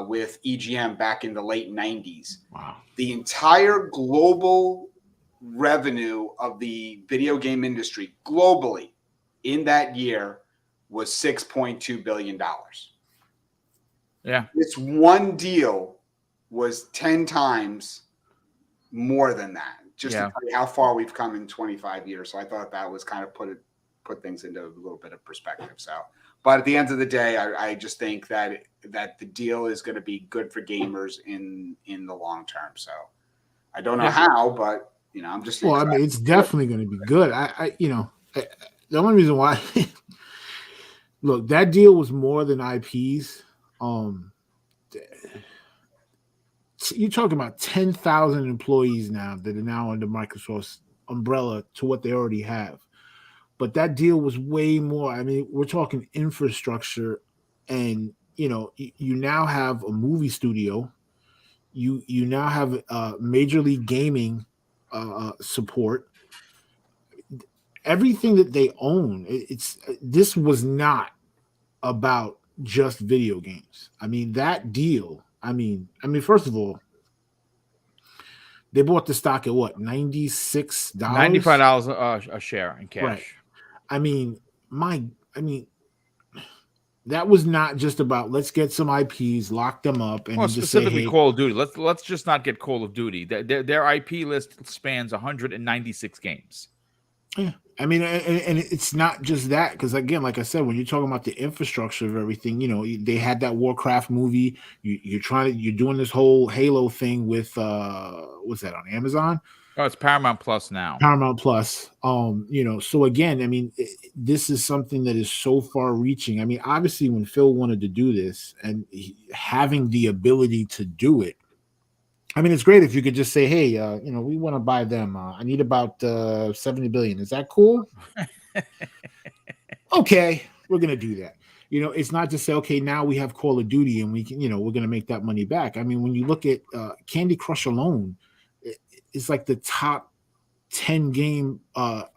with EGM back in the late 90s, the entire global revenue of the video game industry globally in that year was $6.2 billion. Yeah. This one deal was 10 times more than that, just to tell you how far we've come in 25 years. So I thought that was kind of put things into a little bit of perspective. So, but at the end of the day, I just think that the deal is going to be good for gamers in the long term. So I don't know how, but I'm just I mean, it's definitely going to be good. The only reason why, look, that deal was more than IPs. You're talking about 10,000 employees now that are now under Microsoft's umbrella to what they already have. But that deal was way more. I mean, we're talking infrastructure, and you now have a movie studio. You now have Major League Gaming support. Everything that they own. This was not about just video games. I mean, that deal. I mean, first of all, they bought the stock at what, $96? $95 a share in cash. Right. I mean, that was not just about let's get some IPs, lock them up, and just specifically say, hey, Call of Duty. Let's just not get Call of Duty. Their IP list spans 196 games. Yeah. I mean, and it's not just that, because again, like I said, when you're talking about the infrastructure of everything, they had that Warcraft movie. You're doing this whole Halo thing with what's that on Amazon? Oh, it's Paramount Plus now. Paramount Plus. So again, I mean, this is something that is so far reaching. I mean, obviously, when Phil wanted to do this and having the ability to do it, I mean, it's great if you could just say, hey, we want to buy them. I need about 70 billion. Is that cool? Okay, we're going to do that. It's not just say, okay, now we have Call of Duty and we can, we're going to make that money back. I mean, when you look at Candy Crush alone, it's like the top 10 game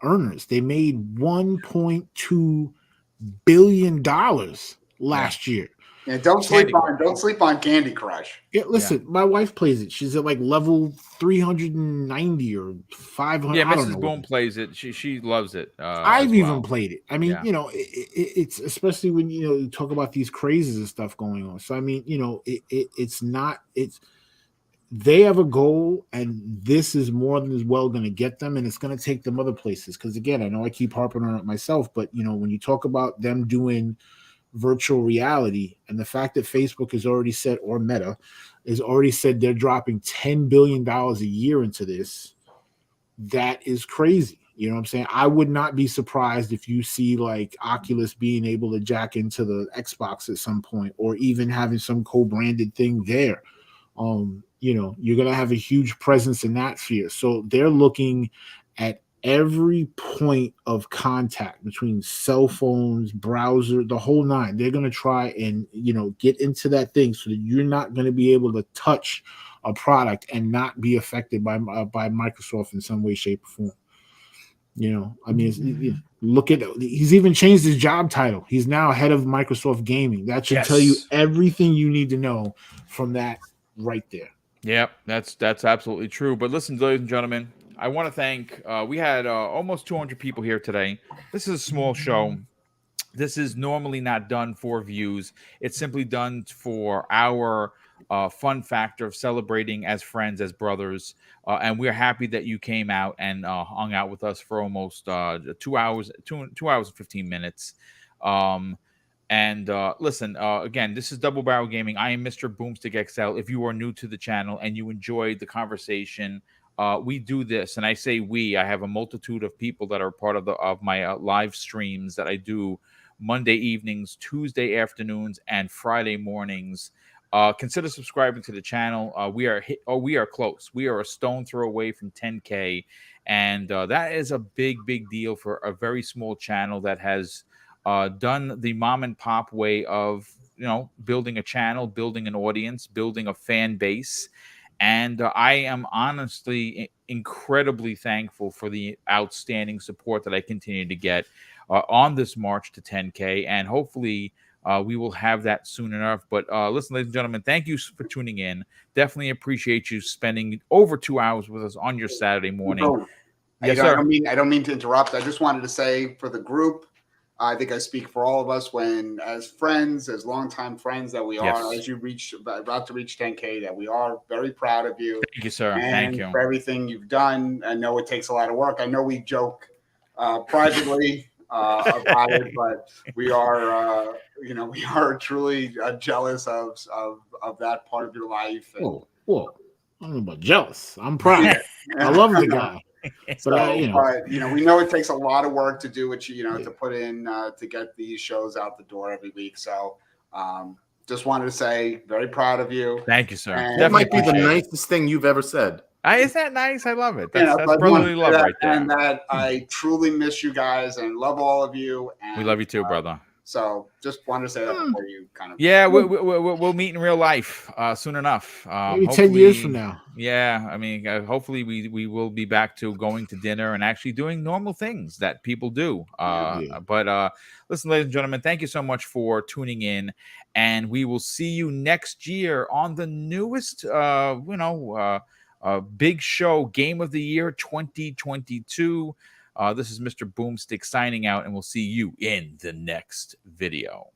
earners. They made $1.2 billion last year. Yeah, don't sleep on Candy Crush. Yeah, listen, my wife plays it. She's at like level 390 or 500. Yeah, Mrs. Boom plays it. She loves it. I've even played it. I mean, it's especially when you talk about these crazes and stuff going on. So I mean, they have a goal, and this is more than as well going to get them, and it's going to take them other places. Because again, I know I keep harping on it myself, but when you talk about them doing virtual reality, and the fact that Facebook has already said, or Meta has already said, they're dropping $10 billion a year into this, that is crazy. You know what I'm saying? I would not be surprised if you see like Oculus being able to jack into the Xbox at some point, or even having some co-branded thing there. You're going to have a huge presence in that sphere. So they're looking at every point of contact between cell phones, browser, the whole nine. They're going to try and, get into that thing so that you're not going to be able to touch a product and not be affected by Microsoft in some way, shape, or form. I mean, look at, he's even changed his job title. He's now head of Microsoft Gaming. That should tell you everything you need to know from that right there. Yep, that's absolutely true. But listen, ladies and gentlemen, I want to thank, we had almost 200 people here today. This is a small show. This is normally not done for views. It's simply done for our fun factor of celebrating as friends, as brothers. And we're happy that you came out and hung out with us for almost 2 hours, 2 hours and 15 minutes. And listen, again, this is Double Barrel Gaming. I am Mr. Boomstick XL. If you are new to the channel and you enjoyed the conversation, we do this, and I say we. I have a multitude of people that are part of my live streams that I do Monday evenings, Tuesday afternoons, and Friday mornings. Consider subscribing to the channel. We are close. We are a stone throw away from 10K, and that is a big deal for a very small channel that has done the mom and pop way of building a channel, building an audience, building a fan base. And I am honestly incredibly thankful for the outstanding support that I continue to get on this march to 10K. And hopefully we will have that soon enough. But listen, ladies and gentlemen, thank you for tuning in. Definitely appreciate you spending over 2 hours with us on your Saturday morning. Boom. Yes, sir. I don't mean to interrupt. I just wanted to say for the group, I think I speak for all of us when, as friends, as longtime friends that we are, as you about to reach 10K, that we are very proud of you. Thank you, sir. And thank you for everything you've done. I know it takes a lot of work. I know we joke privately about it, but we are, we are truly jealous of that part of your life. And, whoa. I don't know about jealous. I'm proud. I love the guy. But we know it takes a lot of work to do what to put in to get these shows out the door every week. So just wanted to say, very proud of you. Thank you, sir. That might be the nicest thing you've ever said. Isn't that nice? I love it. That's brotherly love right there. And that I truly miss you guys and love all of you. And, we love you too, brother. So just wanted to say that before you kind of. Yeah, we'll meet in real life soon enough. Maybe 10 years from now. Yeah, I mean, hopefully we will be back to going to dinner and actually doing normal things that people do. But listen, ladies and gentlemen, thank you so much for tuning in, and we will see you next year on the newest, big show, Game of the Year 2022. This is Mr. Boomstick signing out, and we'll see you in the next video.